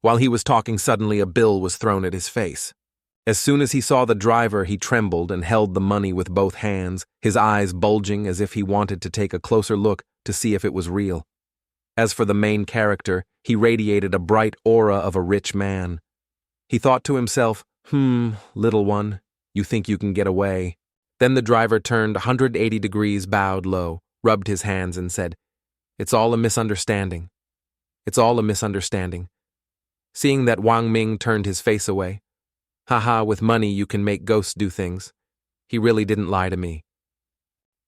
While he was talking, suddenly a bill was thrown at his face. As soon as he saw the driver, he trembled and held the money with both hands, his eyes bulging as if he wanted to take a closer look to see if it was real. As for the main character, he radiated a bright aura of a rich man. He thought to himself, little one, you think you can get away. Then the driver turned 180 degrees, bowed low, rubbed his hands and said, "It's all a misunderstanding. It's all a misunderstanding." Seeing that Wang Ming turned his face away, "Haha, with money you can make ghosts do things. He really didn't lie to me."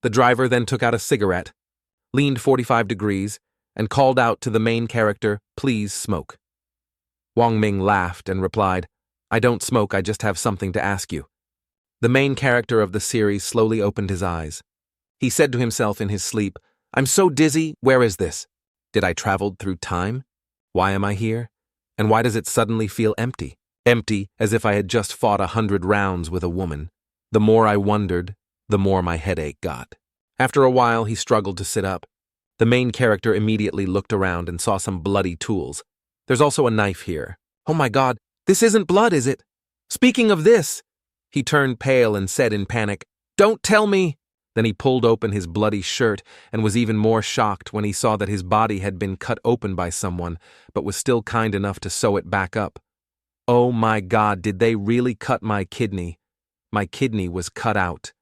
The driver then took out a cigarette, leaned 45 degrees, and called out to the main character, "Please smoke." Wang Ming laughed and replied, "I don't smoke, I just have something to ask you." The main character of the series slowly opened his eyes. He said to himself in his sleep, "I'm so dizzy, where is this? Did I travel through time? Why am I here? And why does it suddenly feel empty? Empty, as if I had just fought 100 rounds with a woman." The more I wondered, the more my headache got. After a while, he struggled to sit up. The main character immediately looked around and saw some bloody tools. "There's also a knife here. Oh my God, this isn't blood, is it? Speaking of this," he turned pale and said in panic, "Don't tell me." Then he pulled open his bloody shirt and was even more shocked when he saw that his body had been cut open by someone, but was still kind enough to sew it back up. Oh my God, did they really cut my kidney? My kidney was cut out.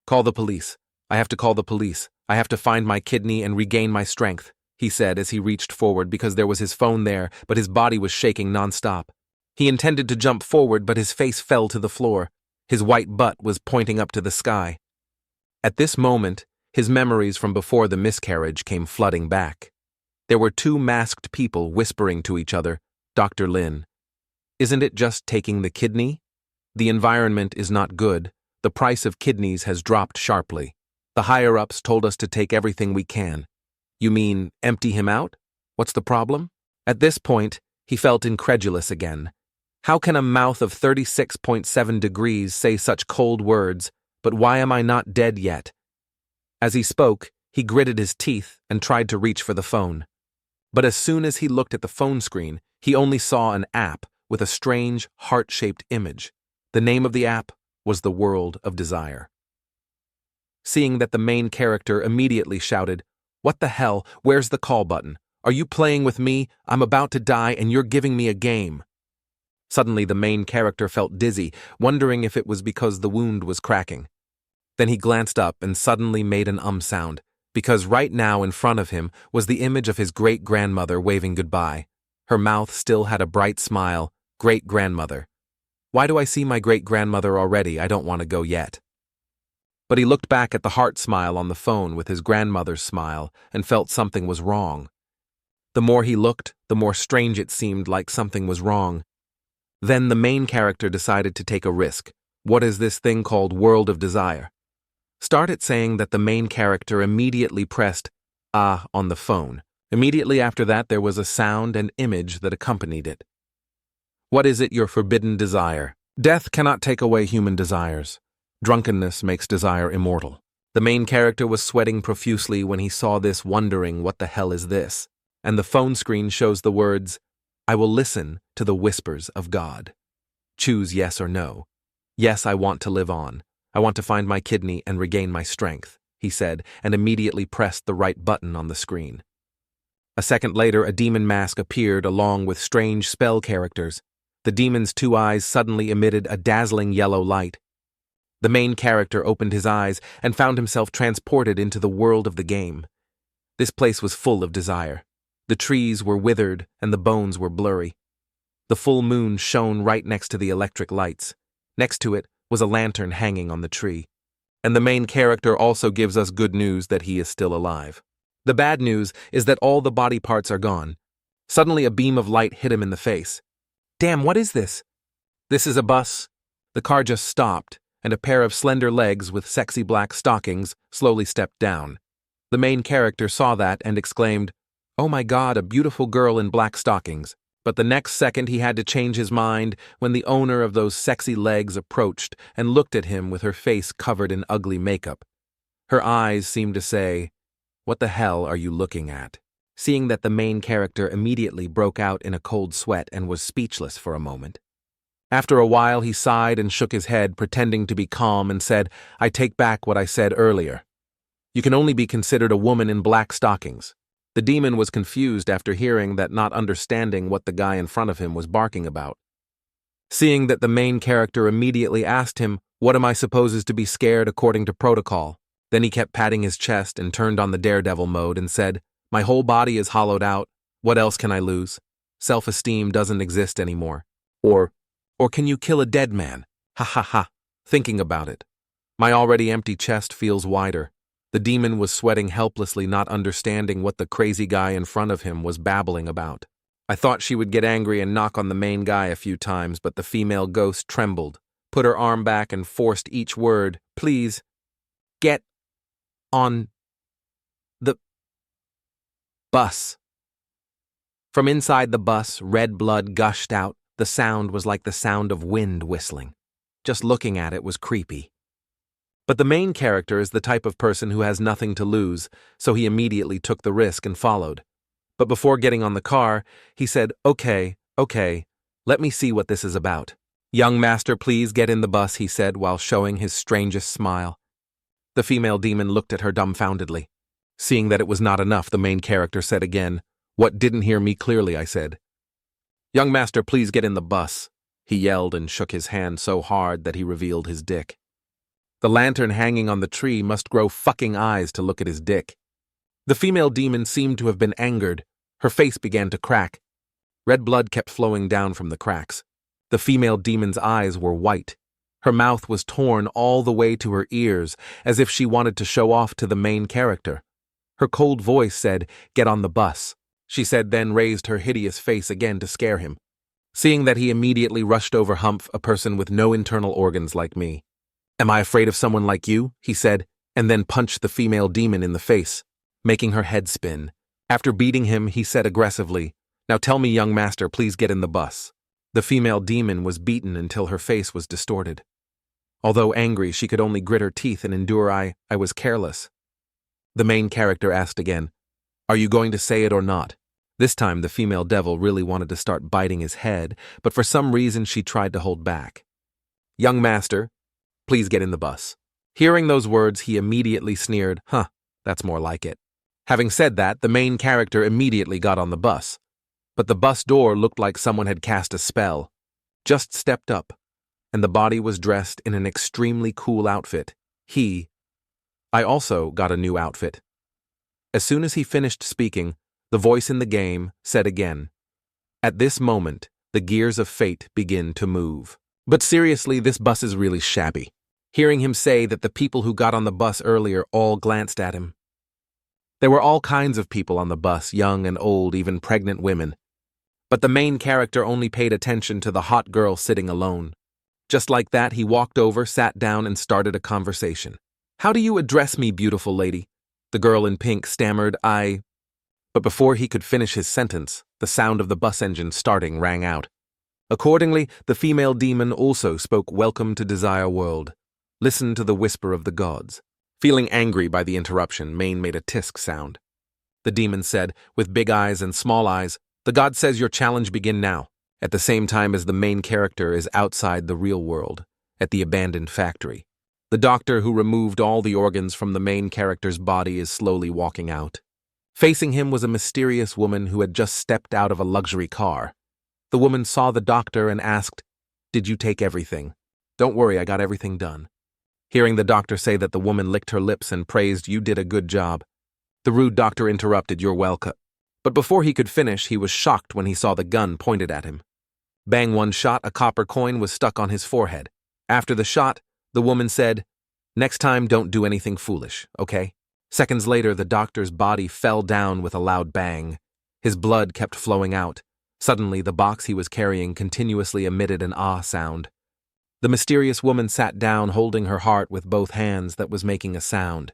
"Call the police. I have to call the police. I have to find my kidney and regain my strength," he said as he reached forward because there was his phone there, but his body was shaking nonstop. He intended to jump forward, but his face fell to the floor. His white butt was pointing up to the sky. At this moment, his memories from before the miscarriage came flooding back. There were two masked people whispering to each other, "Dr. Lin. Isn't it just taking the kidney? The environment is not good. The price of kidneys has dropped sharply. The higher-ups told us to take everything we can." "You mean empty him out? What's the problem?" At this point, he felt incredulous again. How can a mouth of 36.7 degrees say such cold words, "But why am I not dead yet?" As he spoke, he gritted his teeth and tried to reach for the phone. But as soon as he looked at the phone screen, he only saw an app with a strange, heart-shaped image. The name of the app was The World of Desire. Seeing that, the main character immediately shouted, "What the hell? Where's the call button? Are you playing with me? I'm about to die and you're giving me a game." Suddenly the main character felt dizzy, wondering if it was because the wound was cracking. Then he glanced up and suddenly made an sound, because right now in front of him was the image of his great-grandmother waving goodbye. Her mouth still had a bright smile. Great-grandmother. Why do I see my great-grandmother already? I don't want to go yet. But he looked back at the heart smile on the phone with his grandmother's smile and felt something was wrong. The more he looked, the more strange it seemed like something was wrong. Then the main character decided to take a risk. What is this thing called World of Desire? Started saying that the main character immediately pressed on the phone. Immediately after that, there was a sound and image that accompanied it. What is it, your forbidden desire? Death cannot take away human desires. Drunkenness makes desire immortal. The main character was sweating profusely when he saw this, wondering what the hell is this? And the phone screen shows the words, "I will listen to the whispers of God. Choose yes or no. Yes, I want to live on. I want to find my kidney and regain my strength," he said, and immediately pressed the right button on the screen. A second later, a demon mask appeared along with strange spell characters. The demon's two eyes suddenly emitted a dazzling yellow light. The main character opened his eyes and found himself transported into the world of the game. This place was full of desire. The trees were withered and the bones were blurry. The full moon shone right next to the electric lights. Next to it was a lantern hanging on the tree. And the main character also gives us good news that he is still alive. The bad news is that all the body parts are gone. Suddenly a beam of light hit him in the face. Damn, what is this? This is a bus. The car just stopped, and a pair of slender legs with sexy black stockings slowly stepped down. The main character saw that and exclaimed, "Oh my God, a beautiful girl in black stockings." But the next second he had to change his mind when the owner of those sexy legs approached and looked at him with her face covered in ugly makeup. Her eyes seemed to say, "What the hell are you looking at?" seeing that the main character immediately broke out in a cold sweat and was speechless for a moment. After a while, he sighed and shook his head, pretending to be calm, and said, "I take back what I said earlier. You can only be considered a woman in black stockings." The demon was confused after hearing that, not understanding what the guy in front of him was barking about. Seeing that the main character immediately asked him, "What am I supposed to be scared according to protocol?" Then he kept patting his chest and turned on the daredevil mode and said, "My whole body is hollowed out. What else can I lose? Self-esteem doesn't exist anymore. Or can you kill a dead man? Ha ha ha. Thinking about it, my already empty chest feels wider." The demon was sweating helplessly, not understanding what the crazy guy in front of him was babbling about. I thought she would get angry and knock on the main guy a few times, but the female ghost trembled, put her arm back and forced each word, "Please, get on the bus." From inside the bus, red blood gushed out. The sound was like the sound of wind whistling. Just looking at it was creepy. But the main character is the type of person who has nothing to lose, so he immediately took the risk and followed. But before getting on the car, he said, Okay, let me see what this is about." "Young master, please get in the bus," he said while showing his strangest smile. The female demon looked at her dumbfoundedly. Seeing that it was not enough, the main character said again, "What, didn't hear me clearly?" I said. "Young master, please get in the bus," he yelled and shook his hand so hard that he revealed his dick. The lantern hanging on the tree must grow fucking eyes to look at his dick. The female demon seemed to have been angered. Her face began to crack. Red blood kept flowing down from the cracks. The female demon's eyes were white. Her mouth was torn all the way to her ears, as if she wanted to show off to the main character. Her cold voice said, "Get on the bus," she said, then raised her hideous face again to scare him. Seeing that, he immediately rushed over Humph, a person with no internal organs like me. "Am I afraid of someone like you?" he said, and then punched the female demon in the face, making her head spin. After beating him, he said aggressively, "Now tell me, young master, please get in the bus." The female demon was beaten until her face was distorted. Although angry, she could only grit her teeth and endure. I was careless. The main character asked again, "Are you going to say it or not?" This time the female devil really wanted to start biting his head, but for some reason she tried to hold back. "Young master, please get in the bus." Hearing those words, he immediately sneered, "Huh, that's more like it." Having said that, the main character immediately got on the bus. But the bus door looked like someone had cast a spell. Just stepped up, and the body was dressed in an extremely cool outfit. I also got a new outfit. As soon as he finished speaking, the voice in the game said again, "At this moment, the gears of fate begin to move." But seriously, this bus is really shabby. Hearing him say that the people who got on the bus earlier all glanced at him. There were all kinds of people on the bus, young and old, even pregnant women. But the main character only paid attention to the hot girl sitting alone. Just like that, he walked over, sat down, and started a conversation. "How do you address me, beautiful lady?" The girl in pink stammered, But before he could finish his sentence, the sound of the bus engine starting rang out. Accordingly, the female demon also spoke, "Welcome to Desire World. Listen to the whisper of the gods." Feeling angry by the interruption, Maine made a tisk sound. The demon said, with big eyes and small eyes, "The god says your challenge begin now," at the same time as the main character is outside the real world, at the abandoned factory. The doctor who removed all the organs from the main character's body is slowly walking out. Facing him was a mysterious woman who had just stepped out of a luxury car. The woman saw the doctor and asked, "Did you take everything?" "Don't worry, I got everything done." Hearing the doctor say that, the woman licked her lips and praised, "You did a good job." The rude doctor interrupted, "You're welcome." But before he could finish, he was shocked when he saw the gun pointed at him. Bang, one shot, a copper coin was stuck on his forehead. After the shot, the woman said, "Next time, don't do anything foolish, okay?" Seconds later, the doctor's body fell down with a loud bang. His blood kept flowing out. Suddenly, the box he was carrying continuously emitted an ah sound. The mysterious woman sat down, holding her heart with both hands that was making a sound.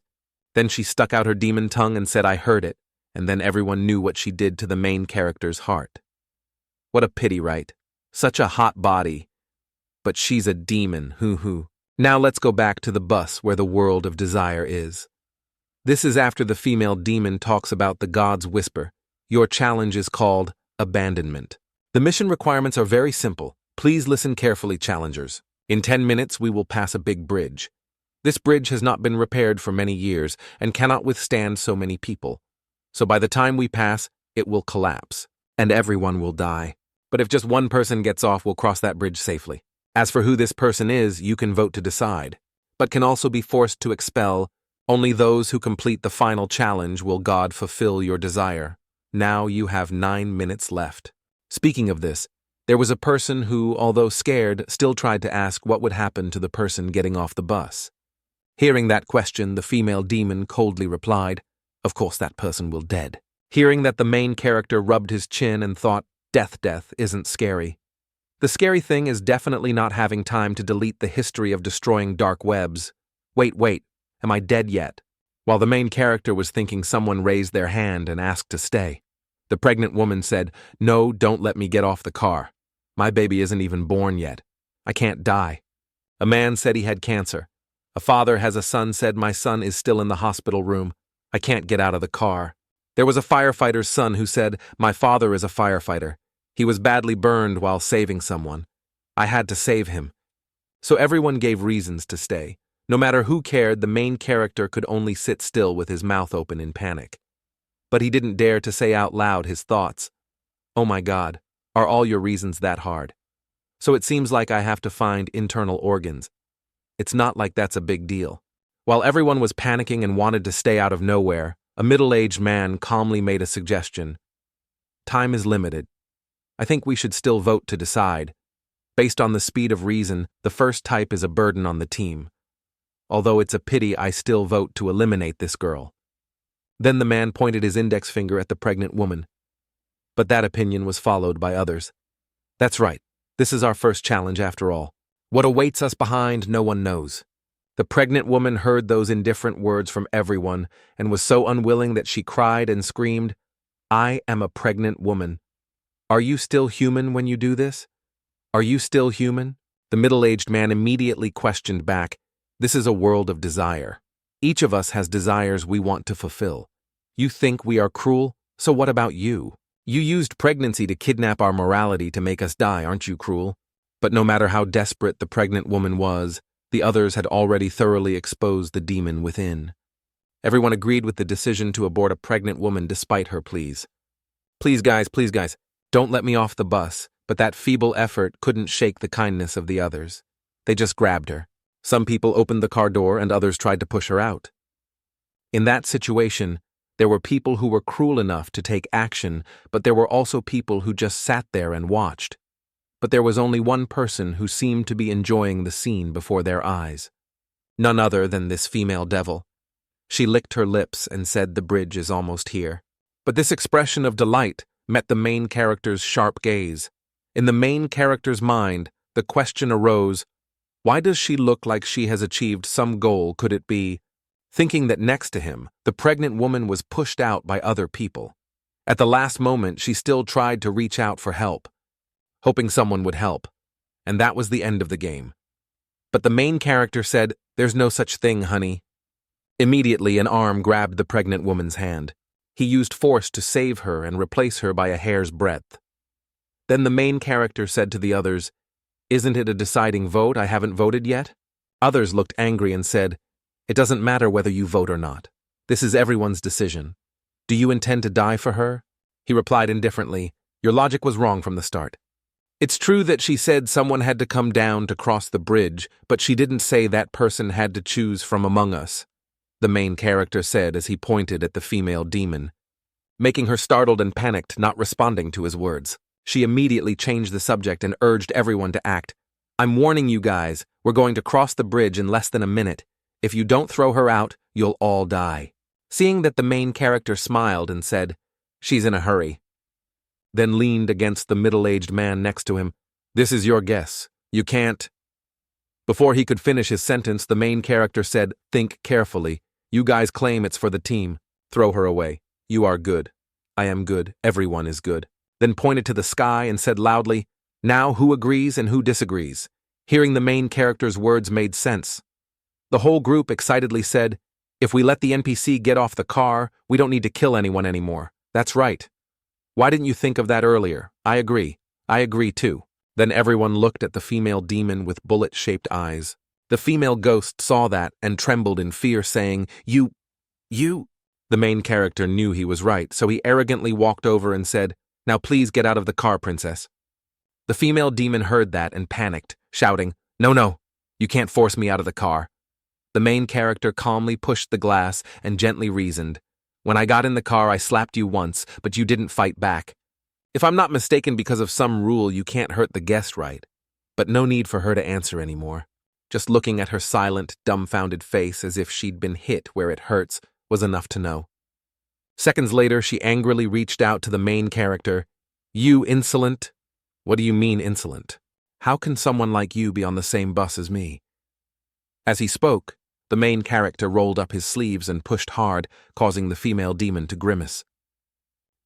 Then she stuck out her demon tongue and said, "I heard it," and then everyone knew what she did to the main character's heart. What a pity, right? Such a hot body. But she's a demon, hoo-hoo. Now let's go back to the bus where the world of desire is. This is after the female demon talks about the god's whisper. Your challenge is called abandonment. The mission requirements are very simple. Please listen carefully, challengers. In 10 minutes, we will pass a big bridge. This bridge has not been repaired for many years and cannot withstand so many people. So by the time we pass, it will collapse, and everyone will die. But if just one person gets off, we'll cross that bridge safely. As for who this person is, you can vote to decide, but can also be forced to expel. Only those who complete the final challenge will God fulfill your desire. Now you have 9 minutes left. Speaking of this, there was a person who, although scared, still tried to ask what would happen to the person getting off the bus. Hearing that question, the female demon coldly replied, "Of course that person will dead." Hearing that, the main character rubbed his chin and thought, Death isn't scary. The scary thing is definitely not having time to delete the history of destroying dark webs. Wait, am I dead yet? While the main character was thinking, someone raised their hand and asked to stay. The pregnant woman said, "No, don't let me get off the car. My baby isn't even born yet. I can't die." A man said he had cancer. A father has a son said, "My son is still in the hospital room. I can't get out of the car." There was a firefighter's son who said, "My father is a firefighter. He was badly burned while saving someone. I had to save him." So everyone gave reasons to stay. No matter who cared, the main character could only sit still with his mouth open in panic. But he didn't dare to say out loud his thoughts. "Oh my God, are all your reasons that hard? So it seems like I have to find internal organs. It's not like that's a big deal." While everyone was panicking and wanted to stay out of nowhere, a middle-aged man calmly made a suggestion. "Time is limited. I think we should still vote to decide. Based on the speed of reason, the first type is a burden on the team. Although it's a pity, I still vote to eliminate this girl." Then the man pointed his index finger at the pregnant woman. But that opinion was followed by others. "That's right. This is our first challenge after all. What awaits us behind, no one knows." The pregnant woman heard those indifferent words from everyone and was so unwilling that she cried and screamed, "I am a pregnant woman. Are you still human when you do this? Are you still human?" The middle-aged man immediately questioned back, "This is a world of desire. Each of us has desires we want to fulfill. You think we are cruel? So what about you? You used pregnancy to kidnap our morality to make us die, aren't you cruel?" But no matter how desperate the pregnant woman was, the others had already thoroughly exposed the demon within. Everyone agreed with the decision to abort a pregnant woman despite her pleas. Please guys, don't let me off the bus." But that feeble effort couldn't shake the kindness of the others. They just grabbed her. Some people opened the car door and others tried to push her out. In that situation, there were people who were cruel enough to take action, but there were also people who just sat there and watched. But there was only one person who seemed to be enjoying the scene before their eyes. None other than this female devil. She licked her lips and said, "The bridge is almost here." But this expression of delight met the main character's sharp gaze. In the main character's mind, the question arose, why does she look like she has achieved some goal? Could it be? Thinking that next to him, the pregnant woman was pushed out by other people. At the last moment, she still tried to reach out for help, hoping someone would help, and that was the end of the game. But the main character said, "There's no such thing, honey." Immediately, an arm grabbed the pregnant woman's hand. He used force to save her and replace her by a hair's breadth. Then the main character said to the others, "Isn't it a deciding vote? I haven't voted yet?" Others looked angry and said, "It doesn't matter whether you vote or not. This is everyone's decision. Do you intend to die for her?" He replied indifferently, "Your logic was wrong from the start. It's true that she said someone had to come down to cross the bridge, but she didn't say that person had to choose from among us," the main character said as he pointed at the female demon, making her startled and panicked, not responding to his words. She immediately changed the subject and urged everyone to act. "I'm warning you guys, we're going to cross the bridge in less than a minute. If you don't throw her out, you'll all die." Seeing that, the main character smiled and said, "She's in a hurry," then leaned against the middle-aged man next to him. "This is your guess. You can't." Before he could finish his sentence, the main character said, "Think carefully. You guys claim it's for the team. Throw her away. You are good. I am good. Everyone is good." Then pointed to the sky and said loudly, "Now who agrees and who disagrees?" Hearing the main character's words made sense. The whole group excitedly said, "If we let the NPC get off the car, we don't need to kill anyone anymore. That's right." Why didn't you think of that earlier? I agree. I agree too. Then everyone looked at the female demon with bullet-shaped eyes. The female ghost saw that and trembled in fear, saying, You. The main character knew he was right, so he arrogantly walked over and said, Now please get out of the car, princess. The female demon heard that and panicked, shouting, No, you can't force me out of the car. The main character calmly pushed the glass and gently reasoned, When I got in the car, I slapped you once, but you didn't fight back. If I'm not mistaken, because of some rule, you can't hurt the guest, right? But no need for her to answer anymore. Just looking at her silent, dumbfounded face as if she'd been hit where it hurts was enough to know. Seconds later, she angrily reached out to the main character. You insolent? What do you mean insolent? How can someone like you be on the same bus as me? As he spoke, the main character rolled up his sleeves and pushed hard, causing the female demon to grimace.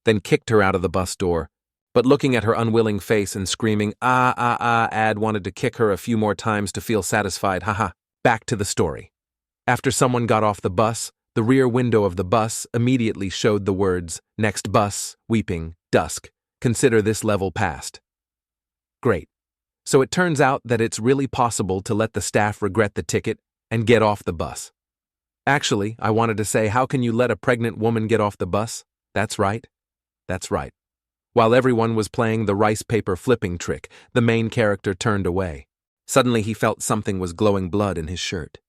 Then kicked her out of the bus door. But looking at her unwilling face and screaming, Ad wanted to kick her a few more times to feel satisfied, haha. Back to the story. After someone got off the bus, the rear window of the bus immediately showed the words, Next bus, weeping, dusk. Consider this level passed. Great. So it turns out that it's really possible to let the staff regret the ticket and get off the bus. Actually, I wanted to say, how can you let a pregnant woman get off the bus? That's right. That's right. While everyone was playing the rice paper flipping trick, the main character turned away. Suddenly he felt something was glowing blood in his shirt.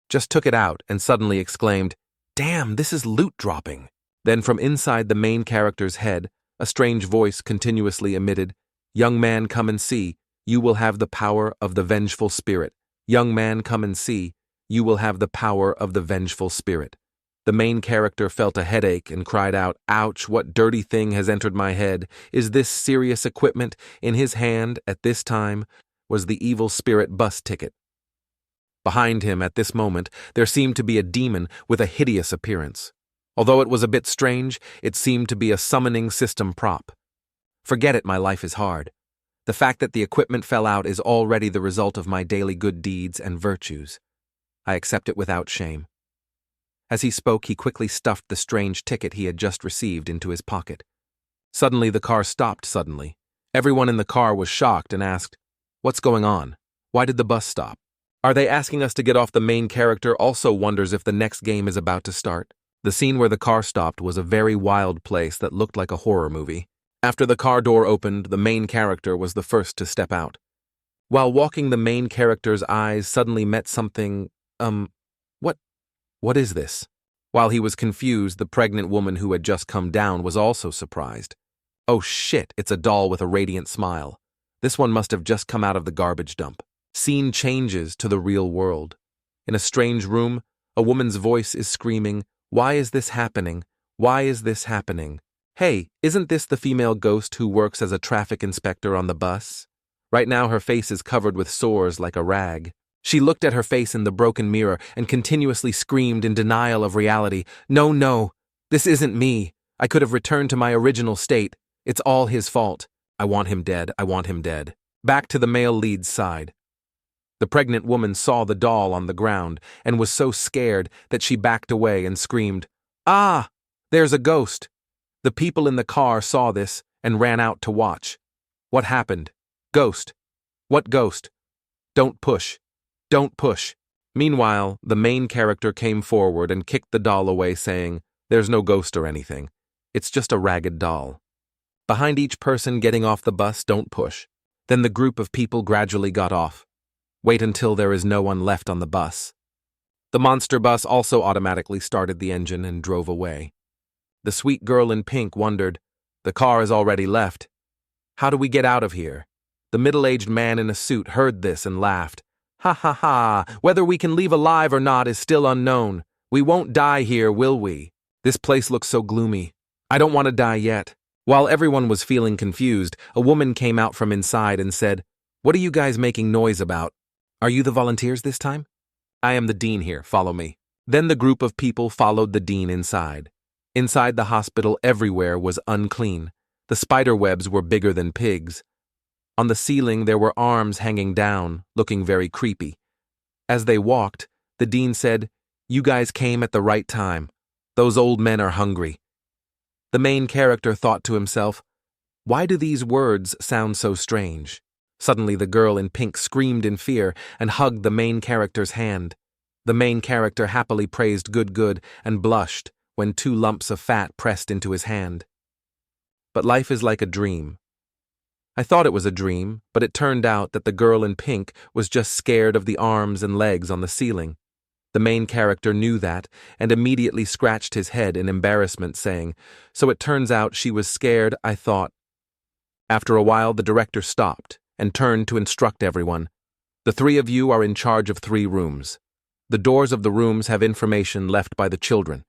Just took it out and suddenly exclaimed, Damn, this is loot dropping. Then from inside the main character's head, a strange voice continuously emitted, Young man, come and see, you will have the power of the vengeful spirit. Young man, come and see, you will have the power of the vengeful spirit. The main character felt a headache and cried out, Ouch, what dirty thing has entered my head? Is this serious equipment? In his hand, at this time, was the evil spirit bus ticket. Behind him, at this moment, there seemed to be a demon with a hideous appearance. Although it was a bit strange, it seemed to be a summoning system prop. Forget it, my life is hard. The fact that the equipment fell out is already the result of my daily good deeds and virtues. I accept it without shame. As he spoke, he quickly stuffed the strange ticket he had just received into his pocket. Suddenly, the car stopped suddenly. Everyone in the car was shocked and asked, What's going on? Why did the bus stop? Are they asking us to get off? The main character also wonders if the next game is about to start. The scene where the car stopped was a very wild place that looked like a horror movie. After the car door opened, the main character was the first to step out. While walking, the main character's eyes suddenly met something, What is this? While he was confused, the pregnant woman who had just come down was also surprised. Oh shit, it's a doll with a radiant smile. This one must have just come out of the garbage dump. Scene changes to the real world. In a strange room, a woman's voice is screaming, Why is this happening? Why is this happening? Hey, isn't this the female ghost who works as a traffic inspector on the bus? Right now her face is covered with sores like a rag. She looked at her face in the broken mirror and continuously screamed in denial of reality, No, this isn't me. I could have returned to my original state. It's all his fault. I want him dead. I want him dead. Back to the male lead's side. The pregnant woman saw the doll on the ground and was so scared that she backed away and screamed, Ah, there's a ghost. The people in the car saw this and ran out to watch. What happened? Ghost. What ghost? Don't push. Don't push. Meanwhile, the main character came forward and kicked the doll away, saying, There's no ghost or anything. It's just a ragged doll. Behind each person getting off the bus, don't push. Then the group of people gradually got off. Wait until there is no one left on the bus. The monster bus also automatically started the engine and drove away. The sweet girl in pink wondered, The car is already left. How do we get out of here? The middle-aged man in a suit heard this and laughed. Ha, whether we can leave alive or not is still unknown. We won't die here, will we? This place looks so gloomy. I don't want to die yet. While everyone was feeling confused, a woman came out from inside and said, What are you guys making noise about? Are you the volunteers this time? I am the dean here, follow me. Then the group of people followed the dean inside. Inside the hospital, everywhere was unclean. The spider webs were bigger than pigs. On the ceiling, there were arms hanging down, looking very creepy. As they walked, the dean said, You guys came at the right time. Those old men are hungry. The main character thought to himself, Why do these words sound so strange? Suddenly the girl in pink screamed in fear and hugged the main character's hand. The main character happily praised good and blushed when 2 lumps of fat pressed into his hand. But life is like a dream. I thought it was a dream, but it turned out that the girl in pink was just scared of the arms and legs on the ceiling. The main character knew that and immediately scratched his head in embarrassment, saying, "So it turns out she was scared, I thought." After a while, the director stopped and turned to instruct everyone. "The 3 of you are in charge of 3 rooms. The doors of the rooms have information left by the children.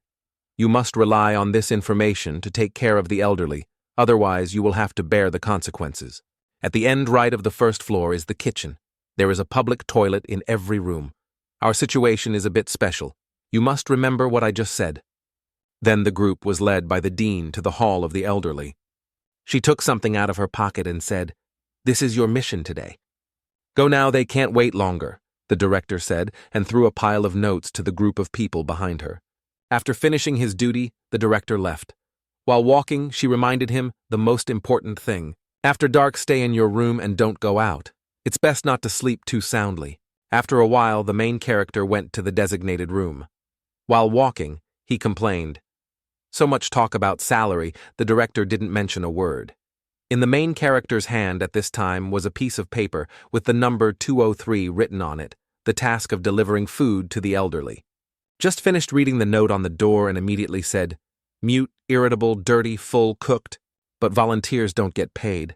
You must rely on this information to take care of the elderly, otherwise you will have to bear the consequences. At the end right of the first floor is the kitchen. There is a public toilet in every room. Our situation is a bit special. You must remember what I just said." Then the group was led by the dean to the hall of the elderly. She took something out of her pocket and said, "This is your mission today." "Go now, they can't wait longer," the director said, and threw a pile of notes to the group of people behind her. After finishing his duty, the director left. While walking, she reminded him the most important thing. "After dark, stay in your room and don't go out. It's best not to sleep too soundly." After a while, the main character went to the designated room. While walking, he complained. So much talk about salary, the director didn't mention a word. In the main character's hand at this time was a piece of paper with the number 203 written on it, the task of delivering food to the elderly. Just finished reading the note on the door and immediately said, "Mute, irritable, dirty, full, cooked, but volunteers don't get paid."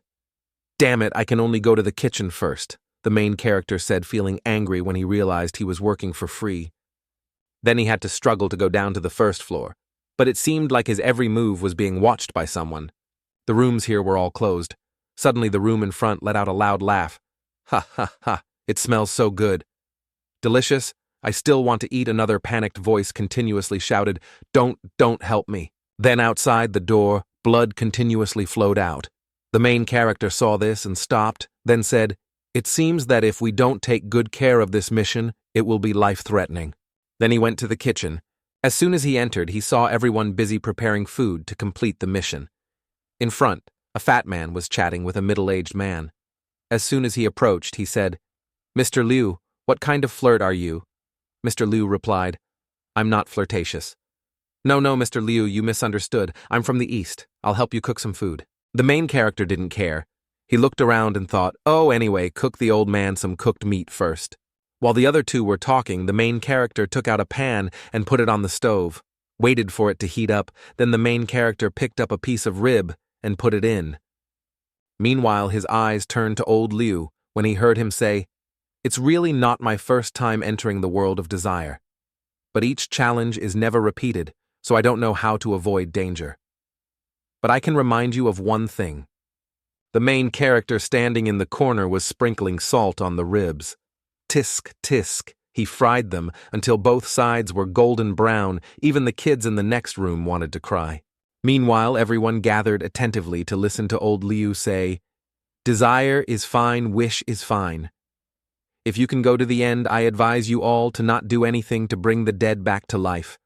"Damn it, I can only go to the kitchen first," the main character said, feeling angry when he realized he was working for free. Then he had to struggle to go down to the first floor, but it seemed like his every move was being watched by someone. The rooms here were all closed. Suddenly the room in front let out a loud laugh. "Ha ha ha, it smells so good." "Delicious? I still want to eat," another panicked voice continuously shouted. Don't help me." Then outside the door, blood continuously flowed out. The main character saw this and stopped, then said, "It seems that if we don't take good care of this mission, it will be life-threatening." Then he went to the kitchen. As soon as he entered, he saw everyone busy preparing food to complete the mission. In front, a fat man was chatting with a middle-aged man. As soon as he approached, he said, "Mr. Liu, what kind of flirt are you?" Mr. Liu replied, "I'm not flirtatious." No, Mr. Liu, you misunderstood. I'm from the East. I'll help you cook some food." The main character didn't care. He looked around and thought, "Oh, anyway, cook the old man some cooked meat first." While the other 2 were talking, the main character took out a pan and put it on the stove, waited for it to heat up, then the main character picked up a piece of rib and put it in. Meanwhile, his eyes turned to old Liu when he heard him say, "It's really not my first time entering the world of desire. But each challenge is never repeated, so I don't know how to avoid danger. But I can remind you of one thing." The main character standing in the corner was sprinkling salt on the ribs. Tisk, tisk, he fried them until both sides were golden brown. Even the kids in the next room wanted to cry. Meanwhile, everyone gathered attentively to listen to old Liu say, "Desire is fine, wish is fine. If you can go to the end, I advise you all to not do anything to bring the dead back to life."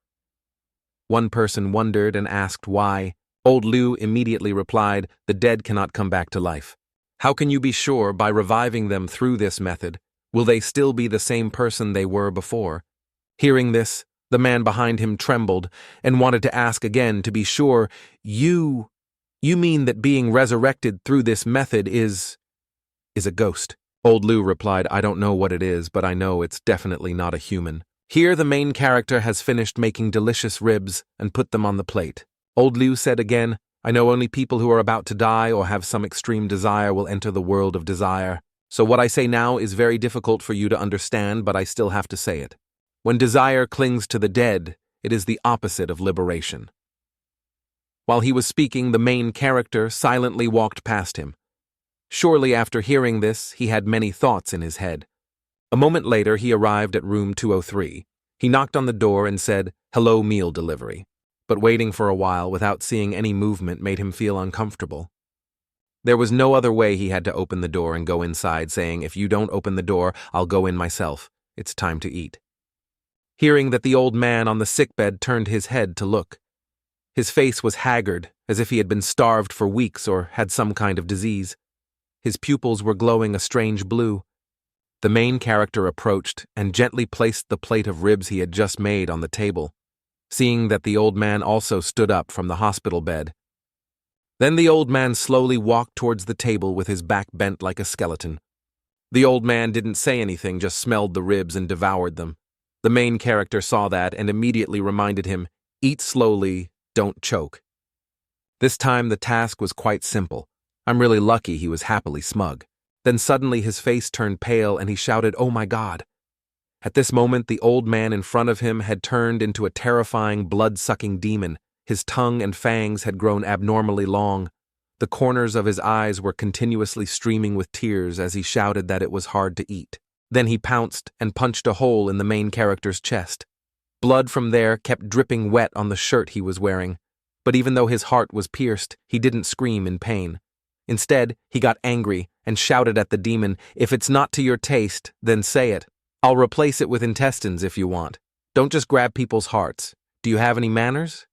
One person wondered and asked why. Old Liu immediately replied, "The dead cannot come back to life. How can you be sure by reviving them through this method? Will they still be the same person they were before?" Hearing this, the man behind him trembled and wanted to ask again to be sure, You mean that being resurrected through this method is a ghost?" Old Liu replied, "I don't know what it is, but I know it's definitely not a human." Here the main character has finished making delicious ribs and put them on the plate. Old Liu said again, "I know only people who are about to die or have some extreme desire will enter the world of desire. So what I say now is very difficult for you to understand, but I still have to say it. When desire clings to the dead, it is the opposite of liberation." While he was speaking, the main character silently walked past him. Surely after hearing this, he had many thoughts in his head. A moment later, he arrived at room 203. He knocked on the door and said, "Hello, meal delivery." But waiting for a while without seeing any movement made him feel uncomfortable. There was no other way. He had to open the door and go inside, saying, "If you don't open the door, I'll go in myself. It's time to eat." Hearing that the old man on the sickbed turned his head to look. His face was haggard as if he had been starved for weeks or had some kind of disease. His pupils were glowing a strange blue. The main character approached and gently placed the plate of ribs he had just made on the table, seeing that the old man also stood up from the hospital bed. Then the old man slowly walked towards the table with his back bent like a skeleton. The old man didn't say anything, just smelled the ribs and devoured them. The main character saw that and immediately reminded him, "Eat slowly, don't choke." This time the task was quite simple. I'm really lucky he was happily smug. Then suddenly his face turned pale and he shouted, "Oh my God!" At this moment the old man in front of him had turned into a terrifying blood-sucking demon. His tongue and fangs had grown abnormally long. The corners of his eyes were continuously streaming with tears as he shouted that it was hard to eat. Then he pounced and punched a hole in the main character's chest. Blood from there kept dripping wet on the shirt he was wearing. But even though his heart was pierced, he didn't scream in pain. Instead, he got angry and shouted at the demon, "If it's not to your taste, then say it. I'll replace it with intestines if you want. Don't just grab people's hearts. Do you have any manners?"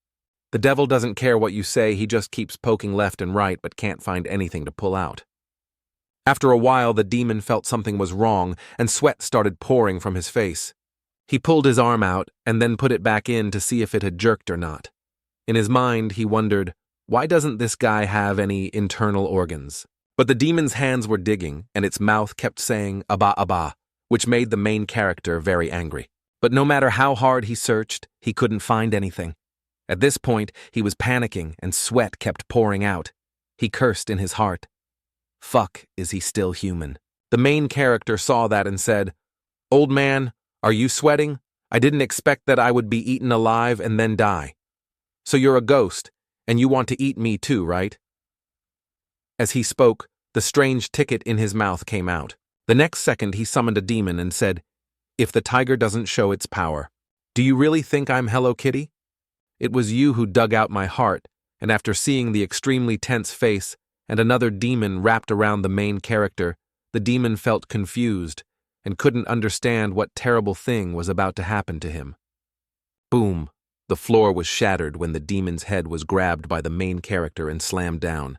The devil doesn't care what you say, he just keeps poking left and right but can't find anything to pull out. After a while, the demon felt something was wrong and sweat started pouring from his face. He pulled his arm out and then put it back in to see if it had jerked or not. In his mind, he wondered, why doesn't this guy have any internal organs? But the demon's hands were digging and its mouth kept saying, "Abba, Abba," which made the main character very angry. But no matter how hard he searched, he couldn't find anything. At this point, he was panicking and sweat kept pouring out. He cursed in his heart. Fuck, is he still human? The main character saw that and said, "Old man, are you sweating? I didn't expect that I would be eaten alive and then die. So you're a ghost, and you want to eat me too, right?" As he spoke, the strange ticket in his mouth came out. The next second he summoned a demon and said, "If the tiger doesn't show its power, do you really think I'm Hello Kitty? It was you who dug out my heart," and after seeing the extremely tense face and another demon wrapped around the main character, the demon felt confused and couldn't understand what terrible thing was about to happen to him. Boom! The floor was shattered when the demon's head was grabbed by the main character and slammed down.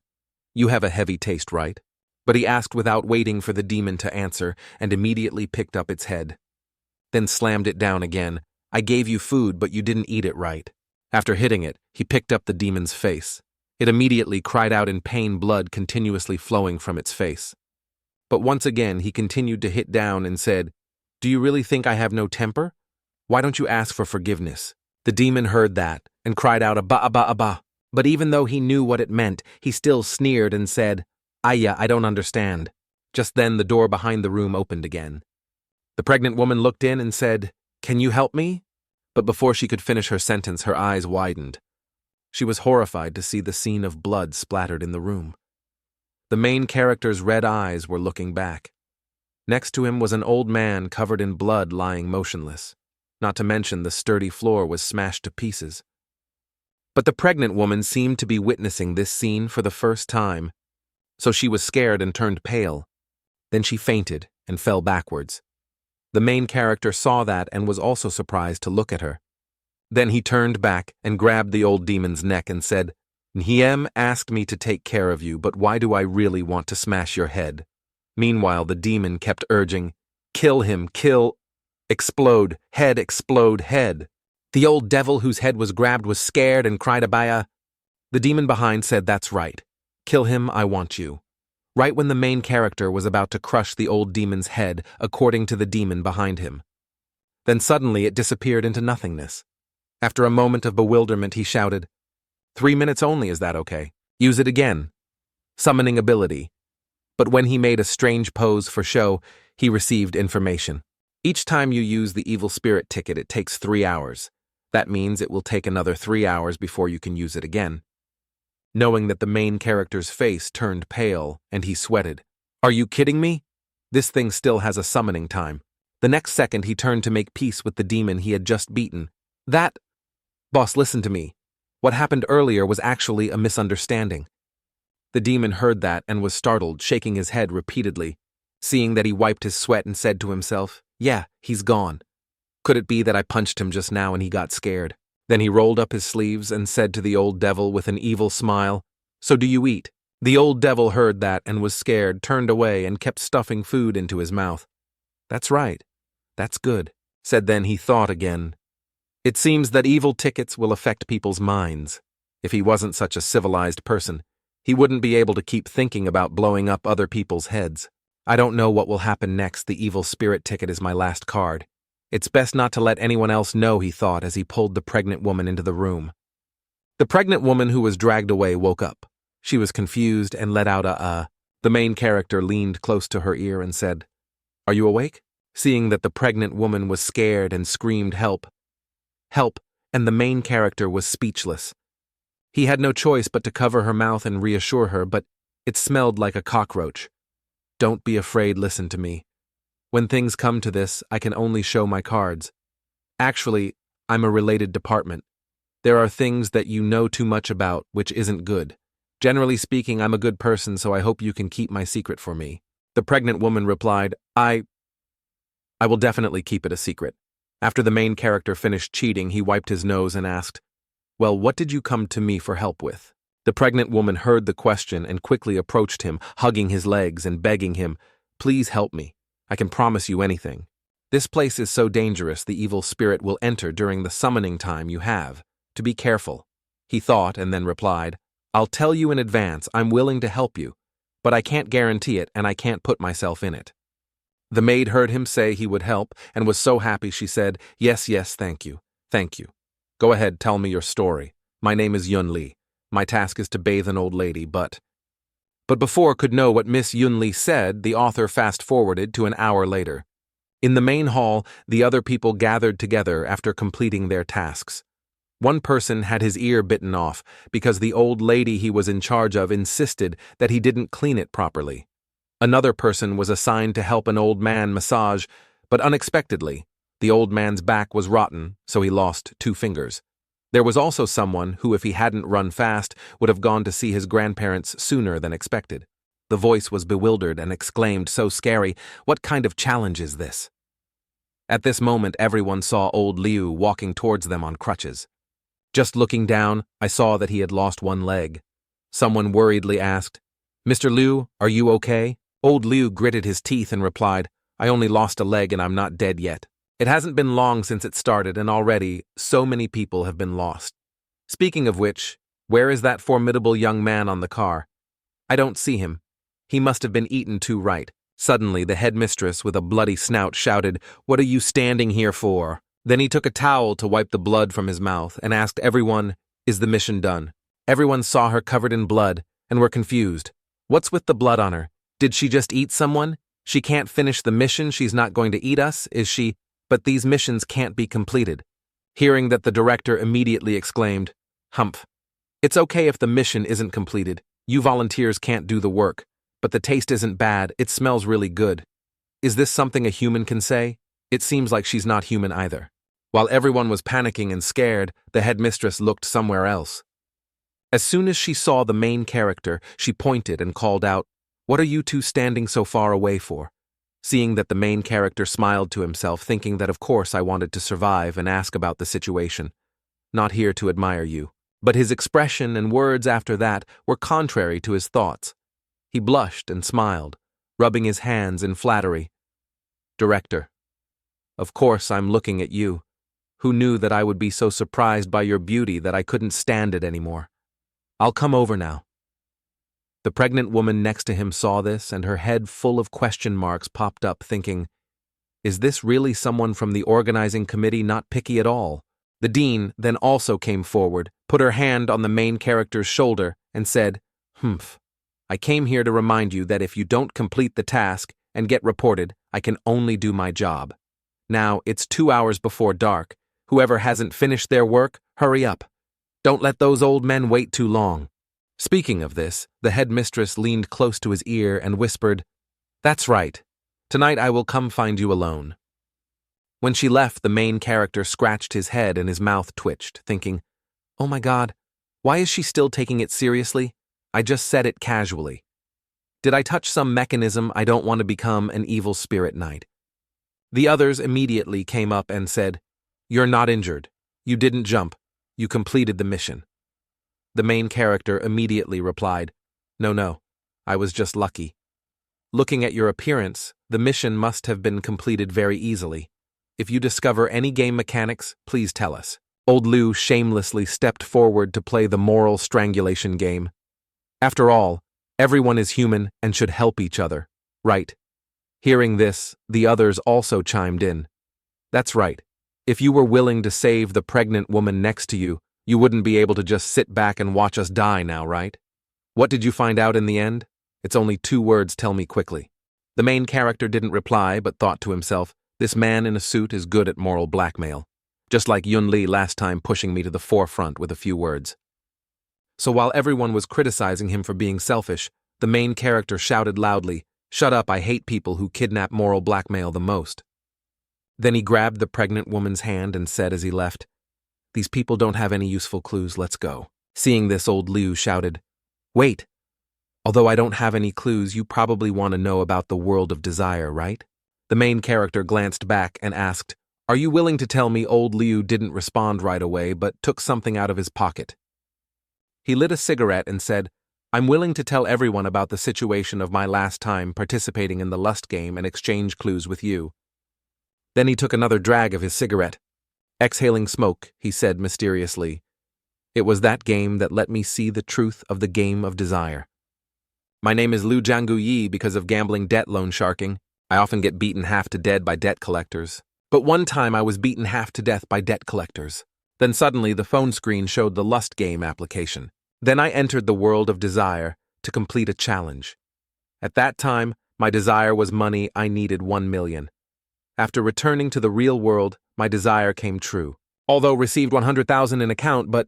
"You have a heavy taste, right?" But he asked without waiting for the demon to answer and immediately picked up its head. Then slammed it down again. "I gave you food, but you didn't eat it right." After hitting it, he picked up the demon's face. It immediately cried out in pain, blood continuously flowing from its face. But once again, he continued to hit down and said, "Do you really think I have no temper? Why don't you ask for forgiveness?" The demon heard that and cried out, "Abba, Abba, Abba." But even though he knew what it meant, he still sneered and said, "Aya, I don't understand." Just then, the door behind the room opened again. The pregnant woman looked in and said, "Can you help me?" But before she could finish her sentence, her eyes widened. She was horrified to see the scene of blood splattered in the room. The main character's red eyes were looking back. Next to him was an old man covered in blood lying motionless. Not to mention the sturdy floor was smashed to pieces. But the pregnant woman seemed to be witnessing this scene for the first time, so she was scared and turned pale. Then she fainted and fell backwards. The main character saw that and was also surprised to look at her. Then he turned back and grabbed the old demon's neck and said, "Nhiem asked me to take care of you, but why do I really want to smash your head?" Meanwhile, the demon kept urging, "Kill him, kill, explode, head, explode, head." The old devil whose head was grabbed was scared and cried Abaya. The demon behind said, "That's right. Kill him, I want you." Right when the main character was about to crush the old demon's head, according to the demon behind him. Then suddenly it disappeared into nothingness. After a moment of bewilderment, he shouted, 3 minutes only, is that okay? Use it again. Summoning ability. But when he made a strange pose for show, he received information. Each time you use the evil spirit ticket, it takes 3 hours. That means it will take another 3 hours before you can use it again. Knowing that the main character's face turned pale and he sweated. "Are you kidding me? This thing still has a summoning time." The next second he turned to make peace with the demon he had just beaten. Boss, listen to me. What happened earlier was actually a misunderstanding." The demon heard that and was startled, shaking his head repeatedly. Seeing that, he wiped his sweat and said to himself, "Yeah, he's gone. Could it be that I punched him just now and he got scared?" Then he rolled up his sleeves and said to the old devil with an evil smile, "So do you eat?" The old devil heard that and was scared, turned away, and kept stuffing food into his mouth. "That's right. That's good," said. Then he thought again. It seems that evil tickets will affect people's minds. If he wasn't such a civilized person, he wouldn't be able to keep thinking about blowing up other people's heads. I don't know what will happen next. The evil spirit ticket is my last card. It's best not to let anyone else know, he thought as he pulled the pregnant woman into the room. The pregnant woman who was dragged away woke up. She was confused and let out a. The main character leaned close to her ear and said, "Are you awake?" Seeing that the pregnant woman was scared and screamed help. Help, and the main character was speechless. He had no choice but to cover her mouth and reassure her, but it smelled like a cockroach. "Don't be afraid, listen to me. When things come to this, I can only show my cards. Actually, I'm a related department. There are things that you know too much about, which isn't good. Generally speaking, I'm a good person, so I hope you can keep my secret for me." The pregnant woman replied, I will definitely keep it a secret." After the main character finished cheating, he wiped his nose and asked, "Well, what did you come to me for help with?" The pregnant woman heard the question and quickly approached him, hugging his legs and begging him, "Please help me. I can promise you anything. This place is so dangerous the evil spirit will enter during the summoning time you have. To be careful." He thought and then replied, "I'll tell you in advance I'm willing to help you, but I can't guarantee it and I can't put myself in it." The maid heard him say he would help and was so happy she said, Yes, thank you. Thank you. Go ahead, tell me your story. My name is Yun Li. My task is to bathe an old lady, but before could know what Miss Yun Li said, the author fast-forwarded to an hour later. In the main hall, the other people gathered together after completing their tasks. One person had his ear bitten off because the old lady he was in charge of insisted that he didn't clean it properly. Another person was assigned to help an old man massage, but unexpectedly, the old man's back was rotten, so he lost 2 fingers. There was also someone who, if he hadn't run fast, would have gone to see his grandparents sooner than expected. The voice was bewildered and exclaimed, "So scary, what kind of challenge is this?" At this moment, everyone saw old Liu walking towards them on crutches. Just looking down, I saw that he had lost one leg. Someone worriedly asked, "Mr. Liu, are you okay?" Old Liu gritted his teeth and replied, "I only lost a leg and I'm not dead yet. It hasn't been long since it started and already so many people have been lost. Speaking of which, where is that formidable young man on the car? I don't see him. He must have been eaten too right." Suddenly, the headmistress with a bloody snout shouted, "What are you standing here for?" Then he took a towel to wipe the blood from his mouth and asked everyone, "Is the mission done?" Everyone saw her covered in blood and were confused. "What's with the blood on her? Did she just eat someone? She can't finish the mission, she's not going to eat us, is she? But these missions can't be completed." Hearing that, the director immediately exclaimed, "Humph. It's okay if the mission isn't completed. You volunteers can't do the work. But the taste isn't bad, it smells really good. Is this something a human can say? It seems like she's not human either." While everyone was panicking and scared, the headmistress looked somewhere else. As soon as she saw the main character, she pointed and called out, "What are you two standing so far away for?" Seeing that, the main character smiled to himself, thinking that of course I wanted to survive and ask about the situation. Not here to admire you. But his expression and words after that were contrary to his thoughts. He blushed and smiled, rubbing his hands in flattery. "Director, of course I'm looking at you. Who knew that I would be so surprised by your beauty that I couldn't stand it anymore? I'll come over now." The pregnant woman next to him saw this, and her head full of question marks popped up, thinking, "Is this really someone from the organizing committee not picky at all?" The dean then also came forward, put her hand on the main character's shoulder, and said, "Humph. I came here to remind you that if you don't complete the task and get reported, I can only do my job. Now, it's 2 hours before dark. Whoever hasn't finished their work, hurry up. Don't let those old men wait too long." Speaking of this, the headmistress leaned close to his ear and whispered, "That's right. Tonight I will come find you alone." When she left, the main character scratched his head and his mouth twitched, thinking, "Oh my God, why is she still taking it seriously? I just said it casually. Did I touch some mechanism? I don't want to become an evil spirit knight." The others immediately came up and said, "You're not injured. You didn't jump. You completed the mission. The main character immediately replied, No, I was just lucky. Looking at your appearance, the mission must have been completed very easily. If you discover any game mechanics, please tell us. Old Liu shamelessly stepped forward to play the moral strangulation game. After all, everyone is human and should help each other, right? Hearing this, the others also chimed in. That's right. If you were willing to save the pregnant woman next to you, you wouldn't be able to just sit back and watch us die now, right? What did you find out in the end? It's only 2 words, tell me quickly. The main character didn't reply but thought to himself, this man in a suit is good at moral blackmail. Just like Yun Li last time pushing me to the forefront with a few words. So while everyone was criticizing him for being selfish, the main character shouted loudly, Shut up, I hate people who kidnap moral blackmail the most. Then he grabbed the pregnant woman's hand and said as he left, These people don't have any useful clues, let's go. Seeing this, old Liu shouted, Wait! Although I don't have any clues, you probably want to know about the world of desire, right? The main character glanced back and asked, Are you willing to tell me? Old Liu didn't respond right away but took something out of his pocket. He lit a cigarette and said, I'm willing to tell everyone about the situation of my last time participating in the lust game and exchange clues with you. Then he took another drag of his cigarette. Exhaling smoke, he said mysteriously, It was that game that let me see the truth of the game of desire. My name is Liu Jianggu Yi because of gambling debt loan sharking. I often get beaten half to dead by debt collectors. But one time I was beaten half to death by debt collectors. Then suddenly the phone screen showed the lust game application. Then I entered the world of desire to complete a challenge. At that time, my desire was money. I needed 1 million. After returning to the real world, my desire came true. Although received 100,000 in account, but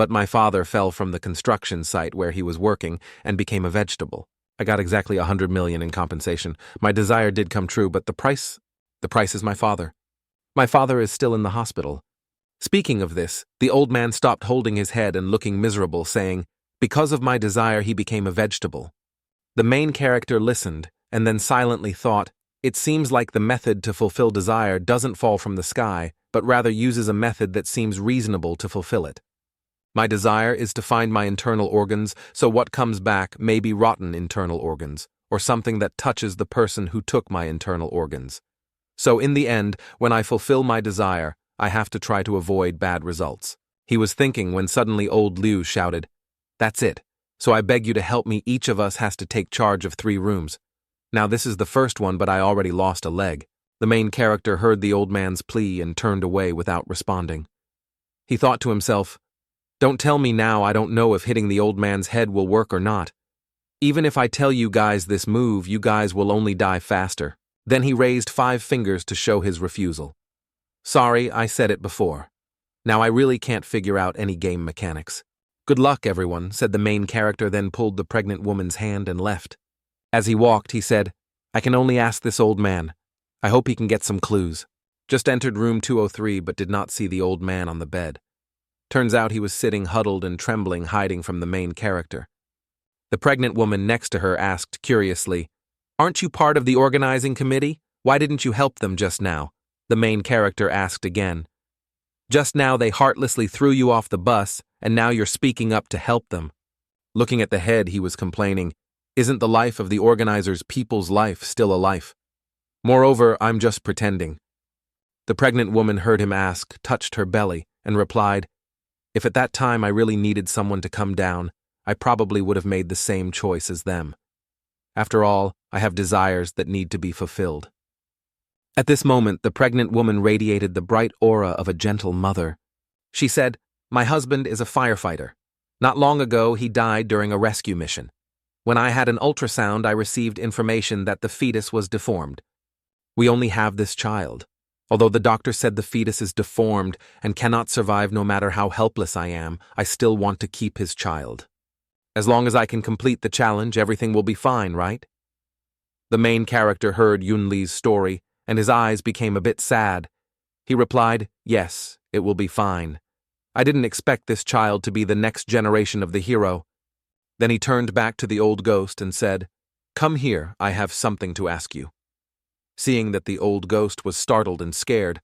my father fell from the construction site where he was working and became a vegetable. I got exactly 100 million in compensation. My desire did come true, but the price is my father. My father is still in the hospital. Speaking of this, the old man stopped holding his head and looking miserable, saying, Because of my desire he became a vegetable. The main character listened and then silently thought, It seems like the method to fulfill desire doesn't fall from the sky, but rather uses a method that seems reasonable to fulfill it. My desire is to find my internal organs, so what comes back may be rotten internal organs, or something that touches the person who took my internal organs. So in the end, when I fulfill my desire, I have to try to avoid bad results. He was thinking when suddenly old Liu shouted, That's it. So I beg you to help me. Each of us has to take charge of 3 rooms. Now this is the first one, but I already lost a leg. The main character heard the old man's plea and turned away without responding. He thought to himself, Don't tell me now, I don't know if hitting the old man's head will work or not. Even if I tell you guys this move, you guys will only die faster. Then he raised 5 fingers to show his refusal. Sorry, I said it before. Now I really can't figure out any game mechanics. Good luck, everyone, said the main character, then pulled the pregnant woman's hand and left. As he walked, he said, I can only ask this old man. I hope he can get some clues. Just entered room 203 but did not see the old man on the bed. Turns out he was sitting huddled and trembling, hiding from the main character. The pregnant woman next to her asked curiously, Aren't you part of the organizing committee? Why didn't you help them just now? The main character asked again. Just now they heartlessly threw you off the bus, and now you're speaking up to help them. Looking at the head, he was complaining, Isn't the life of the organizers' people's life still a life? Moreover, I'm just pretending. The pregnant woman heard him ask, touched her belly, and replied, If at that time I really needed someone to come down, I probably would have made the same choice as them. After all, I have desires that need to be fulfilled. At this moment, the pregnant woman radiated the bright aura of a gentle mother. She said, My husband is a firefighter. Not long ago, he died during a rescue mission. When I had an ultrasound, I received information that the fetus was deformed. We only have this child. Although the doctor said the fetus is deformed and cannot survive no matter how helpless I am, I still want to keep his child. As long as I can complete the challenge, everything will be fine, right? The main character heard Yun Li's story, and his eyes became a bit sad. He replied, Yes, it will be fine. I didn't expect this child to be the next generation of the hero. Then he turned back to the old ghost and said, Come here, I have something to ask you. Seeing that the old ghost was startled and scared,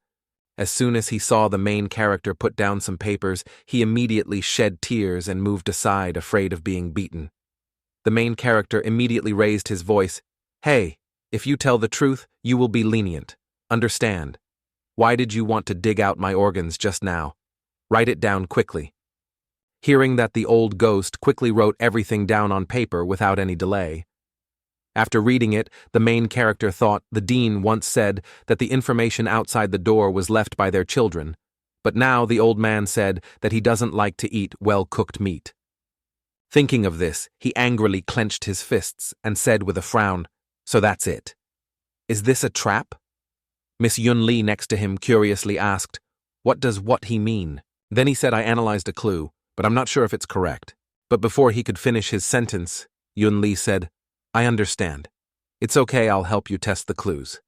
As soon as he saw the main character put down some papers, he immediately shed tears and moved aside, afraid of being beaten. The main character immediately raised his voice. "Hey, if you tell the truth, you will be lenient. Understand? Why did you want to dig out my organs just now? Write it down quickly." Hearing that, the old ghost quickly wrote everything down on paper without any delay. After reading it, the main character thought the dean once said that the information outside the door was left by their children, but now the old man said that he doesn't like to eat well-cooked meat. Thinking of this, he angrily clenched his fists and said with a frown, "So that's it. Is this a trap?" Miss Yun-Li next to him curiously asked, "What does what he mean?" Then he said, "I analyzed a clue, but I'm not sure if it's correct." But before he could finish his sentence, Yun-Li said, "I understand. It's okay, I'll help you test the clues.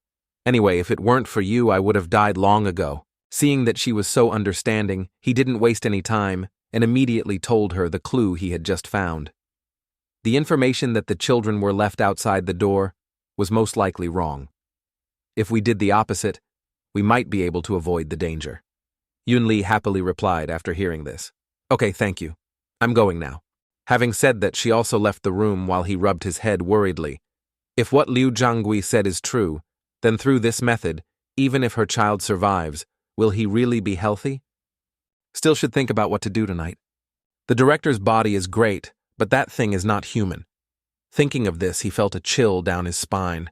Anyway, if it weren't for you, I would have died long ago." Seeing that she was so understanding, he didn't waste any time and immediately told her the clue he had just found. The information that the children were left outside the door was most likely wrong. If we did the opposite, we might be able to avoid the danger. Yun-Li happily replied after hearing this. "Okay, thank you. I'm going now." Having said that, she also left the room while he rubbed his head worriedly. If what Liu Zhangui said is true, then through this method, even if her child survives, will he really be healthy? Still should think about what to do tonight. The director's body is great, but that thing is not human. Thinking of this, he felt a chill down his spine.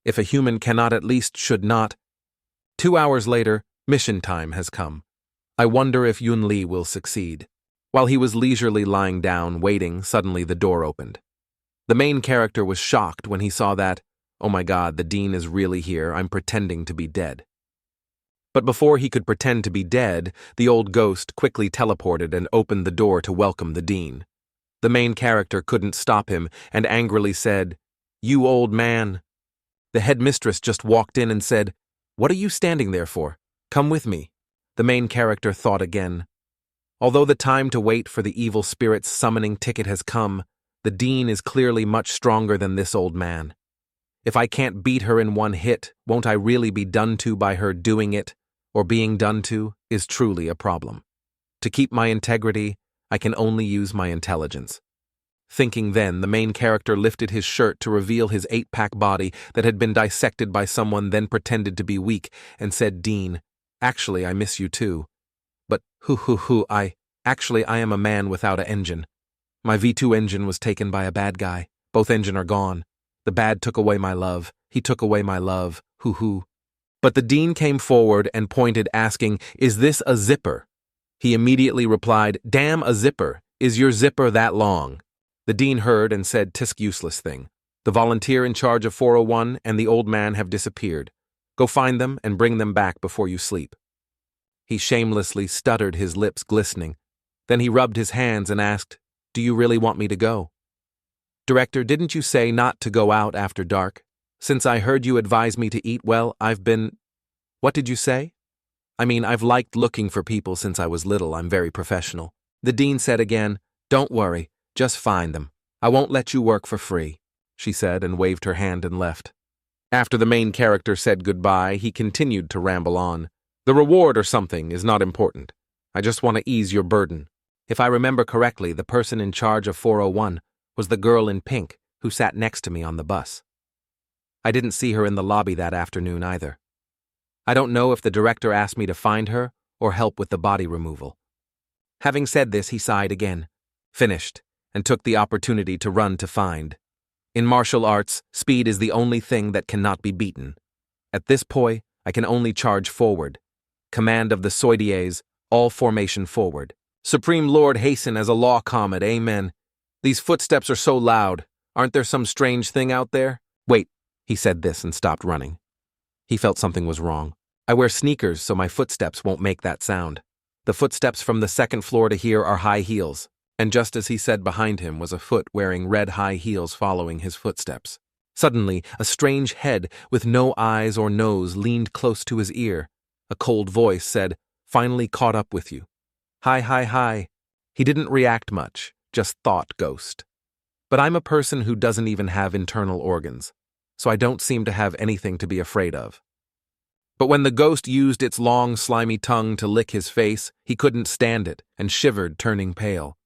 If a human cannot, at least should not. 2 hours later, mission time has come. I wonder if Yun-Li will succeed. While he was leisurely lying down, waiting, suddenly the door opened. The main character was shocked when he saw that, "Oh my God, the dean is really here, I'm pretending to be dead." But before he could pretend to be dead, the old ghost quickly teleported and opened the door to welcome the dean. The main character couldn't stop him and angrily said, "You old man." The headmistress just walked in and said, "What are you standing there for? Come with me." The main character thought again. Although the time to wait for the evil spirit's summoning ticket has come, the dean is clearly much stronger than this old man. If I can't beat her in one hit, won't I really be done to by her doing it, or being done to, is truly a problem. To keep my integrity, I can only use my intelligence. Thinking then, the main character lifted his shirt to reveal his 8-pack body that had been dissected by someone, then pretended to be weak, and said, "Dean, actually I miss you too. But, I am a man without an engine. My V2 engine was taken by a bad guy. Both engine are gone. The bad took away my love. He took away my love. But the dean came forward and pointed, asking, "Is this a zipper?" He immediately replied, "Damn a zipper. Is your zipper that long?" The dean heard and said, "Tisk useless thing. The volunteer in charge of 401 and the old man have disappeared. Go find them and bring them back before you sleep." He shamelessly stuttered, his lips glistening. Then he rubbed his hands and asked, "Do you really want me to go?" "Director, didn't you say not to go out after dark? Since I heard you advise me to eat well, I've been—" "What did you say?" "I mean, I've liked looking for people since I was little. I'm very professional." The dean said again, "Don't worry, just find them. I won't let you work for free," she said, and waved her hand and left. After the main character said goodbye, he continued to ramble on. "The reward or something is not important. I just want to ease your burden. If I remember correctly, the person in charge of 401 was the girl in pink who sat next to me on the bus. I didn't see her in the lobby that afternoon either. I don't know if the director asked me to find her or help with the body removal." Having said this, he sighed again, finished, and took the opportunity to run to find. In martial arts, speed is the only thing that cannot be beaten. At this point, I can only charge forward. Command of the Soidies, all formation forward. Supreme Lord hasten as a law comet, amen. These footsteps are so loud. Aren't there some strange thing out there? Wait, he said this and stopped running. He felt something was wrong. I wear sneakers so my footsteps won't make that sound. The footsteps from the second floor to here are high heels. And just as he said, behind him was a foot wearing red high heels following his footsteps. Suddenly, a strange head with no eyes or nose leaned close to his ear. A cold voice said, "Finally caught up with you." Hi. He didn't react much, just thought ghost. But I'm a person who doesn't even have internal organs, so I don't seem to have anything to be afraid of. But when the ghost used its long, slimy tongue to lick his face, he couldn't stand it and shivered, turning pale.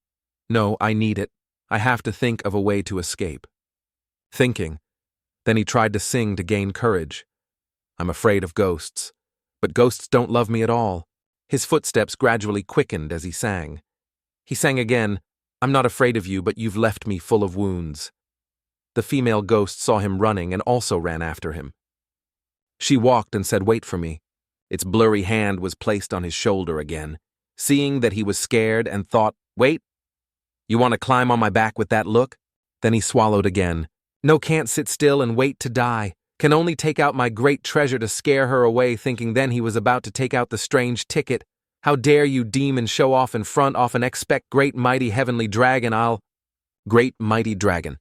No, I need it. I have to think of a way to escape. Thinking. Then he tried to sing to gain courage. I'm afraid of ghosts. But ghosts don't love me at all. His footsteps gradually quickened as he sang. He sang again, I'm not afraid of you, but you've left me full of wounds. The female ghost saw him running and also ran after him. She walked and said, wait for me. Its blurry hand was placed on his shoulder again. Seeing that he was scared and thought, wait, you want to climb on my back with that look? Then he swallowed again. No, can't sit still and wait to die. Can only take out my great treasure to scare her away, thinking then he was about to take out the strange ticket. How dare you, demon, show off in front off and expect great mighty heavenly dragon, Great mighty dragon.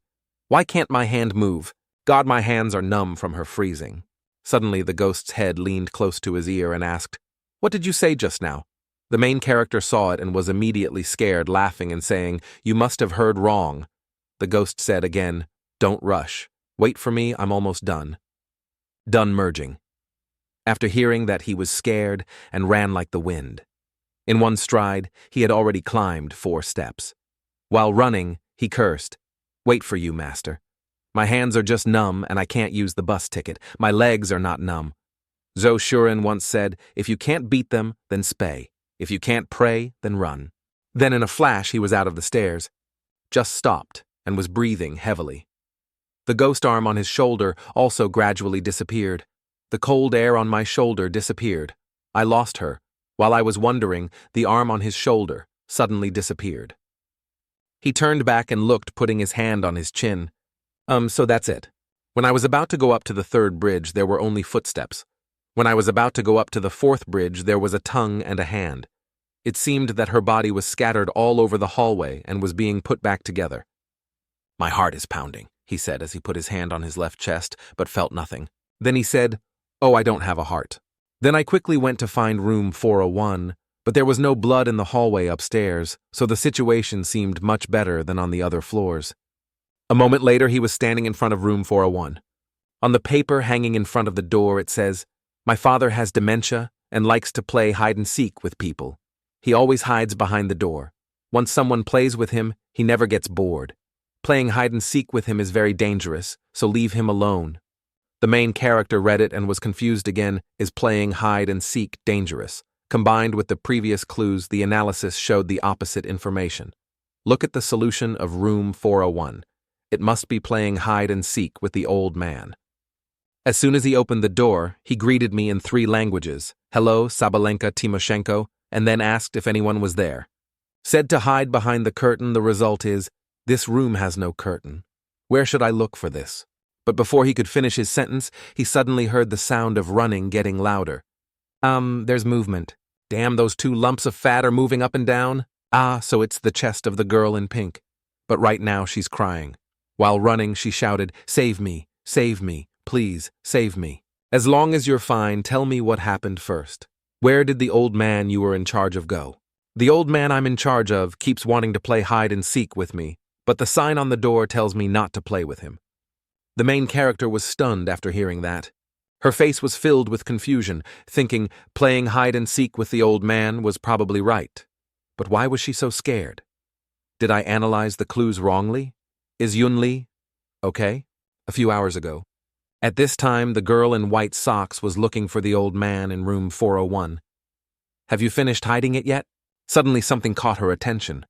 Why can't my hand move? God, my hands are numb from her freezing. Suddenly the ghost's head leaned close to his ear and asked, what did you say just now? The main character saw it and was immediately scared, laughing and saying, you must have heard wrong. The ghost said again, don't rush. Wait for me, I'm almost done. Done merging. After hearing that, he was scared and ran like the wind. In one stride, he had already climbed 4 steps. While running, he cursed, wait for you, master. My hands are just numb and I can't use the bus ticket. My legs are not numb. Zhou Shuren once said, if you can't beat them, then spay. If you can't pray, then run. Then in a flash he was out of the stairs, just stopped and was breathing heavily. The ghost arm on his shoulder also gradually disappeared. The cold air on my shoulder disappeared. I lost her. While I was wondering, the arm on his shoulder suddenly disappeared. He turned back and looked, putting his hand on his chin. So that's it. When I was about to go up to the 3rd bridge, there were only footsteps. When I was about to go up to the 4th bridge, there was a tongue and a hand. It seemed that her body was scattered all over the hallway and was being put back together. My heart is pounding, he said as he put his hand on his left chest, but felt nothing. Then he said, oh, I don't have a heart. Then I quickly went to find room 401, but there was no blood in the hallway upstairs, so the situation seemed much better than on the other floors. A moment later, he was standing in front of room 401. On the paper hanging in front of the door, it says, my father has dementia and likes to play hide-and-seek with people. He always hides behind the door. Once someone plays with him, he never gets bored. Playing hide-and-seek with him is very dangerous, so leave him alone. The main character read it and was confused again. Is playing hide-and-seek dangerous? Combined with the previous clues, the analysis showed the opposite information. Look at the solution of room 401. It must be playing hide-and-seek with the old man. As soon as he opened the door, he greeted me in 3 languages, hello, Sabalenka Timoshenko, and then asked if anyone was there. Said to hide behind the curtain, the result is, this room has no curtain. Where should I look for this? But before he could finish his sentence, he suddenly heard the sound of running getting louder. There's movement. Damn, those 2 lumps of fat are moving up and down. So it's the chest of the girl in pink. But right now she's crying. While running, she shouted, save me, please, save me. As long as you're fine, tell me what happened first. Where did the old man you were in charge of go? The old man I'm in charge of keeps wanting to play hide-and-seek with me, but the sign on the door tells me not to play with him. The main character was stunned after hearing that. Her face was filled with confusion, thinking playing hide-and-seek with the old man was probably right. But why was she so scared? Did I analyze the clues wrongly? Is Yunli okay? A few hours ago. At this time, the girl in white socks was looking for the old man in room 401. Have you finished hiding it yet? Suddenly something caught her attention.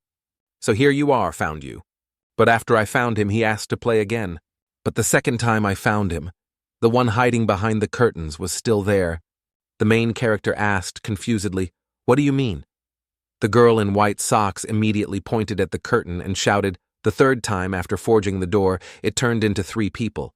So here you are, found you. But after I found him, he asked to play again. But the second time I found him, the one hiding behind the curtains was still there. The main character asked confusedly, what do you mean? The girl in white socks immediately pointed at the curtain and shouted. The 3rd time after forging the door, it turned into 3 people.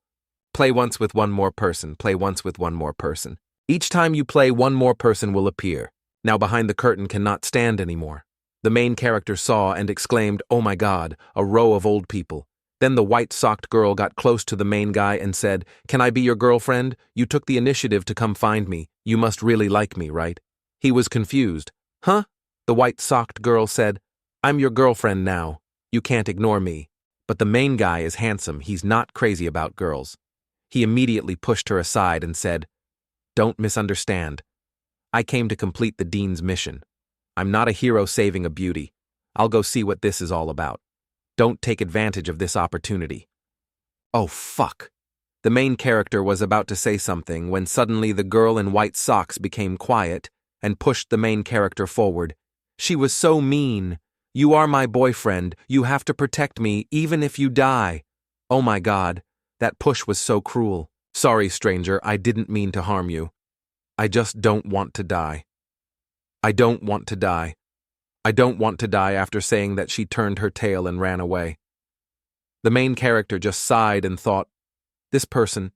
Play once with 1 more person, play once with 1 more person. Each time you play, 1 more person will appear. Now behind the curtain cannot stand anymore. The main character saw and exclaimed, oh my God, a row of old people. Then the white-socked girl got close to the main guy and said, can I be your girlfriend? You took the initiative to come find me. You must really like me, right? He was confused. Huh? The white-socked girl said, I'm your girlfriend now. You can't ignore me. But the main guy is handsome. He's not crazy about girls. He immediately pushed her aside and said, Don't misunderstand. I came to complete the Dean's mission. I'm not a hero saving a beauty. I'll go see what this is all about. Don't take advantage of this opportunity. Oh, fuck. The main character was about to say something when suddenly the girl in white socks became quiet and pushed the main character forward. She was so mean. You are my boyfriend. You have to protect me, even if you die. Oh my God, that push was so cruel. Sorry, stranger, I didn't mean to harm you. I just don't want to die. I don't want to die. I don't want to die. After saying that, she turned her tail and ran away. The main character just sighed and thought, this person,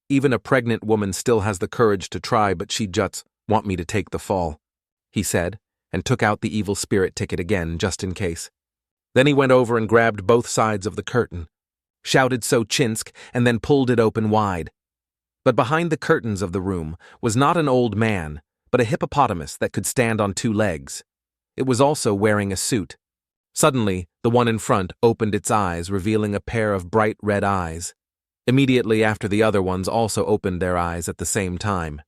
even a pregnant woman still has the courage to try, but she just want me to take the fall, he said, and took out the evil spirit ticket again, just in case. Then he went over and grabbed both sides of the curtain, shouted so Chinsk, and then pulled it open wide. But behind the curtains of the room was not an old man, but a hippopotamus that could stand on 2 legs. It was also wearing a suit. Suddenly, the one in front opened its eyes, revealing a pair of bright red eyes. Immediately after, the other ones also opened their eyes at the same time.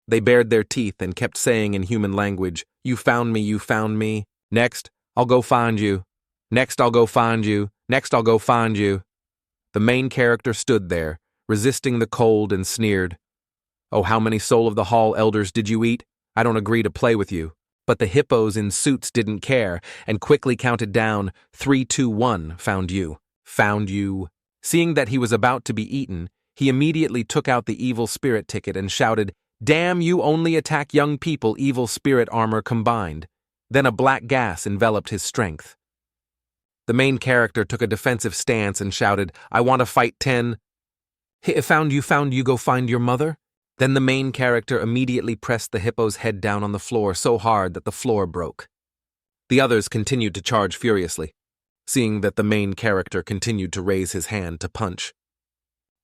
They bared their teeth and kept saying in human language, "You found me, you found me. Next, I'll go find you. Next, I'll go find you. Next, I'll go find you." The main character stood there, resisting the cold, and sneered, "Oh, how many Soul of the Hall elders did you eat? I don't agree to play with you." But the hippos in suits didn't care and quickly counted down, 3, 2, 1, found you. Found you. Seeing that he was about to be eaten, he immediately took out the evil spirit ticket and shouted, "Damn, you only attack young people, evil spirit armor combined." Then a black gas enveloped his strength. The main character took a defensive stance and shouted, "I want to fight 10. Found you, go find your mother." Then the main character immediately pressed the hippo's head down on the floor so hard that the floor broke. The others continued to charge furiously, seeing that the main character continued to raise his hand to punch.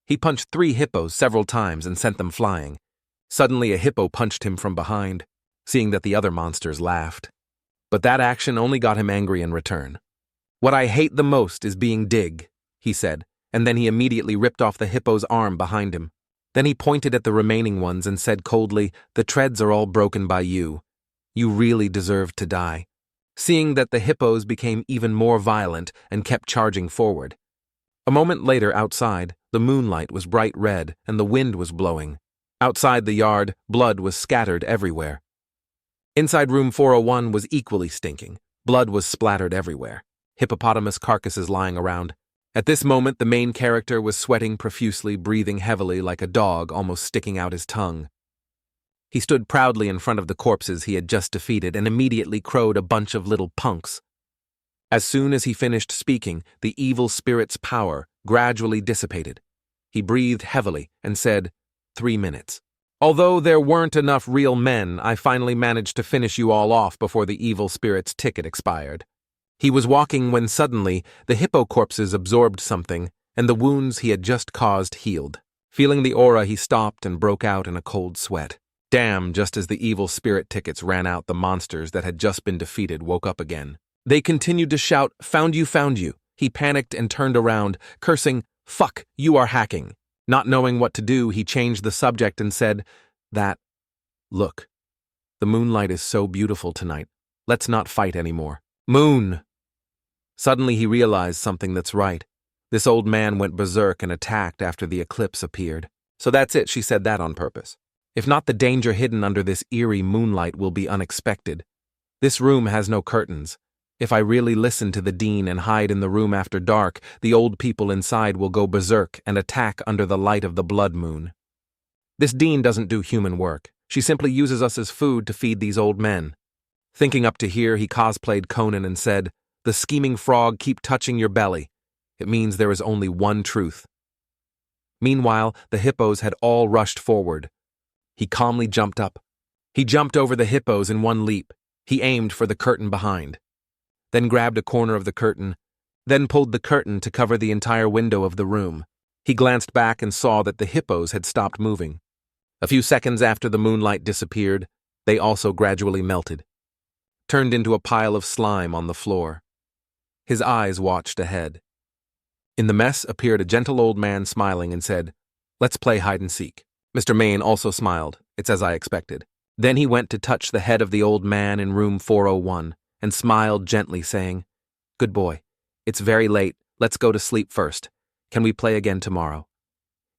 He punched 3 hippos several times and sent them flying. Suddenly a hippo punched him from behind, seeing that the other monsters laughed. But that action only got him angry in return. "What I hate the most is being dig," he said, and then he immediately ripped off the hippo's arm behind him. Then he pointed at the remaining ones and said coldly, "The treads are all broken by you. You really deserve to die." Seeing that the hippos became even more violent and kept charging forward. A moment later, outside, the moonlight was bright red and the wind was blowing. Outside the yard, blood was scattered everywhere. Inside room 401 was equally stinking. Blood was splattered everywhere. Hippopotamus carcasses lying around. At this moment, the main character was sweating profusely, breathing heavily like a dog, almost sticking out his tongue. He stood proudly in front of the corpses he had just defeated and immediately crowed a bunch of little punks. As soon as he finished speaking, the evil spirit's power gradually dissipated. He breathed heavily and said, 3 minutes. Although there weren't enough real men, I finally managed to finish you all off before the evil spirit's ticket expired. He was walking when suddenly the hippo corpses absorbed something, and the wounds he had just caused healed. Feeling the aura, he stopped and broke out in a cold sweat. Damn, just as the evil spirit tickets ran out, the monsters that had just been defeated woke up again. They continued to shout, found you, found you." He panicked and turned around, cursing, "Fuck, you are hacking." Not knowing what to do, he changed the subject and said, Look, the moonlight is so beautiful tonight. Let's not fight anymore. Moon!" Suddenly he realized something that's right. This old man went berserk and attacked after the eclipse appeared. So that's it, she said that on purpose. If not, the danger hidden under this eerie moonlight will be unexpected. This room has no curtains. If I really listen to the dean and hide in the room after dark, the old people inside will go berserk and attack under the light of the blood moon. This dean doesn't do human work. She simply uses us as food to feed these old men. Thinking up to here, he cosplayed Conan and said, "The scheming frog, keep touching your belly. It means there is only one truth." Meanwhile, the hippos had all rushed forward. He calmly jumped up. He jumped over the hippos in one leap. He aimed for the curtain behind. Then grabbed a corner of the curtain, then pulled the curtain to cover the entire window of the room. He glanced back and saw that the hippos had stopped moving. A few seconds after the moonlight disappeared, they also gradually melted, turned into a pile of slime on the floor. His eyes watched ahead. In the mess appeared a gentle old man smiling and said, "Let's play hide and seek." Mr. Main also smiled. It's as I expected. Then he went to touch the head of the old man in room 401 and smiled gently, saying, "Good boy. It's very late. Let's go to sleep first. Can we play again tomorrow?"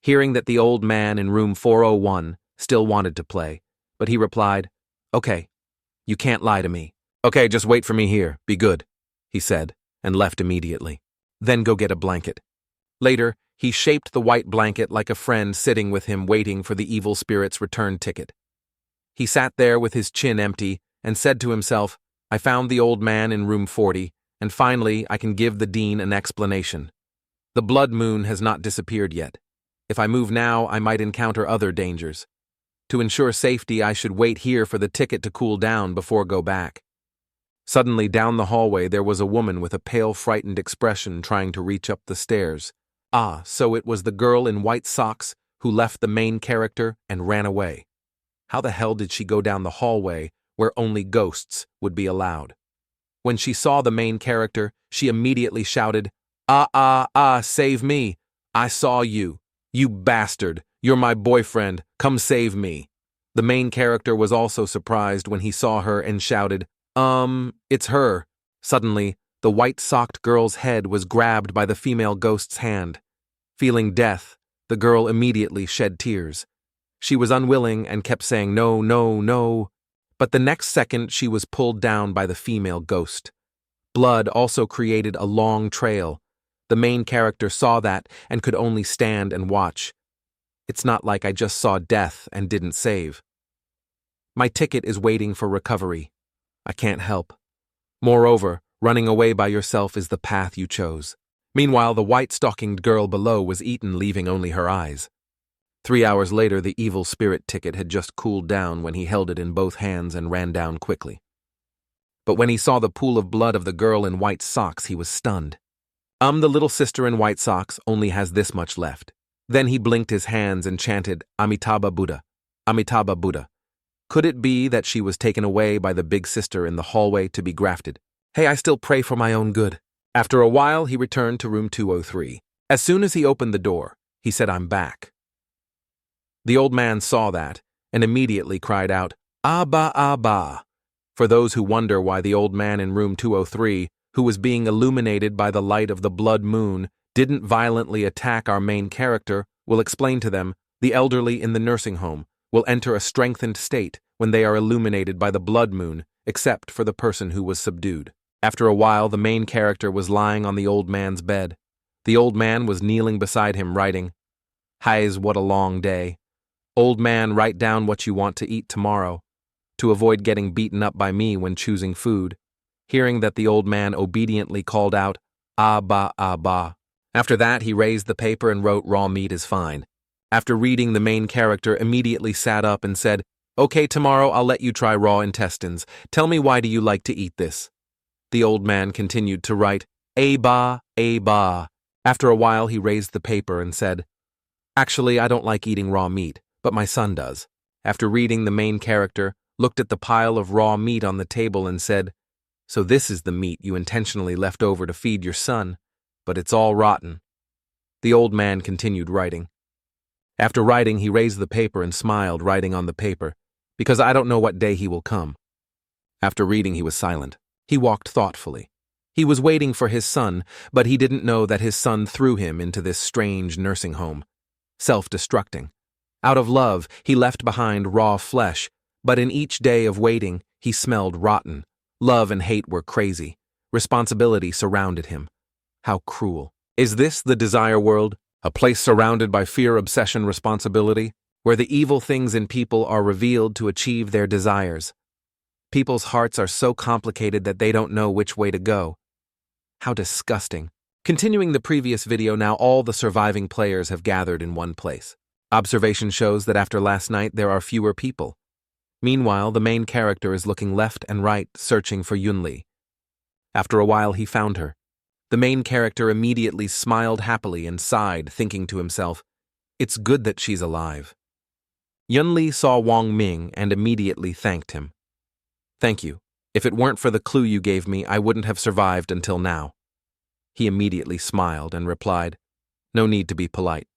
Hearing that the old man in room 401 still wanted to play, but he replied, "Okay, you can't lie to me." "Okay, just wait for me here. Be good," he said, and left immediately. "Then go get a blanket." Later, he shaped the white blanket like a friend sitting with him waiting for the evil spirit's return ticket. He sat there with his chin empty and said to himself, "I found the old man in room 40, and finally I can give the dean an explanation. The blood moon has not disappeared yet. If I move now, I might encounter other dangers. To ensure safety, I should wait here for the ticket to cool down before go back." Suddenly, down the hallway, there was a woman with a pale, frightened expression trying to reach up the stairs. Ah, so it was the girl in white socks who left the main character and ran away. How the hell did she go down the hallway where only ghosts would be allowed? When she saw the main character, she immediately shouted, save me! I saw you! You bastard! You're my boyfriend! Come save me!" The main character was also surprised when he saw her and shouted, It's her." Suddenly, the white-socked girl's head was grabbed by the female ghost's hand. Feeling death, the girl immediately shed tears. She was unwilling and kept saying no, no, no, but the next second she was pulled down by the female ghost. Blood also created a long trail. The main character saw that and could only stand and watch. It's not like I just saw death and didn't save. My ticket is waiting for recovery. I can't help. Moreover, running away by yourself is the path you chose. Meanwhile, the white-stockinged girl below was eaten, leaving only her eyes. 3 hours later, the evil spirit ticket had just cooled down when he held it in both hands and ran down quickly. But when he saw the pool of blood of the girl in white socks, he was stunned. The little sister in white socks only has this much left. Then he blinked his hands and chanted, "Amitabha Buddha, Amitabha Buddha." Could it be that she was taken away by the big sister in the hallway to be grafted? Hey, I still pray for my own good. After a while, he returned to room 203. As soon as he opened the door, he said, "I'm back." The old man saw that and immediately cried out, "Abba, Abba." For those who wonder why the old man in room 203, who was being illuminated by the light of the blood moon, didn't violently attack our main character, will explain to them, the elderly in the nursing home will enter a strengthened state when they are illuminated by the blood moon, except for the person who was subdued. After a while, the main character was lying on the old man's bed. The old man was kneeling beside him, writing, "Highs, what a long day. Old man, write down what you want to eat tomorrow, to avoid getting beaten up by me when choosing food." Hearing that, the old man obediently called out, "Abba, Abba." After that, he raised the paper and wrote, "Raw meat is fine." After reading, the main character immediately sat up and said, "Okay, tomorrow I'll let you try raw intestines. Tell me, why do you like to eat this?" The old man continued to write, "Aba, Aba." After a while, he raised the paper and said, "Actually, I don't like eating raw meat, but my son does." After reading, the main character looked at the pile of raw meat on the table and said, "So this is the meat you intentionally left over to feed your son, but it's all rotten." The old man continued writing. After writing, he raised the paper and smiled, writing on the paper, "Because I don't know what day he will come." After reading, he was silent. He walked thoughtfully. He was waiting for his son, but he didn't know that his son threw him into this strange nursing home, self-destructing. Out of love, he left behind raw flesh, but in each day of waiting, he smelled rotten. Love and hate were crazy. Responsibility surrounded him. How cruel. Is this the desire world? A place surrounded by fear, obsession, responsibility, where the evil things in people are revealed to achieve their desires. People's hearts are so complicated that they don't know which way to go. How disgusting. Continuing the previous video, now all the surviving players have gathered in one place. Observation shows that after last night there are fewer people. Meanwhile, the main character is looking left and right, searching for Yunli. After a while, he found her. The main character immediately smiled happily and sighed, thinking to himself, "It's good that she's alive." Yunli saw Wang Ming and immediately thanked him. "Thank you. If it weren't for the clue you gave me, I wouldn't have survived until now." He immediately smiled and replied, "No need to be polite.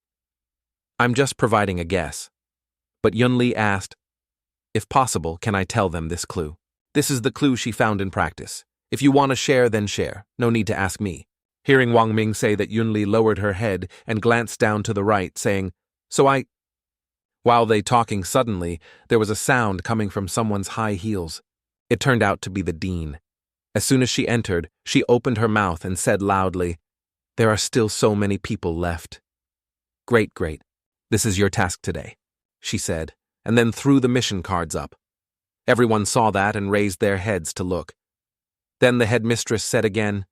I'm just providing a guess." But Yunli asked, "If possible, can I tell them this clue? This is the clue she found in practice. If you want to share, then share. No need to ask me." Hearing Wang Ming say that, Yunli lowered her head and glanced down to the right, saying, While they talking, suddenly, there was a sound coming from someone's high heels. It turned out to be the dean. As soon as she entered, she opened her mouth and said loudly, "There are still so many people left." Great. This is your task today," she said, and then threw the mission cards up. Everyone saw that and raised their heads to look. Then the headmistress said again,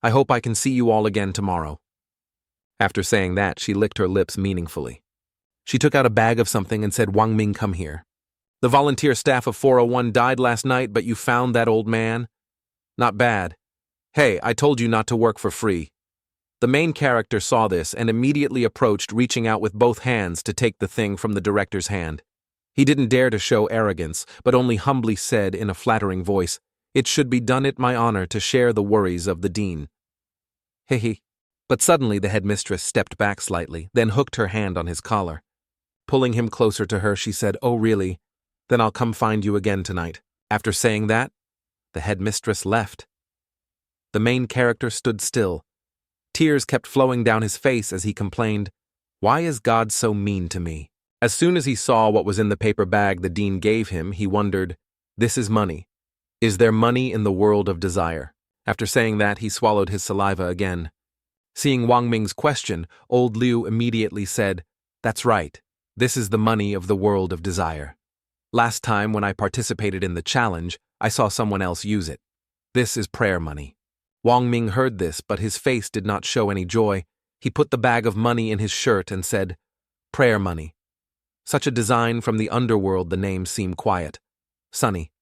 "I hope I can see you all again tomorrow." After saying that, she licked her lips meaningfully. She took out a bag of something and said, "Wang Ming, come here. The volunteer staff of 401 died last night, but you found that old man? Not bad. Hey, I told you not to work for free." The main character saw this and immediately approached, reaching out with both hands to take the thing from the director's hand. He didn't dare to show arrogance, but only humbly said in a flattering voice, "It should be done at my honor to share the worries of the dean." Hehe. But suddenly the headmistress stepped back slightly, then hooked her hand on his collar. Pulling him closer to her, she said, "Oh, really? Then I'll come find you again tonight." After saying that, the headmistress left. The main character stood still. Tears kept flowing down his face as he complained, "Why is God so mean to me?" As soon as he saw what was in the paper bag the dean gave him, he wondered, "This is money. Is there money in the world of desire?" After saying that, he swallowed his saliva again. Seeing Wang Ming's question, old Liu immediately said, "That's right. This is the money of the world of desire. Last time when I participated in the challenge, I saw someone else use it. This is prayer money." Wang Ming heard this, but his face did not show any joy. He put the bag of money in his shirt and said, "Prayer money." Such a design from the underworld, the name seemed quiet. Sunny.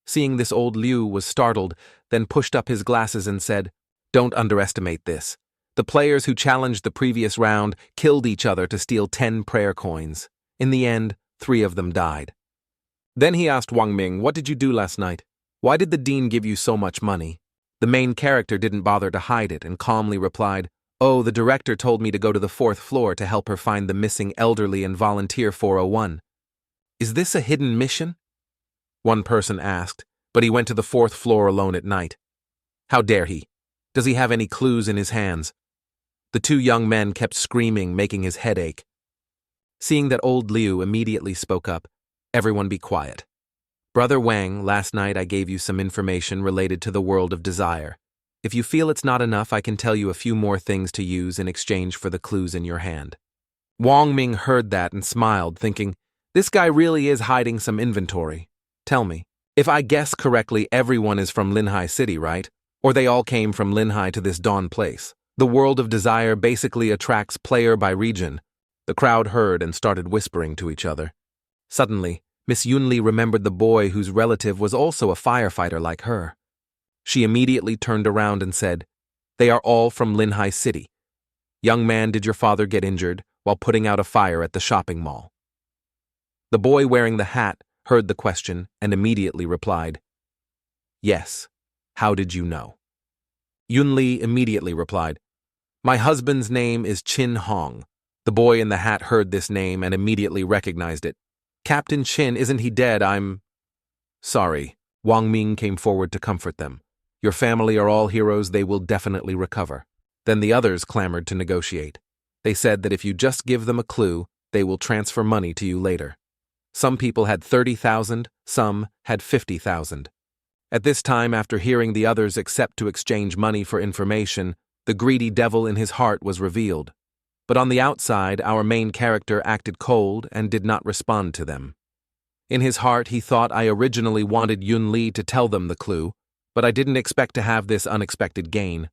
Seeing this, old Liu was startled, then pushed up his glasses and said, "Don't underestimate this. The players who challenged the previous round killed each other to steal 10 prayer coins. In the end, 3 of them died." Then he asked Wang Ming, "What did you do last night? Why did the dean give you so much money?" The main character didn't bother to hide it and calmly replied, "Oh, the director told me to go to the 4th floor to help her find the missing elderly and volunteer 401. "Is this a hidden mission?" one person asked, but he went to the 4th floor alone at night. How dare he? Does he have any clues in his hands? The 2 young men kept screaming, making his head ache. Seeing that, old Liu immediately spoke up, "Everyone be quiet. Brother Wang, last night I gave you some information related to the world of desire. If you feel it's not enough, I can tell you a few more things to use in exchange for the clues in your hand." Wang Ming heard that and smiled, thinking, this guy really is hiding some inventory. Tell me, if I guess correctly, everyone is from Linhai City, right? Or they all came from Linhai to this Dawn place. The world of desire basically attracts player by region. The crowd heard and started whispering to each other. Suddenly, Miss Yunli remembered the boy whose relative was also a firefighter like her. She immediately turned around and said, "They are all from Linhai City. Young man, did your father get injured while putting out a fire at the shopping mall?" The boy wearing the hat heard the question and immediately replied, "Yes. How did you know?" Yunli immediately replied, "My husband's name is Chin Hong." The boy in the hat heard this name and immediately recognized it. "Captain Chin, isn't he dead? I'm sorry." Wang Ming came forward to comfort them. "Your family are all heroes, they will definitely recover." Then the others clamored to negotiate. They said that if you just give them a clue, they will transfer money to you later. Some people had 30,000, some had 50,000. At this time, after hearing the others accept to exchange money for information, the greedy devil in his heart was revealed. But on the outside, our main character acted cold and did not respond to them. In his heart, he thought, I originally wanted Yunli to tell them the clue, but I didn't expect to have this unexpected gain.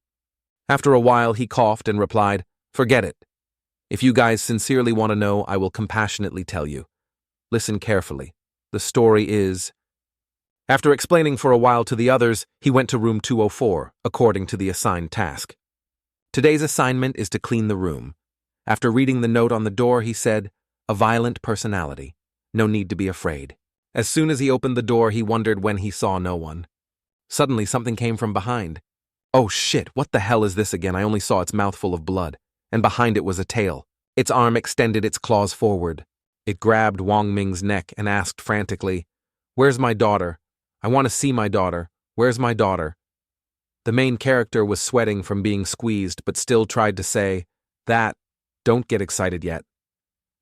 After a while, he coughed and replied, "Forget it. If you guys sincerely want to know, I will compassionately tell you. Listen carefully. The story is..." After explaining for a while to the others, he went to room 204, according to the assigned task. Today's assignment is to clean the room. After reading the note on the door, he said, "A violent personality. No need to be afraid." As soon as he opened the door, he wondered when he saw no one. Suddenly, something came from behind. Oh shit, what the hell is this again? I only saw its mouth full of blood, and behind it was a tail. Its arm extended its claws forward. It grabbed Wang Ming's neck and asked frantically, "Where's my daughter? I want to see my daughter. Where's my daughter?" The main character was sweating from being squeezed but still tried to say, "That, don't get excited yet."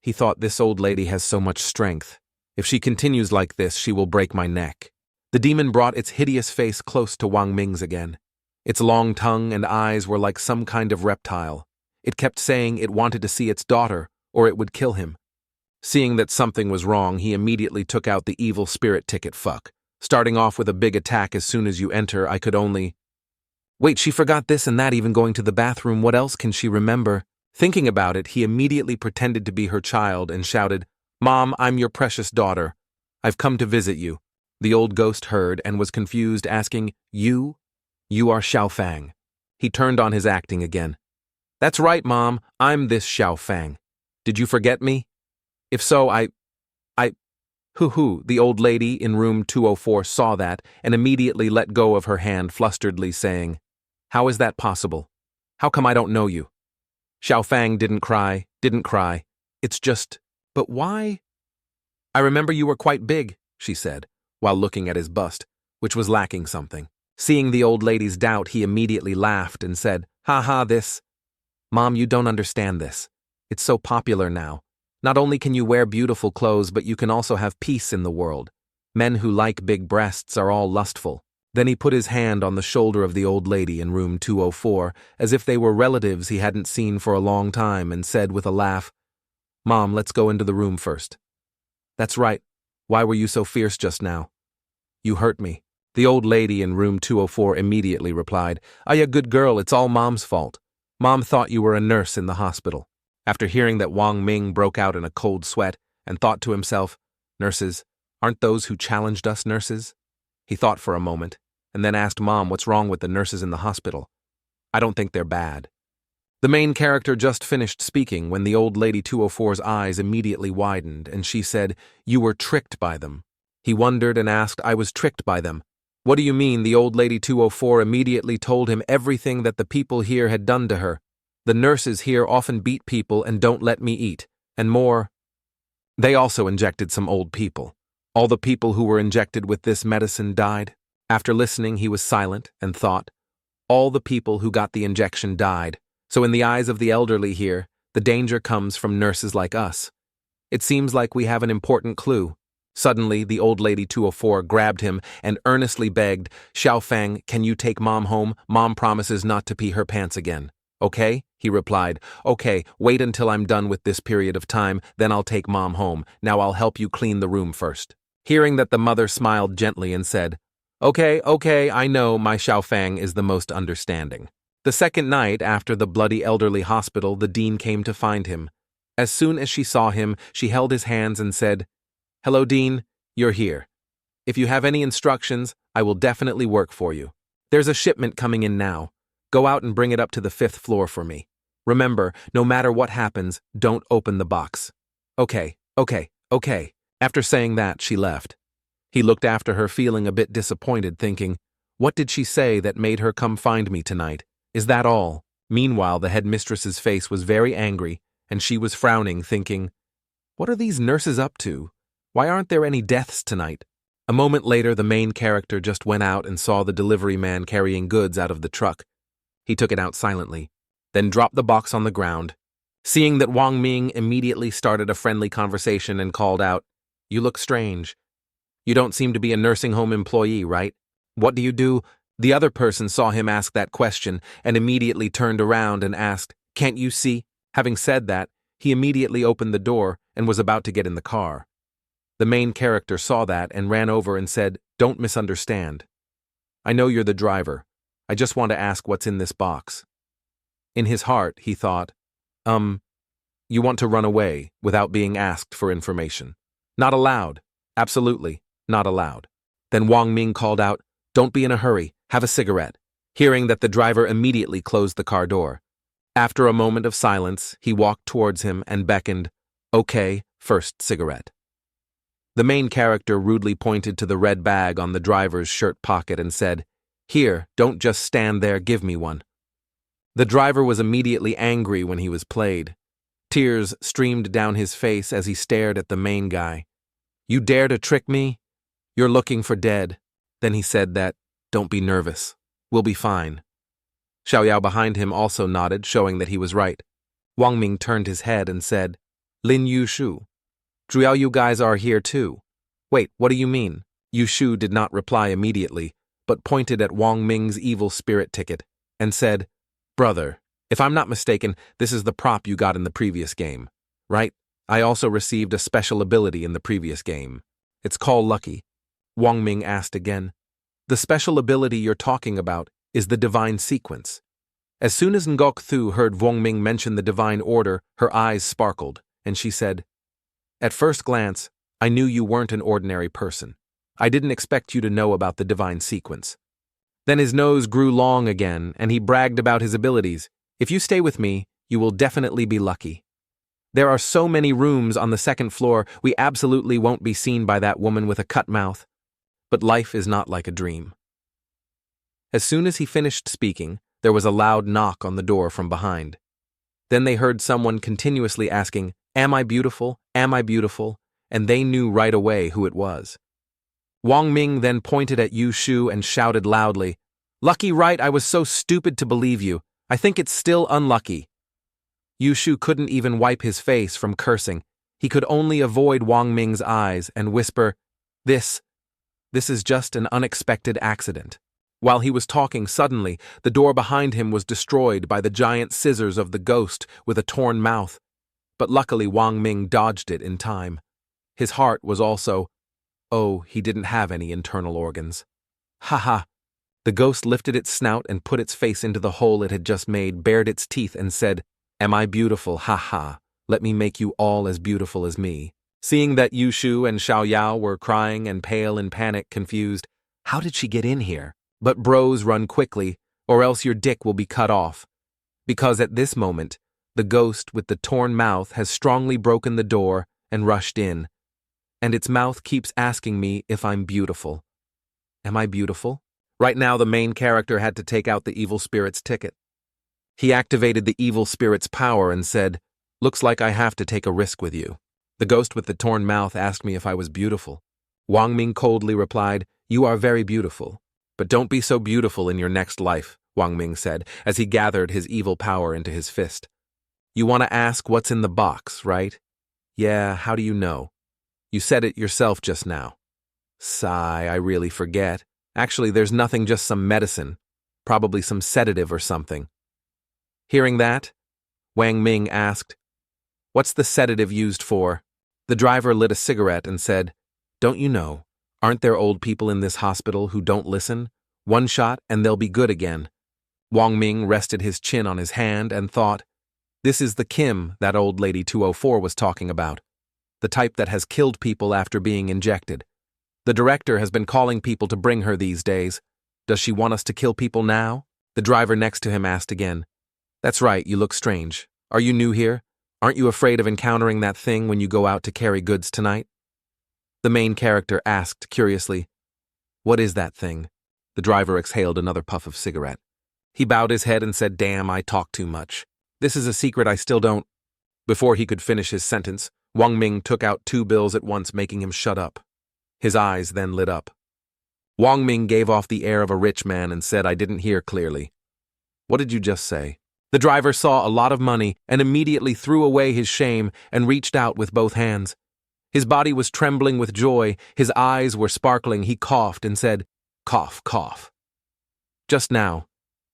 He thought, this old lady has so much strength. If she continues like this, she will break my neck. The demon brought its hideous face close to Wang Ming's again. Its long tongue and eyes were like some kind of reptile. It kept saying it wanted to see its daughter, or it would kill him. Seeing that something was wrong, he immediately took out the evil spirit ticket fuck. Starting off with a big attack as soon as you enter, I could only... Wait, she forgot this and that, even going to the bathroom. What else can she remember? Thinking about it, he immediately pretended to be her child and shouted, "Mom, I'm your precious daughter. I've come to visit you." The old ghost heard and was confused, asking, "You? You are Xiaofang." He turned on his acting again. "That's right, Mom. I'm this Xiaofang. Did you forget me? If so, I... Hoo-hoo." The old lady in room 204 saw that and immediately let go of her hand flusteredly, saying, "How is that possible? How come I don't know you?" Xiaofang didn't cry. "It's just... But why?" "I remember you were quite big," she said, while looking at his bust, which was lacking something. Seeing the old lady's doubt, he immediately laughed and said, "Ha ha, this... Mom, you don't understand this. It's so popular now. Not only can you wear beautiful clothes, but you can also have peace in the world. Men who like big breasts are all lustful." Then he put his hand on the shoulder of the old lady in room 204, as if they were relatives he hadn't seen for a long time, and said with a laugh, "Mom, let's go into the room first." "That's right. Why were you so fierce just now?" "You hurt me." The old lady in room 204 immediately replied, "Ah, ya good girl, it's all Mom's fault. Mom thought you were a nurse in the hospital." After hearing that, Wang Ming broke out in a cold sweat and thought to himself, "Nurses, aren't those who challenged us nurses?" He thought for a moment, and then asked Mom what's wrong with the nurses in the hospital. "I don't think they're bad." The main character just finished speaking when the old lady 204's eyes immediately widened, and she said, "You were tricked by them." He wondered and asked, "I was tricked by them? What do you mean?" The old lady 204 immediately told him everything that the people here had done to her. "The nurses here often beat people and don't let me eat, and more. They also injected some old people. All the people who were injected with this medicine died." After listening, he was silent and thought, all the people who got the injection died, so in the eyes of the elderly here, the danger comes from nurses like us. It seems like we have an important clue. Suddenly, the old lady 204 grabbed him and earnestly begged, "Xiaofang, can you take Mom home? Mom promises not to pee her pants again." "Okay," he replied. "Okay, wait until I'm done with this period of time, then I'll take Mom home. Now I'll help you clean the room first." Hearing that, the mother smiled gently and said, Okay, I know my Xiaofang is the most understanding." The second night after the bloody elderly hospital, the dean came to find him. As soon as she saw him, she held his hands and said, "Hello, Dean, you're here. If you have any instructions, I will definitely work for you. There's a shipment coming in now. Go out and bring it up to the 5th floor for me. Remember, no matter what happens, don't open the box." Okay. After saying that, she left. He looked after her, feeling a bit disappointed, thinking, what did she say that made her come find me tonight? Is that all? Meanwhile, the headmistress's face was very angry, and she was frowning, thinking, what are these nurses up to? Why aren't there any deaths tonight? A moment later, the main character just went out and saw the delivery man carrying goods out of the truck. He took it out silently, then dropped the box on the ground. Seeing that, Wang Ming immediately started a friendly conversation and called out, "You look strange. You don't seem to be a nursing home employee, right? What do you do?" The other person saw him ask that question and immediately turned around and asked, "Can't you see?" Having said that, he immediately opened the door and was about to get in the car. The main character saw that and ran over and said, "Don't misunderstand. I know you're the driver. I just want to ask what's in this box." In his heart, he thought, you want to run away without being asked for information. Not allowed. Absolutely not allowed. Then Wang Ming called out, "Don't be in a hurry. Have a cigarette." Hearing that, the driver immediately closed the car door. After a moment of silence, he walked towards him and beckoned, "Okay, first cigarette." The main character rudely pointed to the red bag on the driver's shirt pocket and said, "Here, don't just stand there, give me one." The driver was immediately angry when he was played. Tears streamed down his face as he stared at the main guy. "You dare to trick me? You're looking for dead." Then he said that, "Don't be nervous. We'll be fine." Xiaoyao behind him also nodded, showing that he was right. Wang Ming turned his head and said, "Lin Yushu, Zhuao, you guys are here too." "Wait, what do you mean?" Yushu did not reply immediately, but pointed at Wang Ming's evil spirit ticket and said, "Brother, if I'm not mistaken, this is the prop you got in the previous game, right? I also received a special ability in the previous game. It's called Lucky." Wang Ming asked again. "The special ability you're talking about is the Divine Sequence." As soon as Ngok Thu heard Wang Ming mention the Divine Order, her eyes sparkled, and she said, "At first glance, I knew you weren't an ordinary person. I didn't expect you to know about the Divine Sequence." Then his nose grew long again, and he bragged about his abilities. "If you stay with me, you will definitely be lucky. There are so many rooms on the second floor, we absolutely won't be seen by that woman with a cut mouth. But life is not like a dream." As soon as he finished speaking, there was a loud knock on the door from behind. Then they heard someone continuously asking, "Am I beautiful? Am I beautiful?" And they knew right away who it was. Wang Ming then pointed at Yu Shu and shouted loudly, "Lucky right, I was so stupid to believe you. I think it's still unlucky." Yu Shu couldn't even wipe his face from cursing. He could only avoid Wang Ming's eyes and whisper, This is just an unexpected accident." While he was talking, suddenly, the door behind him was destroyed by the giant scissors of the ghost with a torn mouth. But luckily Wang Ming dodged it in time. His heart was also, oh, he didn't have any internal organs. "Ha ha." The ghost lifted its snout and put its face into the hole it had just made, bared its teeth and said, "Am I beautiful? Ha ha. Let me make you all as beautiful as me." Seeing that Yu Shu and Xiaoyao were crying and pale in panic, confused, "How did she get in here?" But bros, run quickly, or else your dick will be cut off. Because at this moment, the ghost with the torn mouth has strongly broken the door and rushed in. And its mouth keeps asking me if I'm beautiful. Am I beautiful? Right now the main character had to take out the evil spirit's ticket. He activated the evil spirit's power and said, "Looks like I have to take a risk with you." The ghost with the torn mouth asked me if I was beautiful. Wang Ming coldly replied, "You are very beautiful. But don't be so beautiful in your next life," Wang Ming said, as he gathered his evil power into his fist. "You want to ask what's in the box, right? Yeah, how do you know? You said it yourself just now." "Sigh, I really forget. Actually, there's nothing, just some medicine. Probably some sedative or something." Hearing that, Wang Ming asked, "What's the sedative used for?" The driver lit a cigarette and said, "Don't you know? Aren't there old people in this hospital who don't listen? One shot and they'll be good again." Wang Ming rested his chin on his hand and thought, "This is the Kim that old lady 204 was talking about. The type that has killed people after being injected. The director has been calling people to bring her these days. Does she want us to kill people now?" The driver next to him asked again. "That's right, you look strange. Are you new here? Aren't you afraid of encountering that thing when you go out to carry goods tonight?" The main character asked curiously, "What is that thing?" The driver exhaled another puff of cigarette. He bowed his head and said, "Damn, I talk too much. This is a secret I still don't—" Before he could finish his sentence, Wang Ming took out 2 bills at once, making him shut up. His eyes then lit up. Wang Ming gave off the air of a rich man and said, "I didn't hear clearly. What did you just say?" The driver saw a lot of money and immediately threw away his shame and reached out with both hands. His body was trembling with joy, his eyes were sparkling, he coughed and said, "Cough, cough. Just now,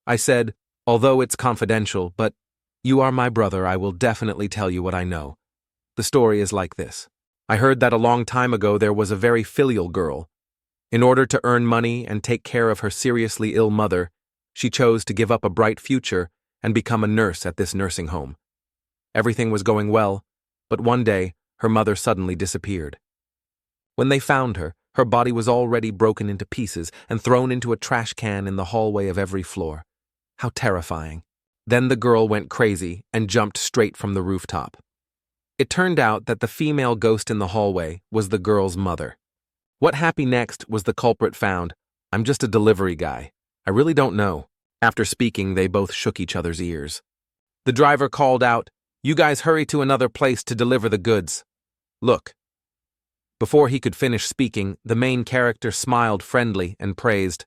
I said, although it's confidential, but you are my brother, I will definitely tell you what I know. The story is like this. I heard that a long time ago there was a very filial girl. In order to earn money and take care of her seriously ill mother, she chose to give up a bright future and become a nurse at this nursing home. Everything was going well, but one day, her mother suddenly disappeared. When they found her, her body was already broken into pieces and thrown into a trash can in the hallway of every floor. How terrifying. Then the girl went crazy and jumped straight from the rooftop. It turned out that the female ghost in the hallway was the girl's mother. What happened next was the culprit found. "I'm just a delivery guy. I really don't know." After speaking, they both shook each other's ears. The driver called out, You guys hurry to another place to deliver the goods. Look. Before he could finish speaking, the main character smiled friendly and praised.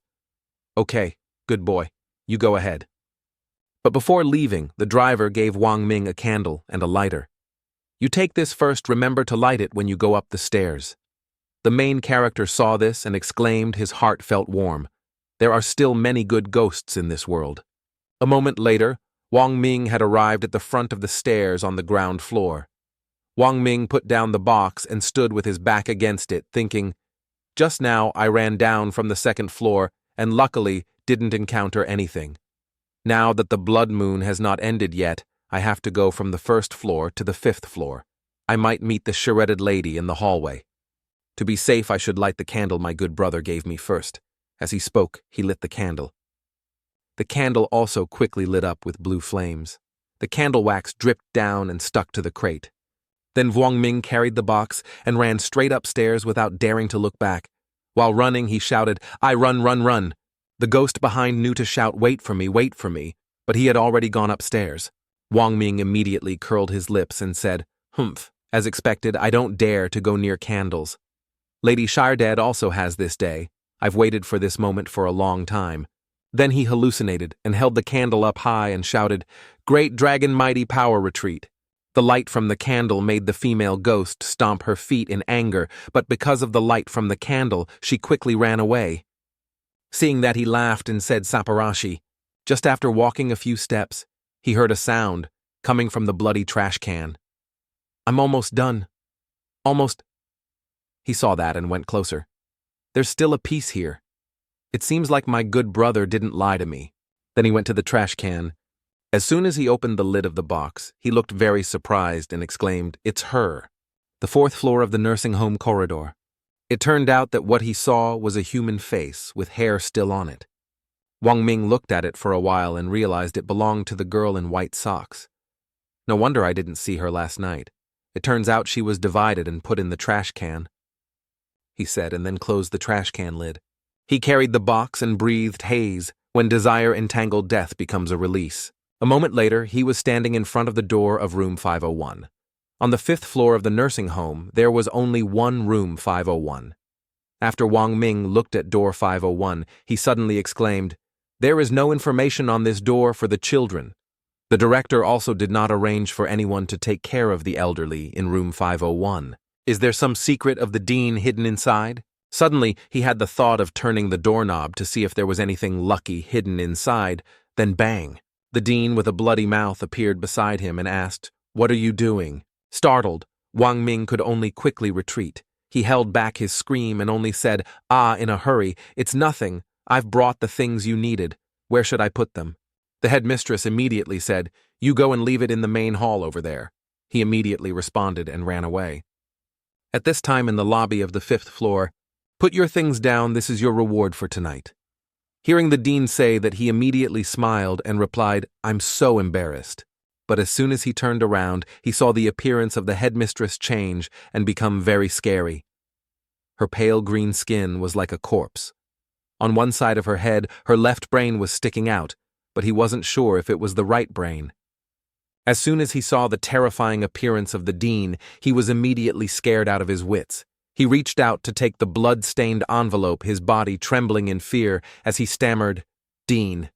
Okay, good boy. You go ahead. But before leaving, the driver gave Wang Ming a candle and a lighter. You take this first, remember to light it when you go up the stairs. The main character saw this and exclaimed, his heart felt warm. There are still many good ghosts in this world. A moment later, Wang Ming had arrived at the front of the stairs on the ground floor. Wang Ming put down the box and stood with his back against it, thinking, just now I ran down from the second floor and luckily didn't encounter anything. Now that the blood moon has not ended yet, I have to go from the first floor to the fifth floor. I might meet the shredded lady in the hallway. To be safe, I should light the candle my good brother gave me first. As he spoke, he lit the candle. The candle also quickly lit up with blue flames. The candle wax dripped down and stuck to the crate. Then Wang Ming carried the box and ran straight upstairs without daring to look back. While running, he shouted, I run, run, run. The ghost behind knew to shout, wait for me, but he had already gone upstairs. Wang Ming immediately curled his lips and said, humph, as expected, I don't dare to go near candles. Lady Shiredad also has this day. I've waited for this moment for a long time. Then he hallucinated and held the candle up high and shouted, Great dragon mighty power retreat. The light from the candle made the female ghost stomp her feet in anger, but because of the light from the candle, she quickly ran away. Seeing that, he laughed and said Saparashi. Just after walking a few steps, he heard a sound coming from the bloody trash can. I'm almost done. Almost. He saw that and went closer. There's still a piece here. It seems like my good brother didn't lie to me. Then he went to the trash can. As soon as he opened the lid of the box, he looked very surprised and exclaimed, It's her. The fourth floor of the nursing home corridor. It turned out that what he saw was a human face with hair still on it. Wang Ming looked at it for a while and realized it belonged to the girl in white socks. No wonder I didn't see her last night. It turns out she was divided and put in the trash can, he said, and then closed the trash can lid. He carried the box and breathed haze. When desire entangled death becomes a release. A moment later, he was standing in front of the door of room 501. On the fifth floor of the nursing home, there was only one room 501. After Wang Ming looked at door 501, he suddenly exclaimed, There is no information on this door for the children. The director also did not arrange for anyone to take care of the elderly in room 501. Is there some secret of the dean hidden inside? Suddenly, he had the thought of turning the doorknob to see if there was anything lucky hidden inside. Then bang! The dean with a bloody mouth appeared beside him and asked, What are you doing? Startled, Wang Ming could only quickly retreat. He held back his scream and only said, in a hurry, It's nothing. I've brought the things you needed. Where should I put them? The headmistress immediately said, You go and leave it in the main hall over there. He immediately responded and ran away. At this time in the lobby of the fifth floor, Put your things down, this is your reward for tonight. Hearing the dean say that, he immediately smiled and replied, I'm so embarrassed. But as soon as he turned around, he saw the appearance of the headmistress change and become very scary. Her pale green skin was like a corpse. On one side of her head, her left brain was sticking out, but he wasn't sure if it was the right brain. As soon as he saw the terrifying appearance of the dean, he was immediately scared out of his wits. He reached out to take the blood-stained envelope, his body trembling in fear as he stammered, Dean,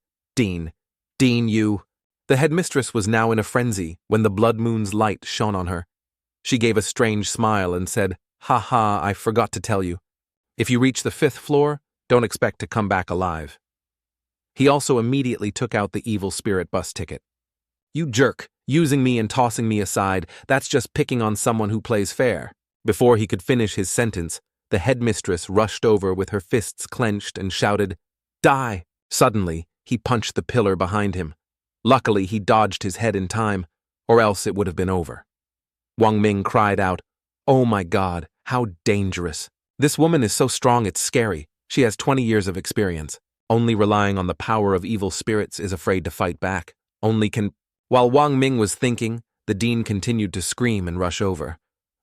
you. The headmistress was now in a frenzy when the blood moon's light shone on her. She gave a strange smile and said, Ha ha, I forgot to tell you. If you reach the fifth floor, don't expect to come back alive. He also immediately took out the evil spirit bus ticket. You jerk, using me and tossing me aside, that's just picking on someone who plays fair. Before he could finish his sentence, the headmistress rushed over with her fists clenched and shouted, Die! Suddenly, he punched the pillar behind him. Luckily, he dodged his head in time, or else it would have been over. Wang Ming cried out, Oh my God, how dangerous. This woman is so strong it's scary. She has 20 years of experience. Only relying on the power of evil spirits is afraid to fight back. While Wang Ming was thinking, the dean continued to scream and rush over.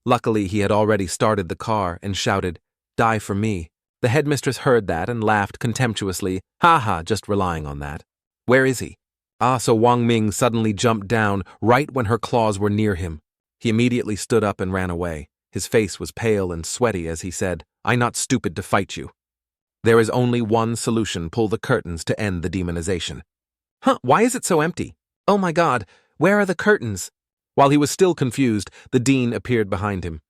Luckily, he had already started the car and shouted, Die for me. The headmistress heard that and laughed contemptuously. Ha ha, just relying on that. Where is he? So Wang Ming suddenly jumped down right when her claws were near him. He immediately stood up and ran away. His face was pale and sweaty as he said, "I'm not stupid to fight you. There is only one solution, pull the curtains to end the demonization." Why is it so empty? Oh my God, where are the curtains? While he was still confused, the dean appeared behind him.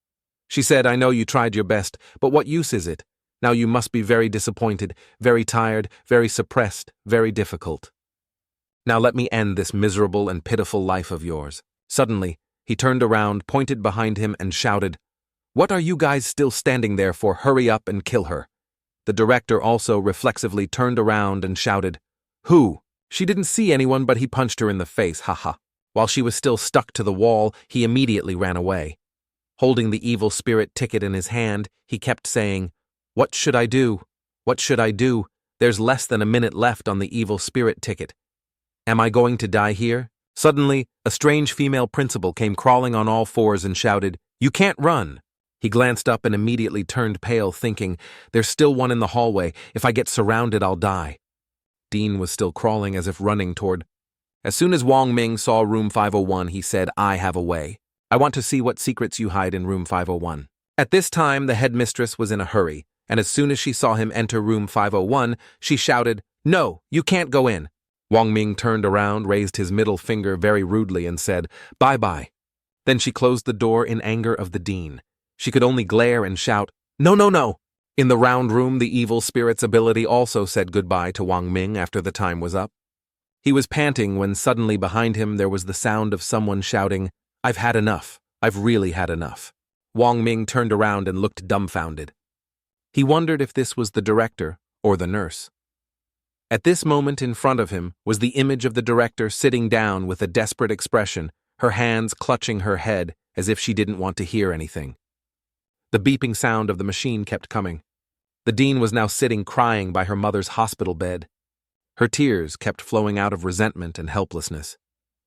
She said, "I know you tried your best, but what use is it? Now you must be very disappointed, very tired, very suppressed, very difficult. Now let me end this miserable and pitiful life of yours." Suddenly, he turned around, pointed behind him, and shouted, "What are you guys still standing there for? Hurry up and kill her." The director also reflexively turned around and shouted, "Who?" She didn't see anyone, but he punched her in the face, haha. While she was still stuck to the wall, he immediately ran away. Holding the evil spirit ticket in his hand, he kept saying, "What should I do? What should I do? There's less than a minute left on the evil spirit ticket. Am I going to die here?" Suddenly, a strange female principal came crawling on all fours and shouted, "You can't run!" He glanced up and immediately turned pale, thinking, "There's still one in the hallway. If I get surrounded, I'll die." Dean was still crawling as if running toward. As soon as Wang Ming saw room 501, he said, "I have a way. I want to see what secrets you hide in room 501. At this time, the headmistress was in a hurry, and as soon as she saw him enter room 501, she shouted, "No, you can't go in." Wang Ming turned around, raised his middle finger very rudely, and said, "Bye-bye." Then she closed the door in anger of the dean. She could only glare and shout, "No, no, no!" In the round room, the evil spirit's ability also said goodbye to Wang Ming after the time was up. He was panting when suddenly behind him there was the sound of someone shouting, "I've had enough. I've really had enough." Wang Ming turned around and looked dumbfounded. He wondered if this was the director or the nurse. At this moment in front of him was the image of the director sitting down with a desperate expression, her hands clutching her head as if she didn't want to hear anything. The beeping sound of the machine kept coming. The dean was now sitting crying by her mother's hospital bed. Her tears kept flowing out of resentment and helplessness.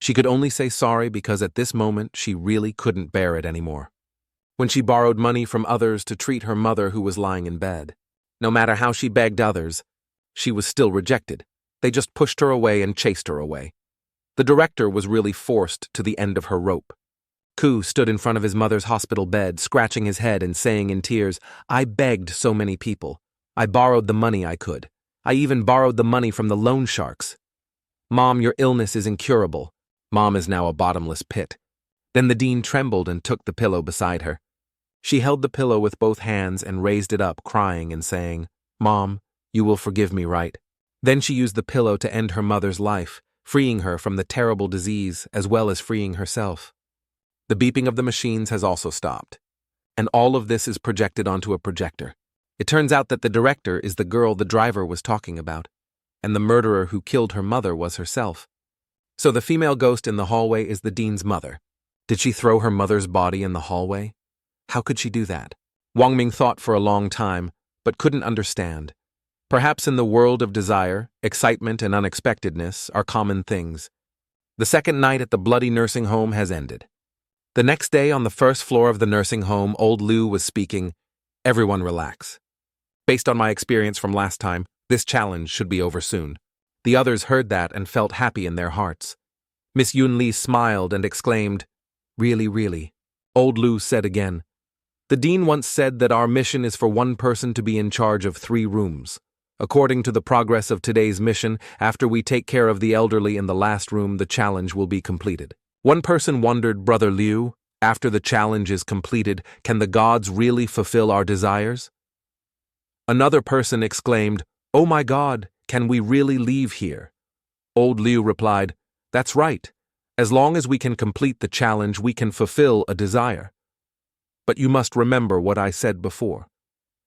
She could only say sorry because at this moment she really couldn't bear it anymore. When she borrowed money from others to treat her mother who was lying in bed, no matter how she begged others, she was still rejected. They just pushed her away and chased her away. The director was really forced to the end of her rope. Ku stood in front of his mother's hospital bed, scratching his head and saying in tears, "I begged so many people. I borrowed the money I could. I even borrowed the money from the loan sharks. Mom, your illness is incurable. Mom is now a bottomless pit." Then the dean trembled and took the pillow beside her. She held the pillow with both hands and raised it up, crying and saying, "Mom, you will forgive me, right?" Then she used the pillow to end her mother's life, freeing her from the terrible disease as well as freeing herself. The beeping of the machines has also stopped. And all of this is projected onto a projector. It turns out that the director is the girl the driver was talking about, and the murderer who killed her mother was herself. So the female ghost in the hallway is the dean's mother. Did she throw her mother's body in the hallway? How could she do that? Wang Ming thought for a long time, but couldn't understand. Perhaps in the world of desire, excitement and unexpectedness are common things. The second night at the bloody nursing home has ended. The next day on the first floor of the nursing home, old Liu was speaking, "Everyone relax. Based on my experience from last time, this challenge should be over soon." The others heard that and felt happy in their hearts. Miss Yun Li smiled and exclaimed, "Really, really." Old Liu said again, "The dean once said that our mission is for one person to be in charge of 3 rooms. According to the progress of today's mission, after we take care of the elderly in the last room, the challenge will be completed." One person wondered, "Brother Liu, after the challenge is completed, can the gods really fulfill our desires?" Another person exclaimed, "Oh my God, can we really leave here?" Old Liu replied, "That's right. As long as we can complete the challenge, we can fulfill a desire. But you must remember what I said before.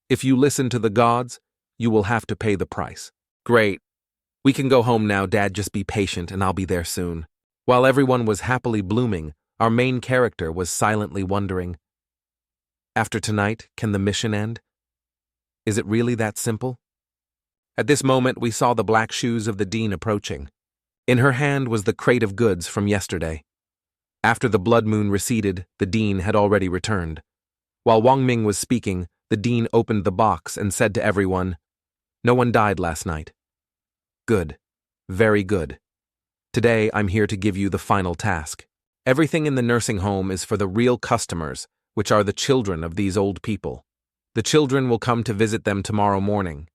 If you listen to the gods, you will have to pay the price." "Great. We can go home now, Dad. Just be patient and I'll be there soon." While everyone was happily blooming, our main character was silently wondering, after tonight, can the mission end? Is it really that simple? At this moment, we saw the black shoes of the dean approaching. In her hand was the crate of goods from yesterday. After the blood moon receded, the dean had already returned. While Wang Ming was speaking, the dean opened the box and said to everyone, "No one died last night." "Good. Very good. Today, I'm here to give you the final task. Everything in the nursing home is for the real customers, which are the children of these old people. The children will come to visit them tomorrow morning.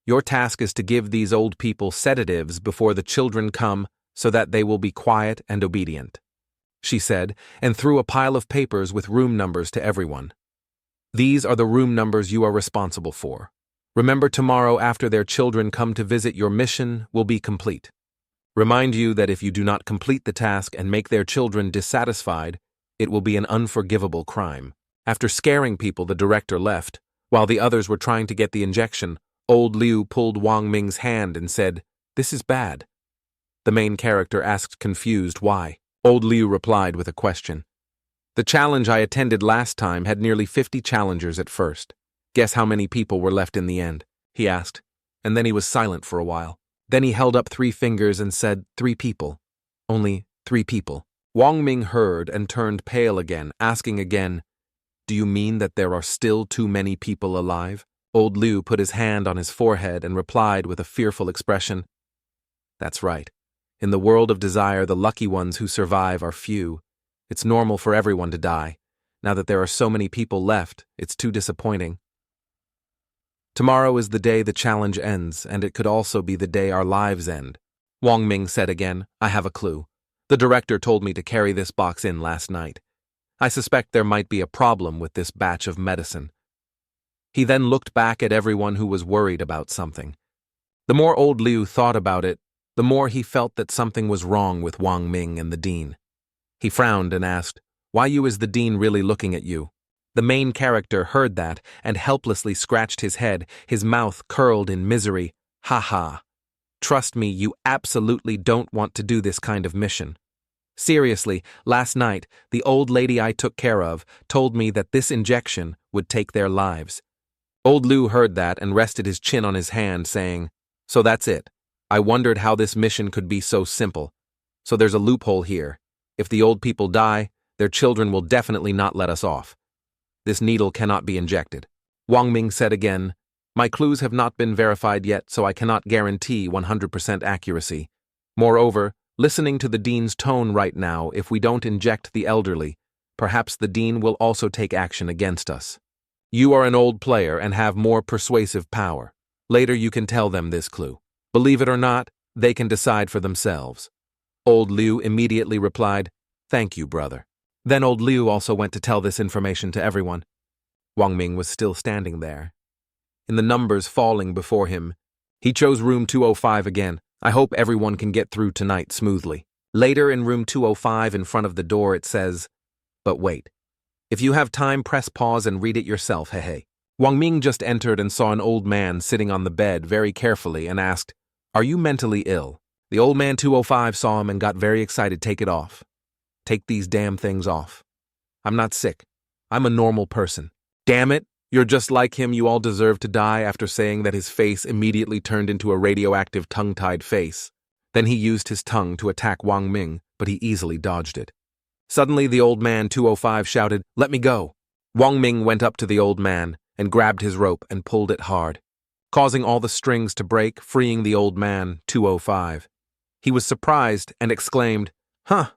Your task is to give these old people sedatives before the children come so that they will be quiet and obedient," she said, and threw a pile of papers with room numbers to everyone. "These are the room numbers you are responsible for. Remember, tomorrow after their children come to visit, your mission will be complete. Remind you that if you do not complete the task and make their children dissatisfied, it will be an unforgivable crime." After scaring people, the director left. While the others were trying to get the injection, old Liu pulled Wang Ming's hand and said, "This is bad." The main character asked confused why. Old Liu replied with a question. "The challenge I attended last time had nearly 50 challengers at first. Guess how many people were left in the end?" he asked, and then he was silent for a while. Then he held up 3 fingers and said, 3 people. Only 3 people. Wang Ming heard and turned pale again, asking again, "Do you mean that there are still too many people alive?" Old Liu put his hand on his forehead and replied with a fearful expression, "That's right. In the world of desire, the lucky ones who survive are few. It's normal for everyone to die. Now that there are so many people left, it's too disappointing. Tomorrow is the day the challenge ends, and it could also be the day our lives end." Wang Ming said again, "I have a clue. The director told me to carry this box in last night. I suspect there might be a problem with this batch of medicine." He then looked back at everyone who was worried about something. The more old Liu thought about it, the more he felt that something was wrong with Wang Ming and the dean. He frowned and asked, "Why is the dean really looking at you?" The main character heard that and helplessly scratched his head, his mouth curled in misery. "Ha ha. Trust me, you absolutely don't want to do this kind of mission. Seriously, last night, the old lady I took care of told me that this injection would take their lives." Old Liu heard that and rested his chin on his hand, saying, "So that's it. I wondered how this mission could be so simple. So there's a loophole here. If the old people die, their children will definitely not let us off. This needle cannot be injected." Wang Ming said again, "My clues have not been verified yet, so I cannot guarantee 100% accuracy. Moreover, listening to the dean's tone right now, if we don't inject the elderly, perhaps the dean will also take action against us. You are an old player and have more persuasive power. Later you can tell them this clue. Believe it or not, they can decide for themselves." Old Liu immediately replied, "Thank you, brother." Then old Liu also went to tell this information to everyone. Wang Ming was still standing there. In the numbers falling before him, he chose room 205 again. "I hope everyone can get through tonight smoothly." Later in room 205 in front of the door it says, "But wait. If you have time, press pause and read it yourself, hehe." Wang Ming just entered and saw an old man sitting on the bed very carefully and asked, "Are you mentally ill?" The old man 205 saw him and got very excited. "Take it off. Take these damn things off. I'm not sick. I'm a normal person." "Damn it, you're just like him. You all deserve to die." After saying that, his face immediately turned into a radioactive tongue-tied face. Then he used his tongue to attack Wang Ming, but he easily dodged it. Suddenly the old man 205 shouted, "Let me go." Wang Ming went up to the old man and grabbed his rope and pulled it hard, causing all the strings to break, freeing the old man 205. He was surprised and exclaimed, "Huh."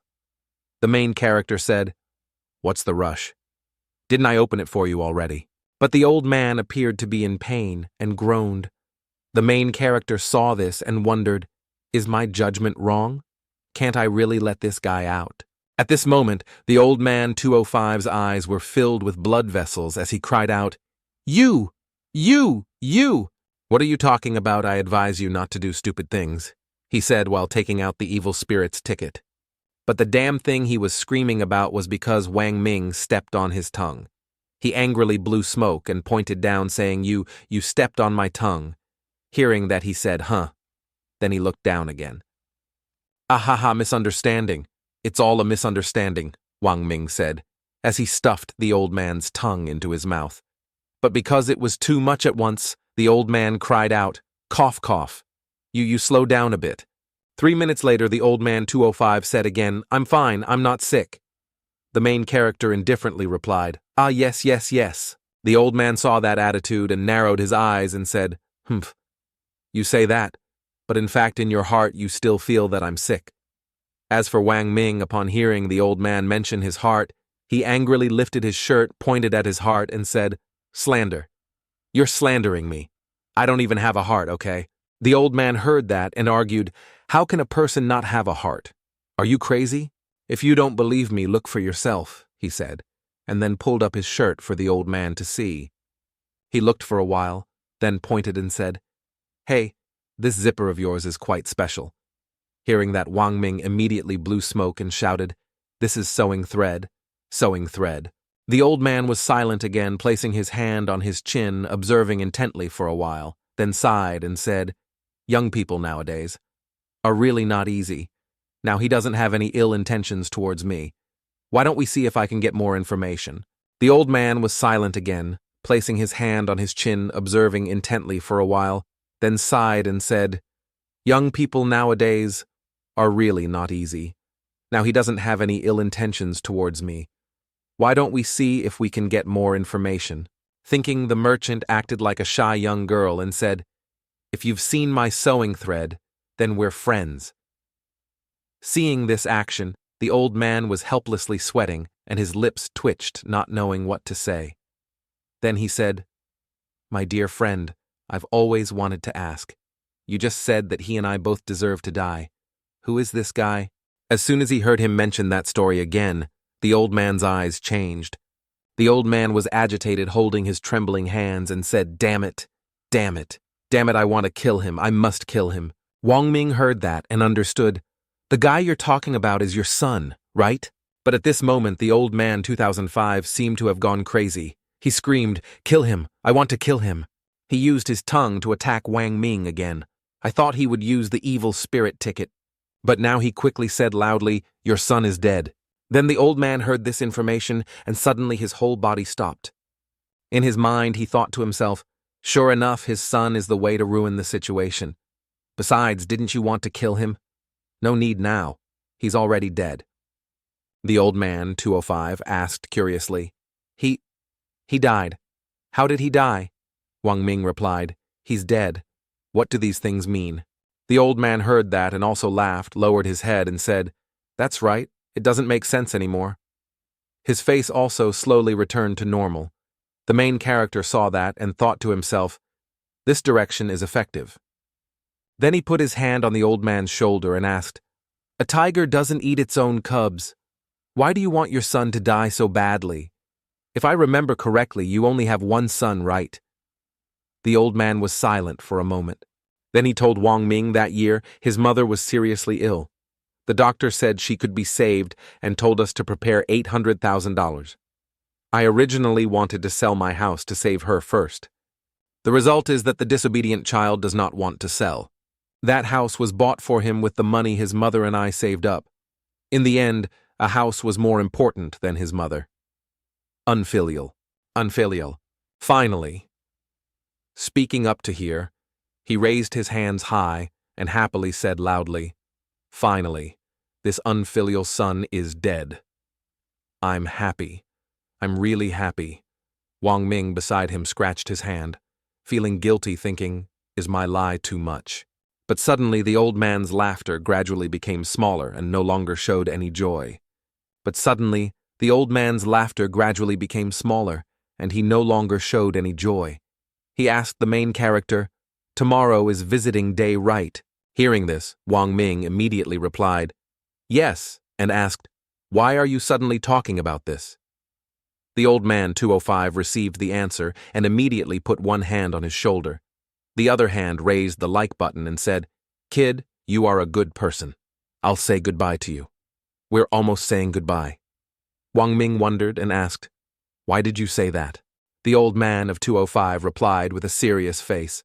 The main character said, "What's the rush? Didn't I open it for you already?" But the old man appeared to be in pain and groaned. The main character saw this and wondered, "Is my judgment wrong? Can't I really let this guy out?" At this moment, the old man 205's eyes were filled with blood vessels as he cried out, You! What are you talking about? I advise you not to do stupid things," he said while taking out the evil spirit's ticket. But the damn thing he was screaming about was because Wang Ming stepped on his tongue. He angrily blew smoke and pointed down, saying, You stepped on my tongue." Hearing that, he said, "Huh." Then he looked down again. "Ahaha, misunderstanding. It's all a misunderstanding," Wang Ming said, as he stuffed the old man's tongue into his mouth. But because it was too much at once, the old man cried out, "Cough, cough. You slow down a bit." 3 minutes later, the old man 205 said again, "I'm fine, I'm not sick." The main character indifferently replied, "Ah, yes. The old man saw that attitude and narrowed his eyes and said, "Humph. You say that, but in fact in your heart you still feel that I'm sick." As for Wang Ming, upon hearing the old man mention his heart, he angrily lifted his shirt, pointed at his heart, and said, "Slander. You're slandering me. I don't even have a heart, okay?" The old man heard that and argued, "How can a person not have a heart? Are you crazy? If you don't believe me, look for yourself," he said, and then pulled up his shirt for the old man to see. He looked for a while, then pointed and said, "Hey, this zipper of yours is quite special." Hearing that, Wang Ming immediately blew smoke and shouted, "This is sewing thread, sewing thread." The old man was silent again, placing his hand on his chin, observing intently for a while, then sighed and said, "Young people nowadays are really not easy. Now, he doesn't have any ill intentions towards me. Why don't we see if I can get more information?" The old man was silent again, placing his hand on his chin, observing intently for a while, then sighed and said, "Young people nowadays are really not easy. Now, he doesn't have any ill intentions towards me. Why don't we see if we can get more information?" Thinking, the merchant acted like a shy young girl and said, "If you've seen my sewing thread, then we're friends." Seeing this action, the old man was helplessly sweating, and his lips twitched, not knowing what to say. Then he said, "My dear friend, I've always wanted to ask. You just said that he and I both deserve to die. Who is this guy?" As soon as he heard him mention that story again, the old man's eyes changed. The old man was agitated, holding his trembling hands, and said, "Damn it, damn it, damn it, I want to kill him, I must kill him." Wang Ming heard that and understood. "The guy you're talking about is your son, right?" But at this moment, the old man 2005 seemed to have gone crazy. He screamed, "Kill him, I want to kill him." He used his tongue to attack Wang Ming again. I thought he would use the evil spirit ticket. But now he quickly said loudly, "Your son is dead." Then the old man heard this information, and suddenly his whole body stopped. In his mind, he thought to himself, "Sure enough, his son is the way to ruin the situation. Besides, didn't you want to kill him? No need now. He's already dead." The old man, 205, asked curiously, He died. How did he die?" Wang Ming replied, "He's dead. What do these things mean?" The old man heard that and also laughed, lowered his head, and said, "That's right. It doesn't make sense anymore." His face also slowly returned to normal. The main character saw that and thought to himself, "This direction is effective." Then he put his hand on the old man's shoulder and asked, "A tiger doesn't eat its own cubs. Why do you want your son to die so badly? If I remember correctly, you only have one son, right?" The old man was silent for a moment. Then he told Wang Ming that year his mother was seriously ill. The doctor said she could be saved and told us to prepare $800,000. I originally wanted to sell my house to save her first. The result is that the disobedient child does not want to sell. That house was bought for him with the money his mother and I saved up. In the end, a house was more important than his mother. Unfilial. Unfilial. Finally. Speaking up to here, he raised his hands high and happily said loudly, "Finally, this unfilial son is dead. I'm happy. I'm really happy." Wang Ming beside him scratched his hand, feeling guilty, thinking, "Is my lie too much?" But suddenly the old man's laughter gradually became smaller and no longer showed any joy. But suddenly the old man's laughter gradually became smaller, and he no longer showed any joy. He asked the main character, "Tomorrow is visiting day, right?" Hearing this, Wang Ming immediately replied, "Yes," and asked, "Why are you suddenly talking about this?" The old man 205 received the answer and immediately put one hand on his shoulder. The other hand raised the like button and said, "Kid, you are a good person. I'll say goodbye to you." "We're almost saying goodbye." Wang Ming wondered and asked, "Why did you say that?" The old man of 205 replied with a serious face,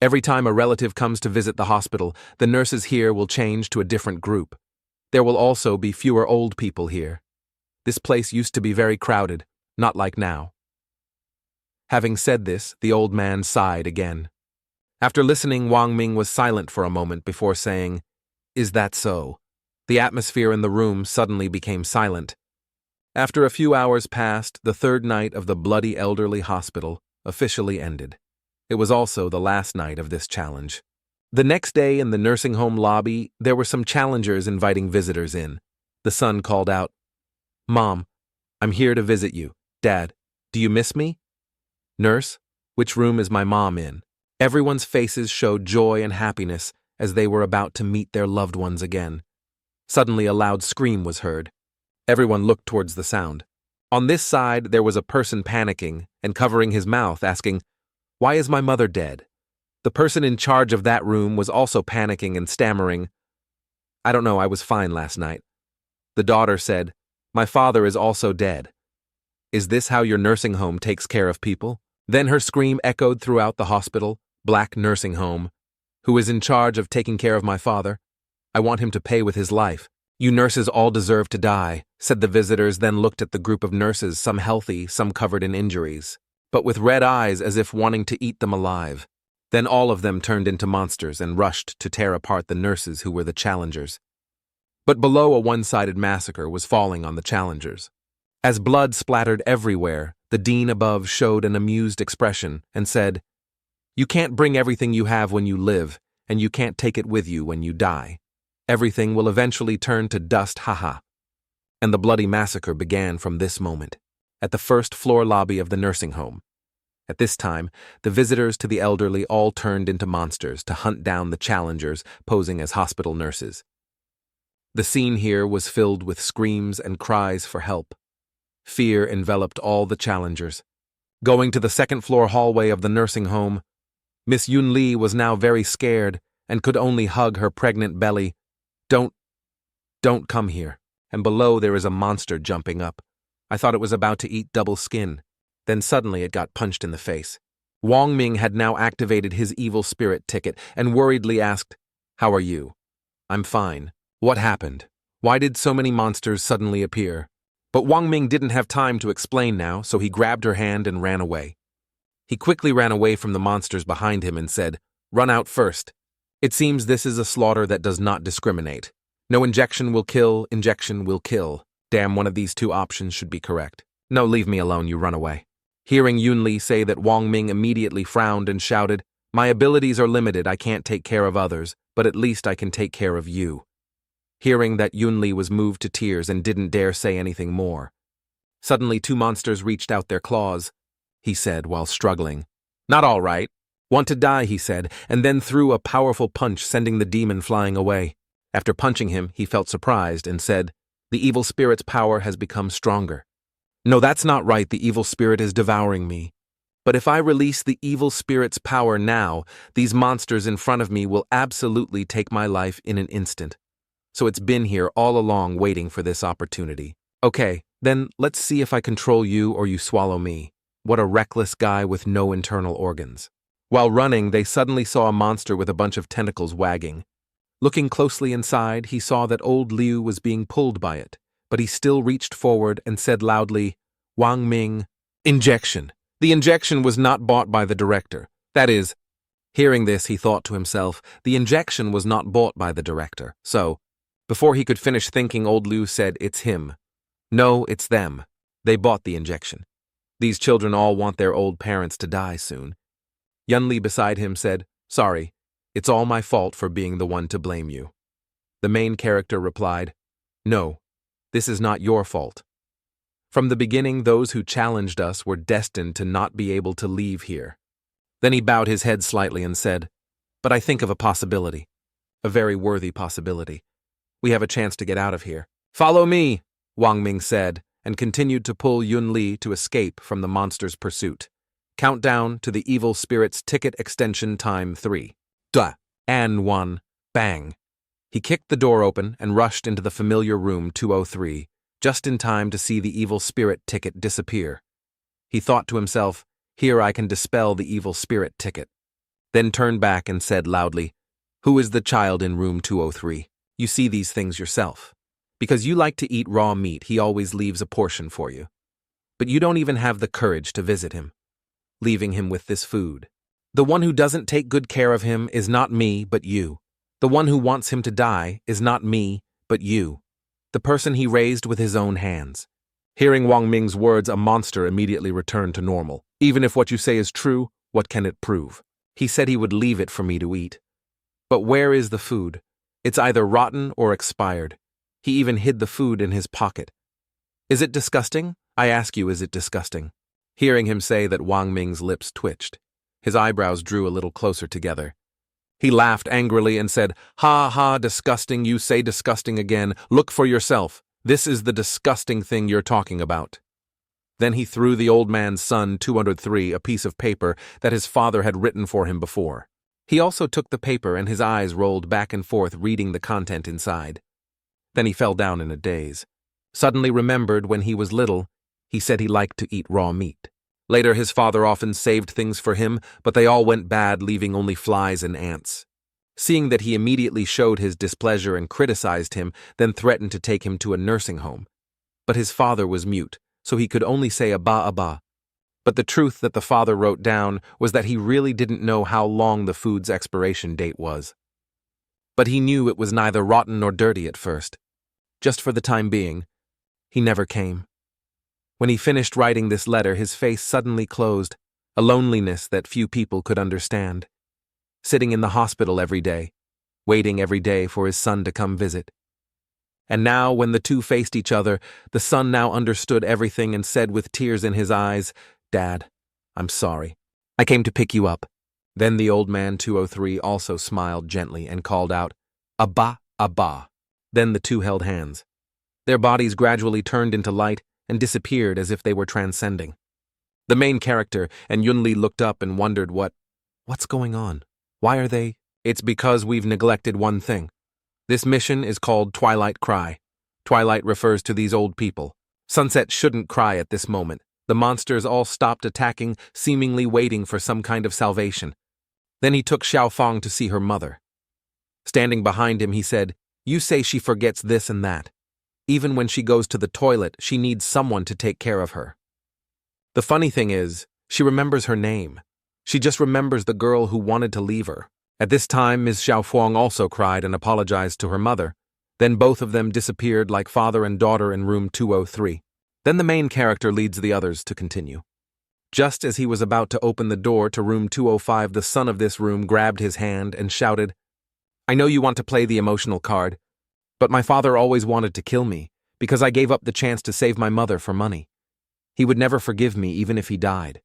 "Every time a relative comes to visit the hospital, the nurses here will change to a different group. There will also be fewer old people here. This place used to be very crowded, not like now." Having said this, the old man sighed again. After listening, Wang Ming was silent for a moment before saying, "Is that so?" The atmosphere in the room suddenly became silent. After a few hours passed, the third night of the bloody elderly hospital officially ended. It was also the last night of this challenge. The next day in the nursing home lobby, there were some challengers inviting visitors in. The son called out, "Mom, I'm here to visit you. Dad, do you miss me?" "Nurse, which room is my mom in?" Everyone's faces showed joy and happiness as they were about to meet their loved ones again. Suddenly a loud scream was heard. Everyone looked towards the sound. On this side, there was a person panicking and covering his mouth, asking, "Why is my mother dead?" The person in charge of that room was also panicking and stammering, "I don't know, I was fine last night." The daughter said, "My father is also dead." "Is this how your nursing home takes care of people?" Then her scream echoed throughout the hospital, "Black nursing home. Who is in charge of taking care of my father? I want him to pay with his life." "You nurses all deserve to die," said the visitors, then looked at the group of nurses, some healthy, some covered in injuries, but with red eyes as if wanting to eat them alive. Then all of them turned into monsters and rushed to tear apart the nurses who were the challengers. But below, a one-sided massacre was falling on the challengers. As blood splattered everywhere, the dean above showed an amused expression and said, "You can't bring everything you have when you live, and you can't take it with you when you die. Everything will eventually turn to dust, haha." And the bloody massacre began from this moment, at the first-floor lobby of the nursing home. At this time, the visitors to the elderly all turned into monsters to hunt down the challengers posing as hospital nurses. The scene here was filled with screams and cries for help. Fear enveloped all the challengers. Going to the second-floor hallway of the nursing home, Miss Yun Li was now very scared and could only hug her pregnant belly. Don't come here. And below there is a monster jumping up. I thought it was about to eat double skin. Then suddenly it got punched in the face. Wang Ming had now activated his evil spirit ticket and worriedly asked, "How are you?" "I'm fine." "What happened? Why did so many monsters suddenly appear?" But Wang Ming didn't have time to explain now, so he grabbed her hand and ran away. He quickly ran away from the monsters behind him and said, "Run out first. It seems this is a slaughter that does not discriminate. No injection will kill, injection will kill. Damn, one of these two options should be correct. No, leave me alone, you run away." Hearing Yun Li say that, Wang Ming immediately frowned and shouted, "My abilities are limited, I can't take care of others, but at least I can take care of you." Hearing that, Yun Li was moved to tears and didn't dare say anything more. Suddenly 2 monsters reached out their claws, he said while struggling. "Not all right. Want to die," he said, and then threw a powerful punch, sending the demon flying away. After punching him, he felt surprised and said, "The evil spirit's power has become stronger." "No, that's not right. The evil spirit is devouring me. But if I release the evil spirit's power now, these monsters in front of me will absolutely take my life in an instant. So it's been here all along waiting for this opportunity. Okay, then let's see if I control you or you swallow me." What a reckless guy with no internal organs. While running, they suddenly saw a monster with a bunch of tentacles wagging. Looking closely inside, he saw that old Liu was being pulled by it, but he still reached forward and said loudly, "Wang Ming, injection." The injection was not bought by the director. That is, hearing this, he thought to himself, the injection was not bought by the director. So, before he could finish thinking, old Liu said, "It's him." "No, it's them. They bought the injection. These children all want their old parents to die soon." Yun Li beside him said, "Sorry, it's all my fault for being the one to blame you." The main character replied, "No, this is not your fault. From the beginning, those who challenged us were destined to not be able to leave here." Then he bowed his head slightly and said, "But I think of a possibility. A very worthy possibility. We have a chance to get out of here." "Follow me," Wang Ming said, and continued to pull Yun Li to escape from the monster's pursuit. Countdown to the evil spirit's ticket extension time 3. Duh. And 1. Bang. He kicked the door open and rushed into the familiar room 203, just in time to see the evil spirit ticket disappear. He thought to himself, "Here I can dispel the evil spirit ticket." Then turned back and said loudly, "Who is the child in room 203? You see these things yourself. Because you like to eat raw meat, he always leaves a portion for you. But you don't even have the courage to visit him, leaving him with this food. The one who doesn't take good care of him is not me, but you. The one who wants him to die is not me, but you. The person he raised with his own hands." Hearing Wang Ming's words, a monster immediately returned to normal. "Even if what you say is true, what can it prove? He said he would leave it for me to eat." But where is the food? It's either rotten or expired. He even hid the food in his pocket. Is it disgusting? I ask you, is it disgusting? Hearing him say that, Wang Ming's lips twitched. His eyebrows drew a little closer together. He laughed angrily and said, "Ha ha, disgusting, you say disgusting again. Look for yourself. This is the disgusting thing you're talking about." Then he threw the old man's son, 203, a piece of paper that his father had written for him before. He also took the paper and his eyes rolled back and forth reading the content inside. Then he fell down in a daze. Suddenly remembered when he was little, he said he liked to eat raw meat. Later his father often saved things for him, but they all went bad, leaving only flies and ants. Seeing that, he immediately showed his displeasure and criticized him, then threatened to take him to a nursing home. But his father was mute, so he could only say "Abba, Abba." But the truth that the father wrote down was that he really didn't know how long the food's expiration date was. But he knew it was neither rotten nor dirty at first. Just for the time being, he never came. When he finished writing this letter, his face suddenly closed, a loneliness that few people could understand. Sitting in the hospital every day, waiting every day for his son to come visit. And now, when the two faced each other, the son now understood everything and said with tears in his eyes, "Dad, I'm sorry. I came to pick you up." Then the old man 203 also smiled gently and called out, "Abba, Abba." Then the two held hands. Their bodies gradually turned into light and disappeared as if they were transcending. The main character and Yunli looked up and wondered what's going on? Why are they? It's because we've neglected one thing. This mission is called Twilight Cry. Twilight refers to these old people. Sunset shouldn't cry at this moment. The monsters all stopped attacking, seemingly waiting for some kind of salvation. Then he took Xiaofang to see her mother. Standing behind him, he said, "You say she forgets this and that. Even when she goes to the toilet, she needs someone to take care of her. The funny thing is, she remembers her name. She just remembers the girl who wanted to leave her." At this time, Ms. Xiaofang also cried and apologized to her mother. Then both of them disappeared like father and daughter in room 203. Then the main character leads the others to continue. Just as he was about to open the door to room 205, the son of this room grabbed his hand and shouted, "I know you want to play the emotional card, but my father always wanted to kill me because I gave up the chance to save my mother for money. He would never forgive me even if he died."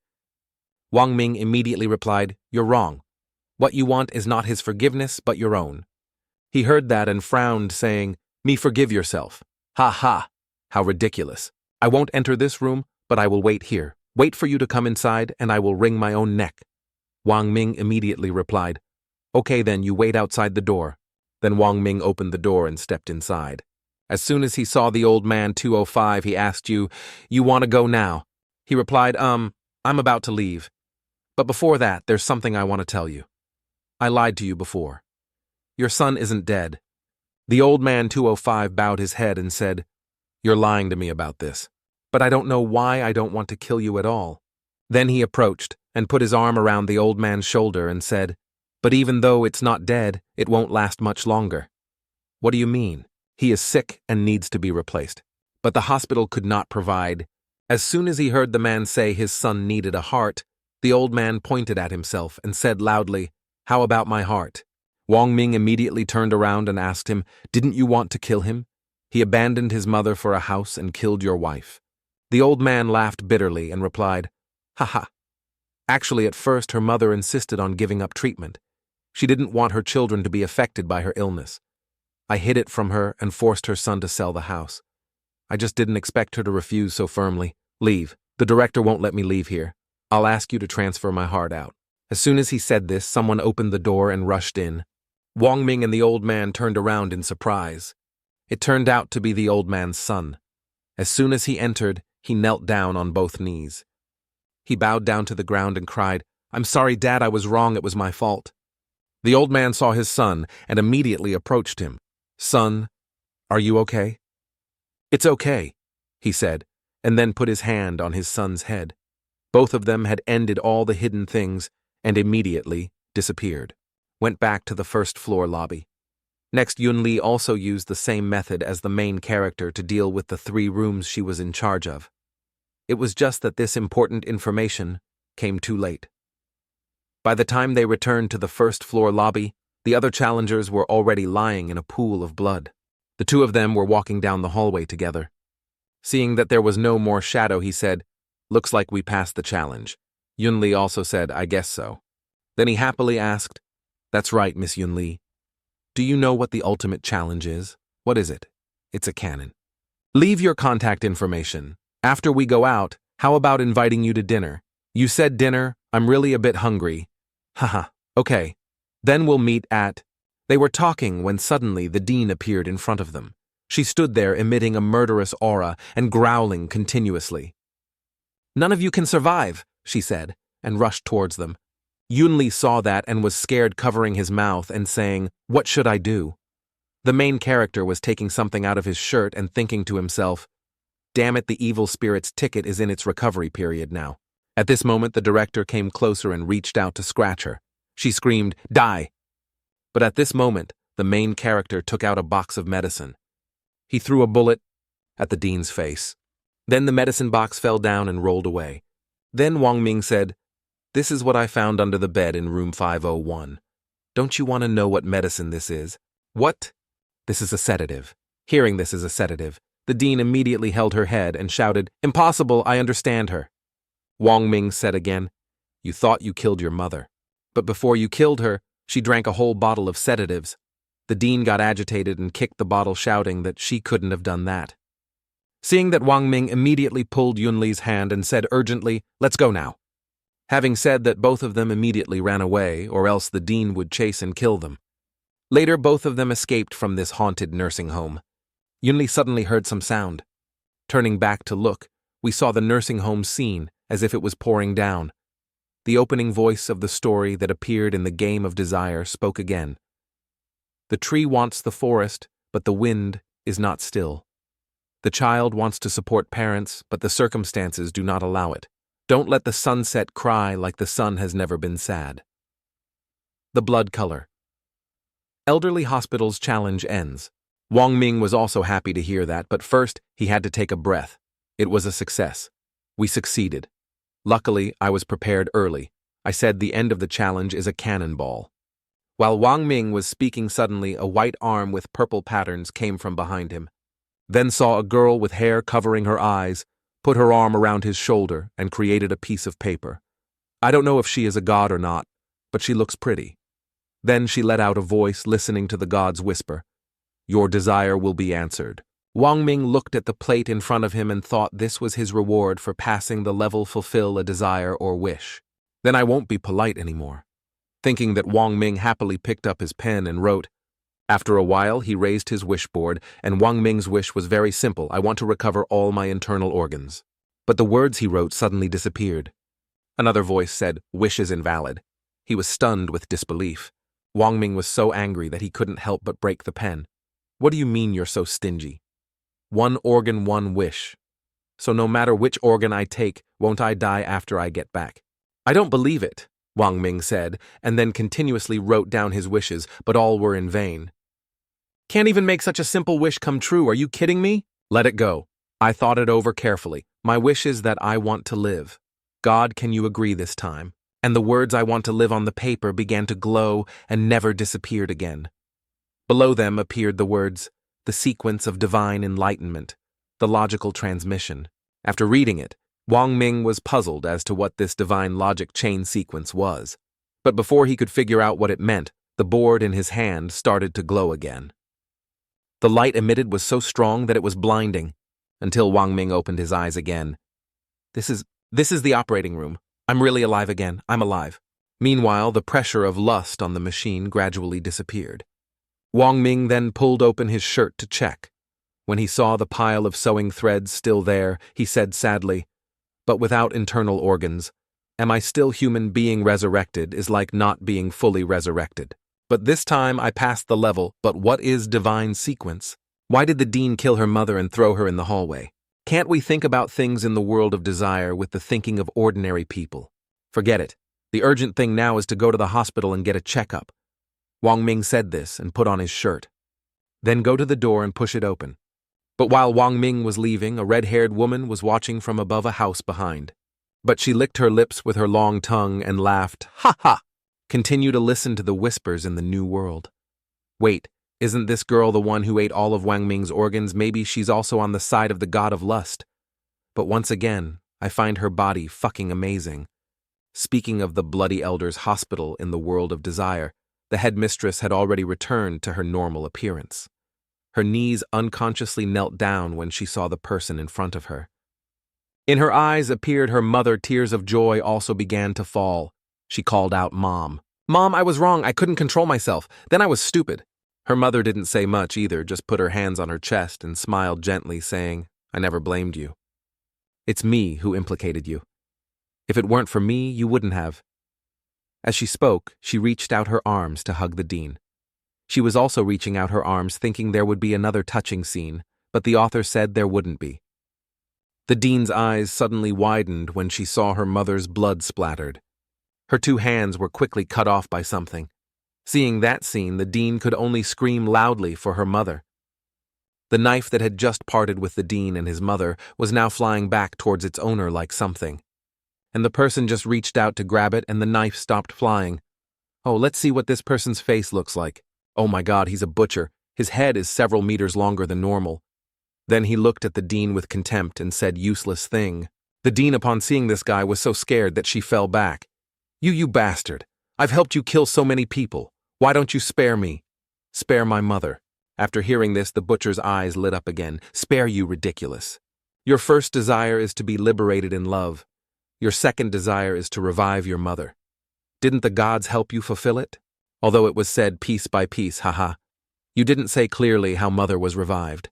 Wang Ming immediately replied, "You're wrong. What you want is not his forgiveness, but your own." He heard that and frowned, saying, "Me forgive yourself. Ha ha, how ridiculous. I won't enter this room, but I will wait here. Wait for you to come inside, and I will wring my own neck." Wang Ming immediately replied, "Okay then, you wait outside the door." Then Wang Ming opened the door and stepped inside. As soon as he saw the old man 205, he asked, You want to go now?" He replied, I'm about to leave. But before that, there's something I want to tell you. I lied to you before. Your son isn't dead." The old man 205 bowed his head and said, "You're lying to me about this, but I don't know why I don't want to kill you at all." Then he approached and put his arm around the old man's shoulder and said, "But even though it's not dead, it won't last much longer." "What do you mean?" "He is sick and needs to be replaced. But the hospital could not provide." As soon as he heard the man say his son needed a heart, the old man pointed at himself and said loudly, "How about my heart?" Wang Ming immediately turned around and asked him, "Didn't you want to kill him? He abandoned his mother for a house and killed your wife." The old man laughed bitterly and replied, "Ha ha. Actually, at first her mother insisted on giving up treatment. She didn't want her children to be affected by her illness. I hid it from her and forced her son to sell the house. I just didn't expect her to refuse so firmly. Leave. The director won't let me leave here. I'll ask you to transfer my heart out." As soon as he said this, someone opened the door and rushed in. Wang Ming and the old man turned around in surprise. It turned out to be the old man's son. As soon as he entered, he knelt down on both knees. He bowed down to the ground and cried, "I'm sorry, Dad, I was wrong, it was my fault." The old man saw his son and immediately approached him. "Son, are you okay?" "It's okay," he said, and then put his hand on his son's head. Both of them had ended all the hidden things and immediately disappeared. Went back to the first floor lobby. Next, Yunli also used the same method as the main character to deal with the 3 rooms she was in charge of. It was just that this important information came too late. By the time they returned to the first floor lobby, The other challengers were already lying in a pool of blood. The two of them were walking down the hallway together. Seeing that there was no more shadow, he said, "Looks like we passed the challenge." Yunli also said, "I guess so." Then he happily asked, "That's right, Miss Yunli. Do you know what the ultimate challenge is? What is it?" "It's a cannon." "Leave your contact information. After we go out, how about inviting you to dinner?" "You said dinner. I'm really a bit hungry." "Haha, okay. Then we'll meet at—" They were talking when suddenly the dean appeared in front of them. She stood there emitting a murderous aura and growling continuously. "None of you can survive," she said, and rushed towards them. Yunli saw that and was scared, covering his mouth and saying, "What should I do?" The main character was taking something out of his shirt and thinking to himself, "Damn it, the evil spirit's ticket is in its recovery period now." At this moment, the director came closer and reached out to scratch her. She screamed, "Die!" But at this moment, the main character took out a box of medicine. He threw a bullet at the dean's face. Then the medicine box fell down and rolled away. Then Wang Ming said, "This is what I found under the bed in room 501. Don't you want to know what medicine this is?" "What?" "This is a sedative." Hearing this is a sedative, the dean immediately held her head and shouted, "Impossible, I understand her." Wang Ming said again, "You thought you killed your mother. But before you killed her, she drank a whole bottle of sedatives." The dean got agitated and kicked the bottle, shouting that she couldn't have done that. Seeing that, Wang Ming immediately pulled Yunli's hand and said urgently, "Let's go now." Having said that, both of them immediately ran away, or else the dean would chase and kill them. Later, both of them escaped from this haunted nursing home. Yunli suddenly heard some sound. Turning back to look, we saw the nursing home scene as if it was pouring down. The opening voice of the story that appeared in the Game of Desire spoke again. "The tree wants the forest, but the wind is not still. The child wants to support parents, but the circumstances do not allow it. Don't let the sunset cry like the sun has never been sad." The blood color. Elderly Hospital's challenge ends. Wang Ming was also happy to hear that, but first he had to take a breath. It was a success. We succeeded. Luckily, I was prepared early. I said the end of the challenge is a cannonball. While Wang Ming was speaking, suddenly a white arm with purple patterns came from behind him. Then saw a girl with hair covering her eyes, put her arm around his shoulder and created a piece of paper. I don't know if she is a god or not, but she looks pretty. Then she let out a voice, listening to the god's whisper. "Your desire will be answered." Wang Ming looked at the plate in front of him and thought this was his reward for passing the level fulfill a desire or wish. Then I won't be polite anymore. Thinking that, Wang Ming happily picked up his pen and wrote. After a while, he raised his wish board, and Wang Ming's wish was very simple. "I want to recover all my internal organs." But the words he wrote suddenly disappeared. Another voice said, "Wish is invalid." He was stunned with disbelief. Wang Ming was so angry that he couldn't help but break the pen. "What do you mean you're so stingy? One organ, one wish. So no matter which organ I take, won't I die after I get back?" "I don't believe it," Wang Ming said, and then continuously wrote down his wishes, but all were in vain. "Can't even make such a simple wish come true. Are you kidding me?" "Let it go. I thought it over carefully. My wish is that I want to live. God, can you agree this time?" And the words "I want to live" on the paper began to glow and never disappeared again. Below them appeared the words, "The sequence of divine enlightenment, the logical transmission." After reading it, Wang Ming was puzzled as to what this divine logic chain sequence was. But before he could figure out what it meant, the board in his hand started to glow again. The light emitted was so strong that it was blinding, until Wang Ming opened his eyes again. This is the operating room. I'm really alive again. I'm alive." Meanwhile, the pressure of lust on the machine gradually disappeared. Wang Ming then pulled open his shirt to check. When he saw the pile of sewing threads still there, he said sadly, "But without internal organs, am I still human? Being resurrected is like not being fully resurrected. But this time I passed the level. But what is divine sequence? Why did the dean kill her mother and throw her in the hallway? Can't we think about things in the world of desire with the thinking of ordinary people? Forget it. The urgent thing now is to go to the hospital and get a checkup." Wang Ming said this and put on his shirt. "Then go to the door and push it open." But while Wang Ming was leaving, a red-haired woman was watching from above a house behind. But she licked her lips with her long tongue and laughed, "Ha ha! Continue to listen to the whispers in the new world. Wait, isn't this girl the one who ate all of Wang Ming's organs? Maybe she's also on the side of the god of lust. But once again, I find her body fucking amazing. Speaking of the Bloody Elder's hospital in the world of desire, the headmistress had already returned to her normal appearance. Her knees unconsciously knelt down when she saw the person in front of her. In her eyes appeared her mother. Tears of joy also began to fall. She called out, "Mom. Mom, I was wrong. I couldn't control myself. Then I was stupid." Her mother didn't say much either, just put her hands on her chest and smiled gently, saying, "I never blamed you. It's me who implicated you. If it weren't for me, you wouldn't have." As she spoke, she reached out her arms to hug the dean. She was also reaching out her arms thinking there would be another touching scene, but the author said there wouldn't be. The dean's eyes suddenly widened when she saw her mother's blood splattered. Her two hands were quickly cut off by something. Seeing that scene, the dean could only scream loudly for her mother. The knife that had just parted with the dean and his mother was now flying back towards its owner like something. And the person just reached out to grab it and the knife stopped flying. Oh, let's see what this person's face looks like. Oh my God, he's a butcher. His head is several meters longer than normal. Then he looked at the dean with contempt and said, "Useless thing." The dean, upon seeing this guy, was so scared that she fell back. You bastard. I've helped you kill so many people. Why don't you spare me? Spare my mother." After hearing this, the butcher's eyes lit up again. "Spare you, ridiculous. Your first desire is to be liberated in love. Your second desire is to revive your mother. Didn't the gods help you fulfill it? Although it was said piece by piece, haha. You didn't say clearly how mother was revived."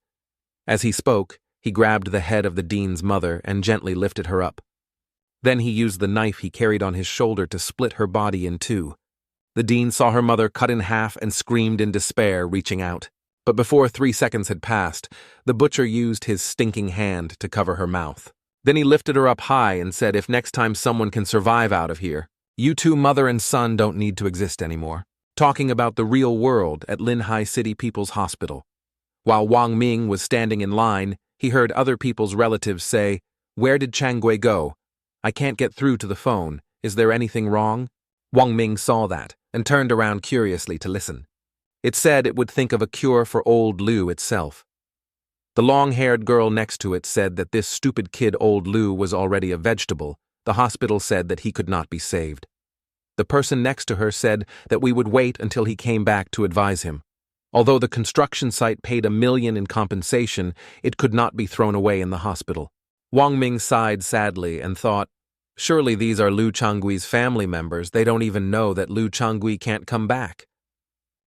As he spoke, he grabbed the head of the dean's mother and gently lifted her up. Then he used the knife he carried on his shoulder to split her body in two. The dean saw her mother cut in half and screamed in despair, reaching out. But before 3 seconds had passed, the butcher used his stinking hand to cover her mouth. Then he lifted her up high and said, "If next time someone can survive out of here, you two, mother and son, don't need to exist anymore." Talking about the real world at Linhai City People's Hospital. While Wang Ming was standing in line, he heard other people's relatives say, "Where did Changwei go? I can't get through to the phone. Is there anything wrong?" Wang Ming saw that and turned around curiously to listen. It said it would think of a cure for old Lu itself. The long-haired girl next to it said that this stupid kid old Lu was already a vegetable. The hospital said that he could not be saved. The person next to her said that we would wait until he came back to advise him. Although the construction site paid $1 million in compensation, it could not be thrown away in the hospital. Wang Ming sighed sadly and thought, surely these are Lu Changgui's family members. They don't even know that Lu Changgui can't come back.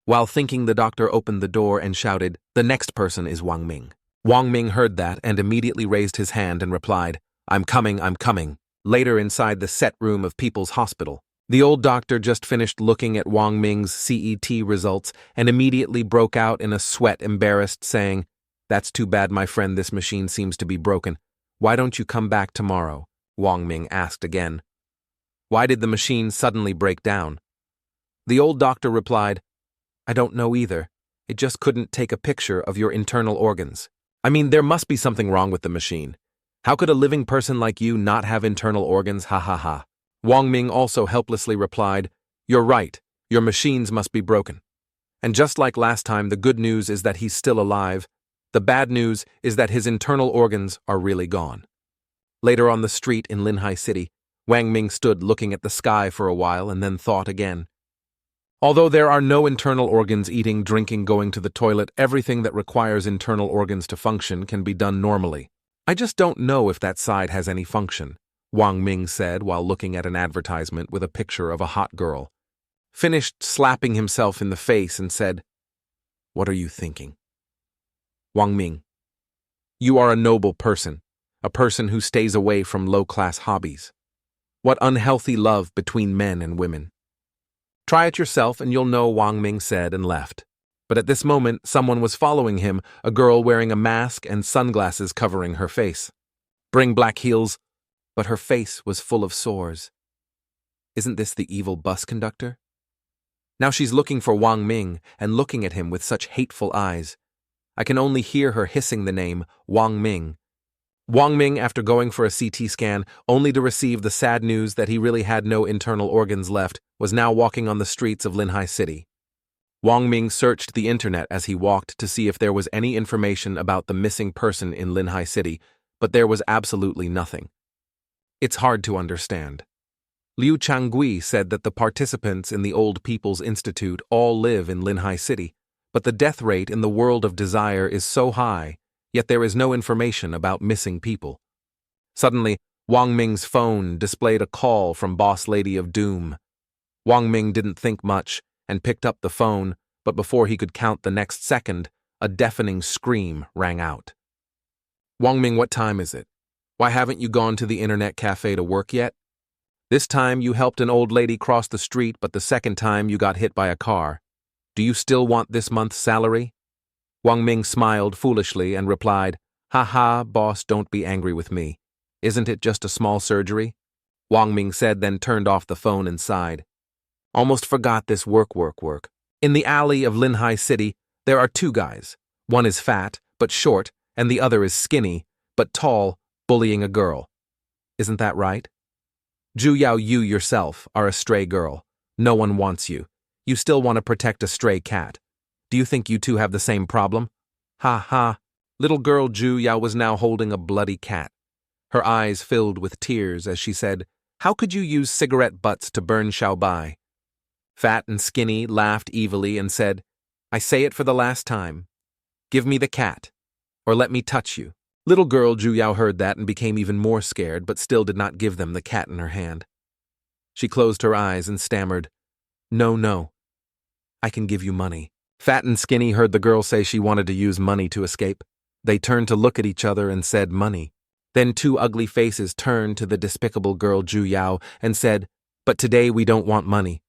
While thinking, the doctor opened the door and shouted, "The next person is Wang Ming." Wang Ming heard that and immediately raised his hand and replied, I'm coming. Later, inside the set room of People's Hospital, the old doctor just finished looking at Wang Ming's CET results and immediately broke out in a sweat, embarrassed, saying, "That's too bad, my friend. This machine seems to be broken. Why don't you come back tomorrow?" Wang Ming asked again. Why did the machine suddenly break down? The old doctor replied, "I don't know either. It just couldn't take a picture of your internal organs. I mean, there must be something wrong with the machine. How could a living person like you not have internal organs? Ha ha ha." Wang Ming also helplessly replied, "You're right. Your machines must be broken. And just like last time, the good news is that he's still alive. The bad news is that his internal organs are really gone." Later on the street in Linhai City, Wang Ming stood looking at the sky for a while and then thought again. Although there are no internal organs, eating, drinking, going to the toilet, everything that requires internal organs to function can be done normally. I just don't know if that side has any function, Wang Ming said while looking at an advertisement with a picture of a hot girl. Finished slapping himself in the face and said, "What are you thinking?" Wang Ming, you are a noble person, a person who stays away from low-class hobbies. What unhealthy love between men and women. Try it yourself and you'll know, Wang Ming said and left. But at this moment, someone was following him, a girl wearing a mask and sunglasses covering her face. Bring black heels, but her face was full of sores. Isn't this the evil bus conductor? Now she's looking for Wang Ming and looking at him with such hateful eyes. I can only hear her hissing the name, Wang Ming. Wang Ming, after going for a CT scan, only to receive the sad news that he really had no internal organs left, was now walking on the streets of Linhai City. Wang Ming searched the internet as he walked to see if there was any information about the missing person in Linhai City, but there was absolutely nothing. It's hard to understand. Liu Changgui said that the participants in the Old People's Institute all live in Linhai City, but the death rate in the world of desire is so high, yet there is no information about missing people. Suddenly, Wang Ming's phone displayed a call from Boss Lady of Doom. Wang Ming didn't think much and picked up the phone, but before he could count the next second, a deafening scream rang out. Wang Ming, what time is it? Why haven't you gone to the internet cafe to work yet? This time you helped an old lady cross the street, but the second time you got hit by a car. Do you still want this month's salary? Wang Ming smiled foolishly and replied, "Ha ha, boss, don't be angry with me. Isn't it just a small surgery?" Wang Ming said, then turned off the phone and sighed. Almost forgot this work. In the alley of Linhai City, there are two guys. One is fat, but short, and the other is skinny, but tall, bullying a girl. Isn't that right? Zhu Yao, you yourself are a stray girl. No one wants you. You still want to protect a stray cat. Do you think you two have the same problem? Ha ha. Little girl Zhu Yao was now holding a bloody cat. Her eyes filled with tears as she said, "How could you use cigarette butts to burn Xiaobai?" Fat and Skinny laughed evilly and said, "I say it for the last time. Give me the cat, or let me touch you." Little girl Zhu Yao heard that and became even more scared, but still did not give them the cat in her hand. She closed her eyes and stammered, No, I can give you money." Fat and Skinny heard the girl say she wanted to use money to escape. They turned to look at each other and said, "Money." Then two ugly faces turned to the despicable girl Zhu Yao and said, "But today we don't want money.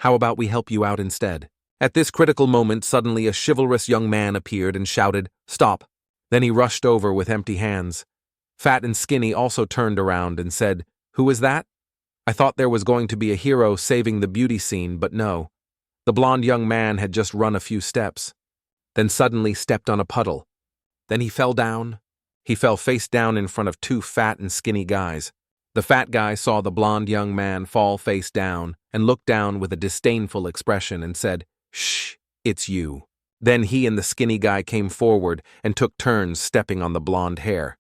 How about we help you out instead?" At this critical moment, suddenly a chivalrous young man appeared and shouted, "Stop." Then he rushed over with empty hands. Fat and Skinny also turned around and said, "Who is that? I thought there was going to be a hero saving the beauty scene, but no." The blonde young man had just run a few steps, then suddenly stepped on a puddle. Then he fell down. He fell face down in front of two fat and skinny guys. The fat guy saw the blonde young man fall face down and looked down with a disdainful expression and said, "Shh, it's you." Then he and the skinny guy came forward and took turns stepping on the blonde hair.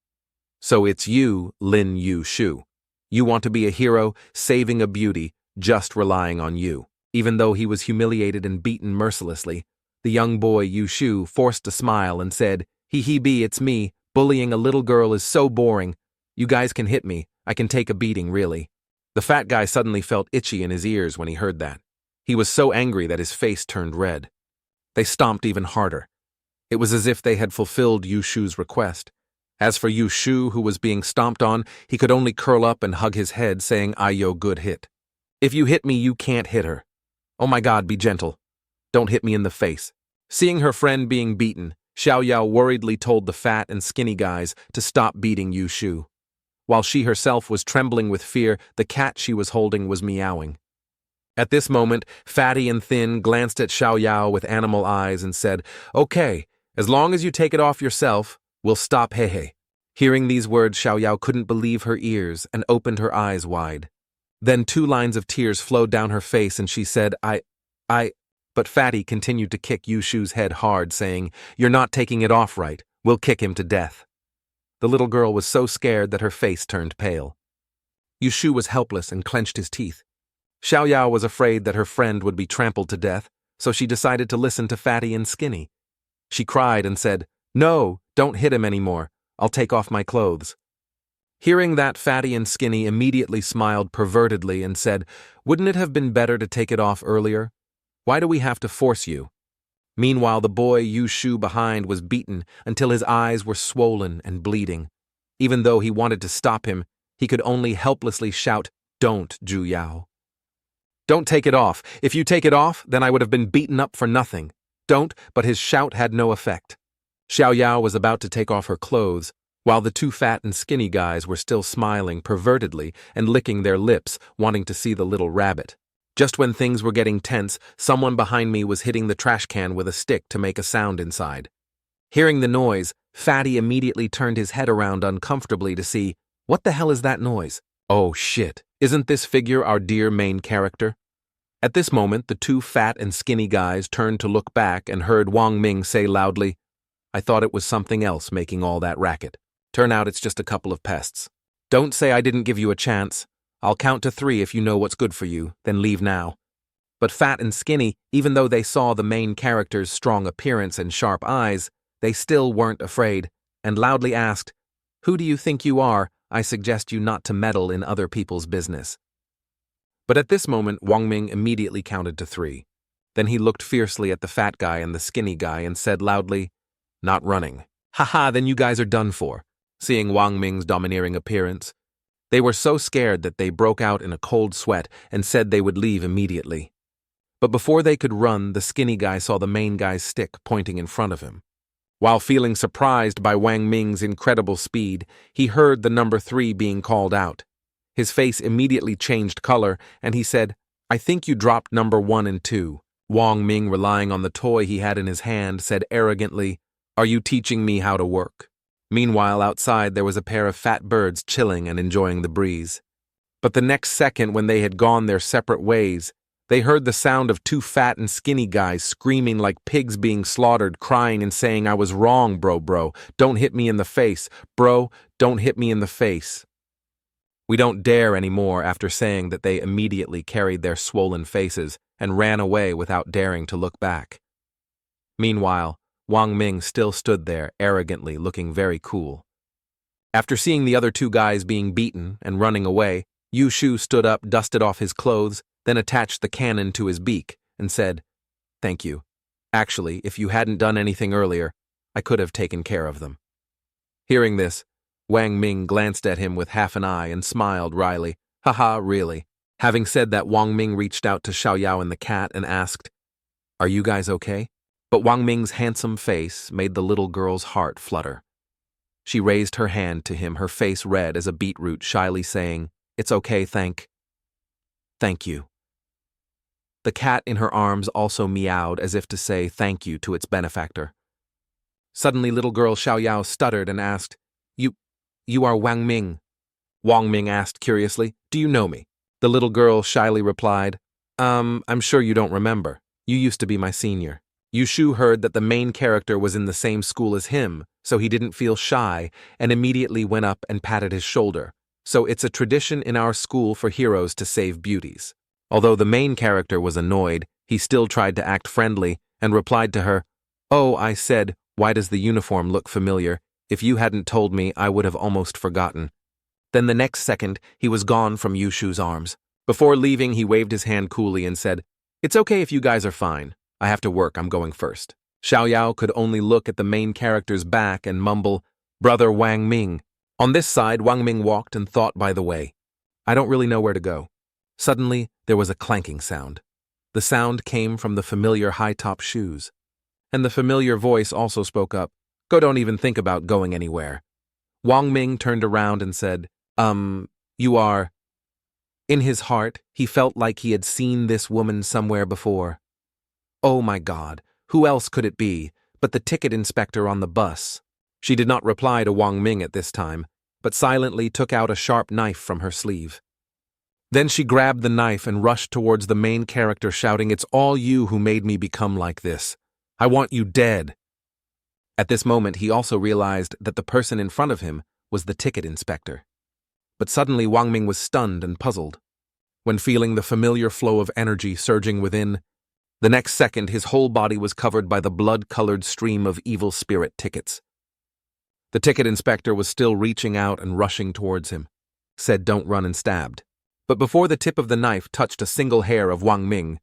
"So it's you, Lin Yu Shu. You want to be a hero, saving a beauty, just relying on you." Even though he was humiliated and beaten mercilessly, the young boy Yu Shu forced a smile and said, "Hee, it's me. Bullying a little girl is so boring. You guys can hit me. I can take a beating, really." The fat guy suddenly felt itchy in his ears when he heard that. He was so angry that his face turned red. They stomped even harder. It was as if they had fulfilled Yu Shu's request. As for Yu Shu, who was being stomped on, he could only curl up and hug his head, saying, "Ayo, good hit. If you hit me, you can't hit her. Oh my God, be gentle. Don't hit me in the face." Seeing her friend being beaten, Xiao Yao worriedly told the fat and skinny guys to stop beating Yu Shu. While she herself was trembling with fear, the cat she was holding was meowing. At this moment, Fatty and Thin glanced at Xiao Yao with animal eyes and said, "Okay, as long as you take it off yourself, we'll stop Hehe." Hearing these words, Xiao Yao couldn't believe her ears and opened her eyes wide. Then 2 lines of tears flowed down her face and she said, I. But Fatty continued to kick Yu Shu's head hard, saying, "You're not taking it off right. We'll kick him to death." The little girl was so scared that her face turned pale. Yu Shu was helpless and clenched his teeth. Xiao Yao was afraid that her friend would be trampled to death, so she decided to listen to Fatty and Skinny. She cried and said, "No, don't hit him anymore. I'll take off my clothes." Hearing that, Fatty and Skinny immediately smiled pervertedly and said, "Wouldn't it have been better to take it off earlier? Why do we have to force you?" Meanwhile, the boy Yu Shu behind was beaten until his eyes were swollen and bleeding. Even though he wanted to stop him, he could only helplessly shout, "Don't, Zhu Yao. Don't take it off. If you take it off, then I would have been beaten up for nothing. Don't," but his shout had no effect. Xiao Yao was about to take off her clothes, while the 2 fat and skinny guys were still smiling pervertedly and licking their lips, wanting to see the little rabbit. Just when things were getting tense, someone behind me was hitting the trash can with a stick to make a sound inside. Hearing the noise, Fatty immediately turned his head around uncomfortably to see, what the hell is that noise? Oh shit, isn't this figure our dear main character? At this moment, the two fat and skinny guys turned to look back and heard Wang Ming say loudly, I thought it was something else making all that racket. Turn out it's just a couple of pests. Don't say I didn't give you a chance. I'll count to 3 if you know what's good for you, then leave now. But Fat and Skinny, even though they saw the main character's strong appearance and sharp eyes, they still weren't afraid, and loudly asked, Who do you think you are? I suggest you not to meddle in other people's business. But at this moment, Wang Ming immediately counted to 3. Then he looked fiercely at the fat guy and the skinny guy and said loudly, Not running. Haha, then you guys are done for. Seeing Wang Ming's domineering appearance, they were so scared that they broke out in a cold sweat and said they would leave immediately. But before they could run, the skinny guy saw the main guy's stick pointing in front of him. While feeling surprised by Wang Ming's incredible speed, he heard the number 3 being called out. His face immediately changed color, and he said, I think you dropped number 1 and 2. Wang Ming, relying on the toy he had in his hand, said arrogantly, Are you teaching me how to work? Meanwhile, outside there was a pair of fat birds chilling and enjoying the breeze. But the next second, when they had gone their separate ways, they heard the sound of 2 fat and skinny guys screaming like pigs being slaughtered, crying and saying, I was wrong, bro, don't hit me in the face, bro, don't hit me in the face. We don't dare anymore after saying that they immediately carried their swollen faces and ran away without daring to look back. Meanwhile, Wang Ming still stood there, arrogantly looking very cool. After seeing the other 2 guys being beaten and running away, Yu Shu stood up, dusted off his clothes, then attached the cannon to his beak and said, Thank you. Actually, if you hadn't done anything earlier, I could have taken care of them. Hearing this, Wang Ming glanced at him with half an eye and smiled wryly. Haha, really? Having said that, Wang Ming reached out to Xiaoyao and the cat and asked, Are you guys okay? But Wang Ming's handsome face made the little girl's heart flutter. She raised her hand to him, her face red as a beetroot, shyly saying, It's okay, thank you. The cat in her arms also meowed as if to say thank you to its benefactor. Suddenly little girl Xiaoyao stuttered and asked, You are Wang Ming? Wang Ming asked curiously, Do you know me? The little girl shyly replied, I'm sure you don't remember. You used to be my senior. Yu Shu heard that the main character was in the same school as him, so he didn't feel shy and immediately went up and patted his shoulder. So it's a tradition in our school for heroes to save beauties. Although the main character was annoyed, he still tried to act friendly and replied to her, Oh, I said, why does the uniform look familiar? If you hadn't told me, I would have almost forgotten. Then the next second, he was gone from Yu Shu's arms. Before leaving, he waved his hand coolly and said, It's okay if you guys are fine. I have to work, I'm going first. Xiaoyao could only look at the main character's back and mumble, Brother Wang Ming. On this side, Wang Ming walked and thought by the way. I don't really know where to go. Suddenly, there was a clanking sound. The sound came from the familiar high-top shoes. And the familiar voice also spoke up, Go, don't even think about going anywhere. Wang Ming turned around and said, You are... In his heart, he felt like he had seen this woman somewhere before. Oh my God, who else could it be but the ticket inspector on the bus? She did not reply to Wang Ming at this time, but silently took out a sharp knife from her sleeve. Then she grabbed the knife and rushed towards the main character, shouting, It's all you who made me become like this. I want you dead. At this moment, he also realized that the person in front of him was the ticket inspector. But suddenly Wang Ming was stunned and puzzled. When feeling the familiar flow of energy surging within, the next second his whole body was covered by the blood-colored stream of evil spirit tickets. The ticket inspector was still reaching out and rushing towards him, said don't run, and stabbed. But before the tip of the knife touched a single hair of Wang Ming,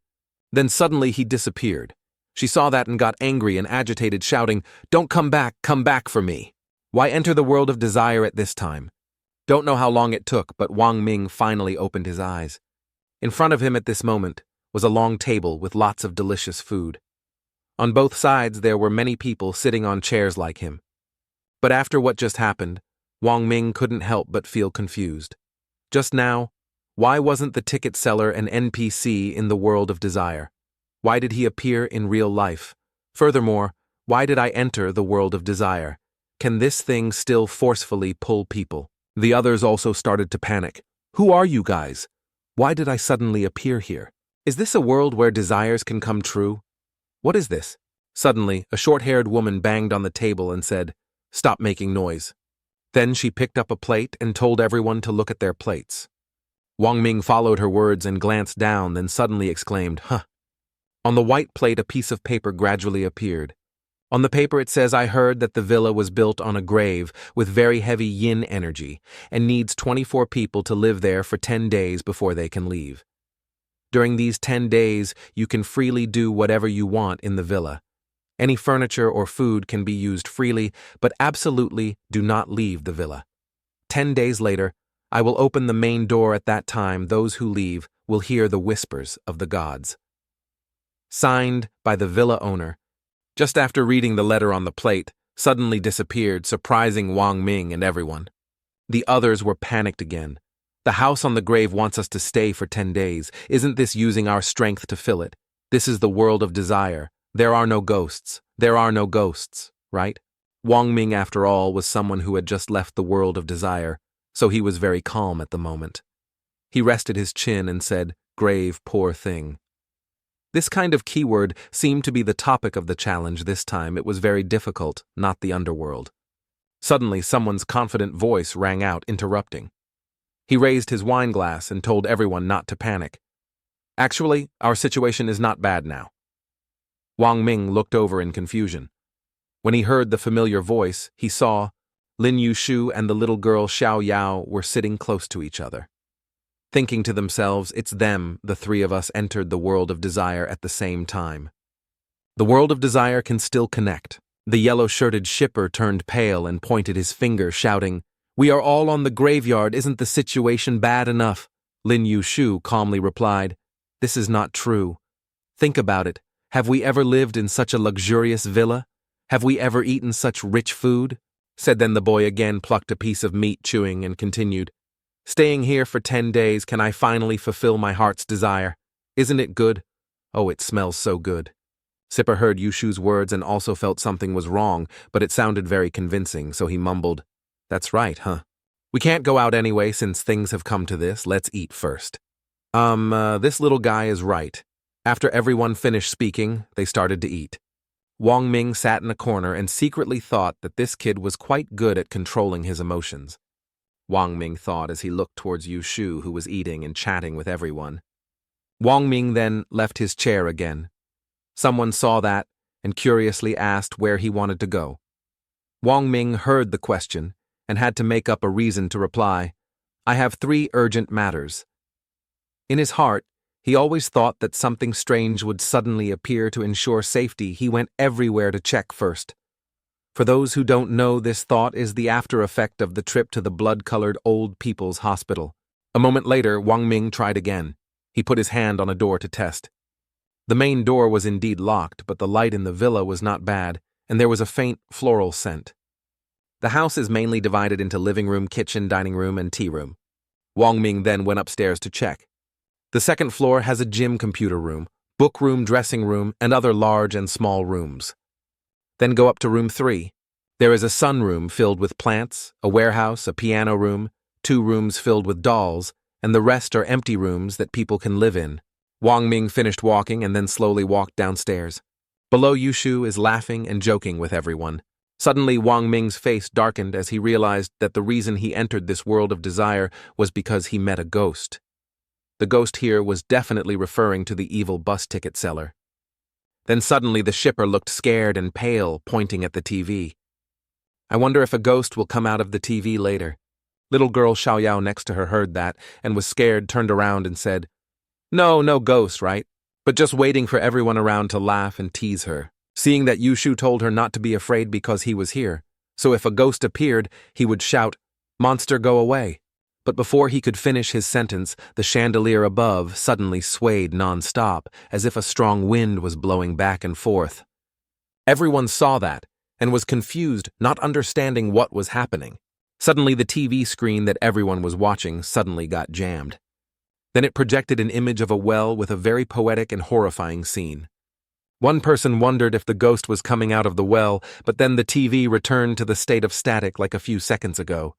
then suddenly he disappeared. She saw that and got angry and agitated, shouting, Don't come back for me. Why enter the world of desire at this time? Don't know how long it took, but Wang Ming finally opened his eyes. In front of him at this moment was a long table with lots of delicious food. On both sides there were many people sitting on chairs like him. But after what just happened, Wang Ming couldn't help but feel confused. Just now, why wasn't the ticket seller an NPC in the world of desire? Why did he appear in real life? Furthermore, Why did I enter the world of desire? Can this thing still forcefully pull people? The others also started to panic. Who are you guys? Why did I suddenly appear here? Is this a world where desires can come true? What is this? Suddenly, a short-haired woman banged on the table and said, "Stop making noise." Then she picked up a plate and told everyone to look at their plates. Wang Ming followed her words and glanced down, then suddenly exclaimed, "Huh." On the white plate, a piece of paper gradually appeared. On the paper it says, "I heard that the villa was built on a grave with very heavy yin energy and needs 24 people to live there for 10 days before they can leave. During these 10 days, you can freely do whatever you want in the villa. Any furniture or food can be used freely, but absolutely do not leave the villa. 10 days later, I will open the main door. At that time, those who leave will hear the whispers of the gods." Signed by the villa owner. Just after reading the letter on the plate, suddenly disappeared, surprising Wang Ming and everyone. The others were panicked again. The house on the grave wants us to stay for 10 days. Isn't this using our strength to fill it? This is the world of desire. There are no ghosts. There are no ghosts, right? Wang Ming, after all, was someone who had just left the world of desire, so he was very calm at the moment. He rested his chin and said, "Grave, poor thing." This kind of keyword seemed to be the topic of the challenge this time. It was very difficult, not the underworld. Suddenly, someone's confident voice rang out, interrupting. He raised his wine glass and told everyone not to panic. "Actually, our situation is not bad now." Wang Ming looked over in confusion. When he heard the familiar voice, he saw Lin Yushu and the little girl Xiao Yao were sitting close to each other. Thinking to themselves, "It's them, the three of us entered the world of desire at the same time." The world of desire can still connect. The yellow-shirted shipper turned pale and pointed his finger, shouting, "We are all on the graveyard. Isn't the situation bad enough?" Lin Yushu calmly replied, "This is not true. Think about it. Have we ever lived in such a luxurious villa? Have we ever eaten such rich food?" Said then the boy again plucked a piece of meat, chewing, and continued, "Staying here for 10 days, can I finally fulfill my heart's desire? Isn't it good? Oh, it smells so good." Sipper heard Yushu's words and also felt something was wrong, but it sounded very convincing, so he mumbled, "That's right, huh? We can't go out anyway since things have come to this. Let's eat first." This little guy is right. After everyone finished speaking, they started to eat. Wang Ming sat in a corner and secretly thought that this kid was quite good at controlling his emotions. Wang Ming thought as he looked towards Yushu, who was eating and chatting with everyone. Wang Ming then left his chair again. Someone saw that and curiously asked where he wanted to go. Wang Ming heard the question and had to make up a reason to reply, "I have 3 urgent matters." In his heart, he always thought that something strange would suddenly appear to ensure safety. He went everywhere to check first. For those who don't know, this thought is the after effect of the trip to the blood-colored old people's hospital. A moment later, Wang Ming tried again. He put his hand on a door to test. The main door was indeed locked, but the light in the villa was not bad, and there was a faint floral scent. The house is mainly divided into living room, kitchen, dining room, and tea room. Wang Ming then went upstairs to check. The second floor has a gym, computer room, book room, dressing room, and other large and small rooms. Then go up to room 3. There is a sunroom filled with plants, a warehouse, a piano room, 2 rooms filled with dolls, and the rest are empty rooms that people can live in. Wang Ming finished walking and then slowly walked downstairs. Below, Yushu is laughing and joking with everyone. Suddenly, Wang Ming's face darkened as he realized that the reason he entered this world of desire was because he met a ghost. The ghost here was definitely referring to the evil bus ticket seller. Then suddenly the shipper looked scared and pale, pointing at the TV. "I wonder if a ghost will come out of the TV later." Little girl Xiao Yao next to her heard that and was scared, turned around and said, No ghost, right? But just waiting for everyone around to laugh and tease her, seeing that Yushu told her not to be afraid because he was here. So if a ghost appeared, he would shout, "Monster, go away." But before he could finish his sentence, the chandelier above suddenly swayed non-stop, as if a strong wind was blowing back and forth. Everyone saw that and was confused, not understanding what was happening. Suddenly the TV screen that everyone was watching suddenly got jammed. Then it projected an image of a well with a very poetic and horrifying scene. One person wondered if the ghost was coming out of the well, but then the TV returned to the state of static like a few seconds ago.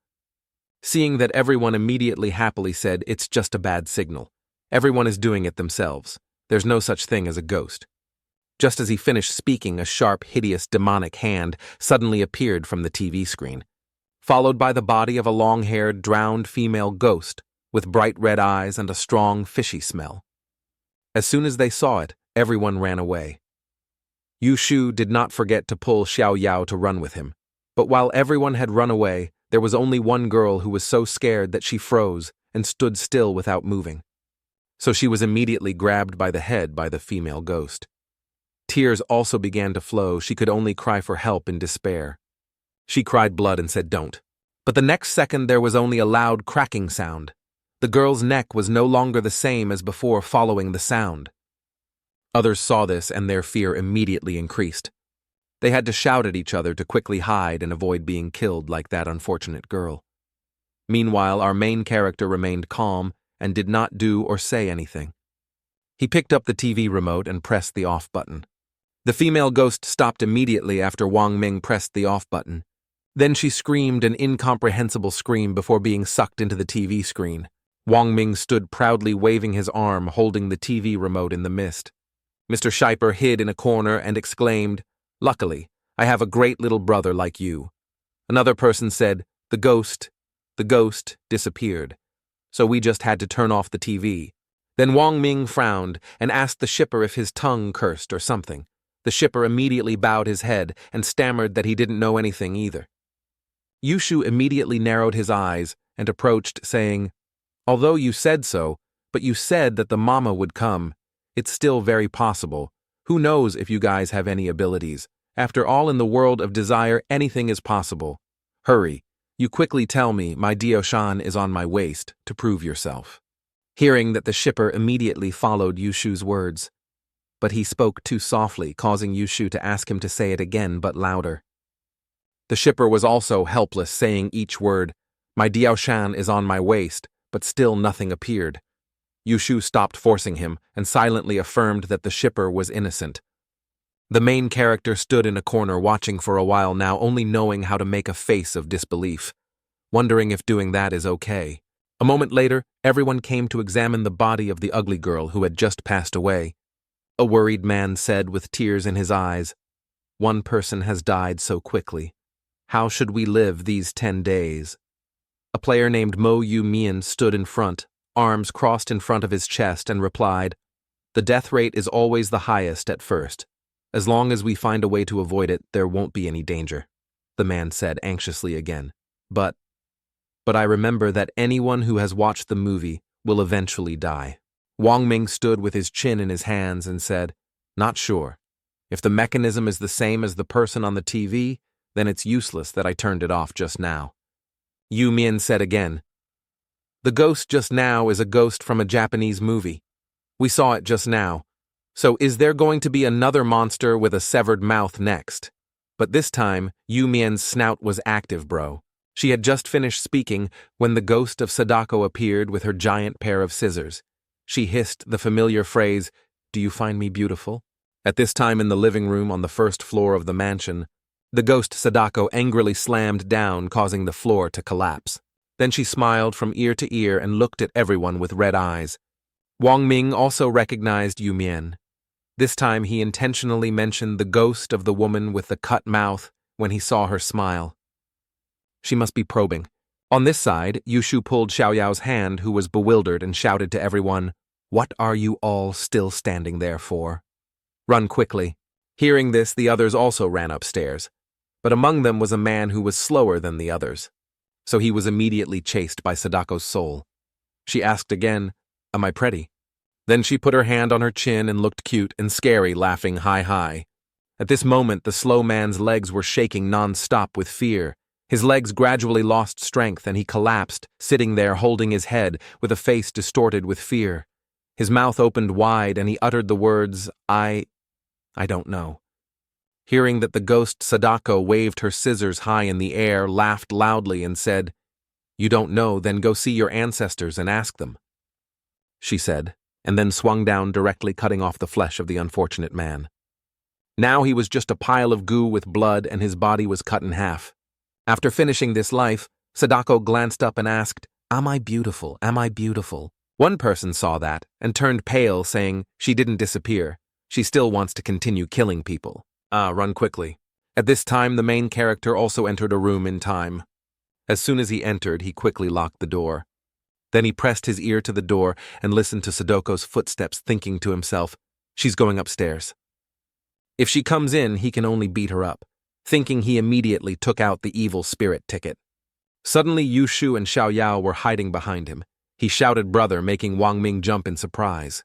Seeing that, everyone immediately happily said, "It's just a bad signal. Everyone is doing it themselves. There's no such thing as a ghost." Just as he finished speaking, a sharp, hideous, demonic hand suddenly appeared from the TV screen, followed by the body of a long-haired, drowned female ghost with bright red eyes and a strong, fishy smell. As soon as they saw it, everyone ran away. Yushu did not forget to pull Xiao Yao to run with him, but while everyone had run away, there was only one girl who was so scared that she froze and stood still without moving. So she was immediately grabbed by the head by the female ghost. Tears also began to flow. She could only cry for help in despair. She cried blood and said, "Don't." But the next second there was only a loud cracking sound. The girl's neck was no longer the same as before following the sound. Others saw this and their fear immediately increased. They had to shout at each other to quickly hide and avoid being killed like that unfortunate girl. Meanwhile, our main character remained calm and did not do or say anything. He picked up the TV remote and pressed the off button. The female ghost stopped immediately after Wang Ming pressed the off button. Then she screamed an incomprehensible scream before being sucked into the TV screen. Wang Ming stood proudly waving his arm, holding the TV remote in the mist. Mr. Scheiper hid in a corner and exclaimed, "Luckily, I have a great little brother like you." Another person said, the ghost disappeared. So we just had to turn off the TV. Then Wang Ming frowned and asked the shipper if his tongue cursed or something. The shipper immediately bowed his head and stammered that he didn't know anything either. Yushu immediately narrowed his eyes and approached, saying, "Although you said so, but you said that the mama would come. It's still very possible. Who knows if you guys have any abilities? After all, in the world of desire, anything is possible. Hurry, you quickly tell me my Dio-shan is on my waist to prove yourself." Hearing that, the shipper immediately followed Yushu's words. But he spoke too softly, causing Yushu to ask him to say it again, but louder. The shipper was also helpless, saying each word, "My Dio-shan is on my waist," but still nothing appeared. Yushu stopped forcing him and silently affirmed that the shipper was innocent. The main character stood in a corner watching for a while now, only knowing how to make a face of disbelief, wondering if doing that is okay. A moment later, everyone came to examine the body of the ugly girl who had just passed away. A worried man said with tears in his eyes, "One person has died so quickly. How should we live these 10 days? A player named Mo Yu Mian stood in front, arms crossed in front of his chest, and replied, "The death rate is always the highest at first. As long as we find a way to avoid it, there won't be any danger," the man said anxiously again. But I remember that anyone who has watched the movie will eventually die." Wang Ming stood with his chin in his hands and said, "Not sure. If the mechanism is the same as the person on the TV, then it's useless that I turned it off just now." Yu Mian said again, "The ghost just now is a ghost from a Japanese movie. We saw it just now. So is there going to be another monster with a severed mouth next?" But this time, Yu Mian's snout was active, bro. She had just finished speaking when the ghost of Sadako appeared with her giant pair of scissors. She hissed the familiar phrase, "Do you find me beautiful?" At this time, in the living room on the first floor of the mansion, the ghost Sadako angrily slammed down, causing the floor to collapse. Then she smiled from ear to ear and looked at everyone with red eyes. Wang Ming also recognized Yu Mian. This time he intentionally mentioned the ghost of the woman with the cut mouth when he saw her smile. She must be probing. On this side, Yushu pulled Xiao Yao's hand, who was bewildered, and shouted to everyone, "What are you all still standing there for? Run quickly." Hearing this, the others also ran upstairs, but among them was a man who was slower than the others. So he was immediately chased by Sadako's soul. She asked again, "Am I pretty?" Then she put her hand on her chin and looked cute and scary, laughing high. At this moment, the slow man's legs were shaking non-stop with fear. His legs gradually lost strength and he collapsed, sitting there holding his head with a face distorted with fear. His mouth opened wide and he uttered the words, I don't know. Hearing that, the ghost Sadako waved her scissors high in the air, laughed loudly and said, "You don't know, then go see your ancestors and ask them," she said, and then swung down, directly cutting off the flesh of the unfortunate man. Now he was just a pile of goo with blood and his body was cut in half. After finishing this life, Sadako glanced up and asked, "Am I beautiful? Am I beautiful?" One person saw that and turned pale, saying she didn't disappear. She still wants to continue killing people. Run quickly. At this time, the main character also entered a room in time. As soon as he entered, he quickly locked the door. Then he pressed his ear to the door and listened to Sadako's footsteps, thinking to himself, "She's going upstairs. If she comes in, he can only beat her up." Thinking, he immediately took out the evil spirit ticket. Suddenly, Yushu and Xiaoyao were hiding behind him. He shouted "brother," making Wang Ming jump in surprise.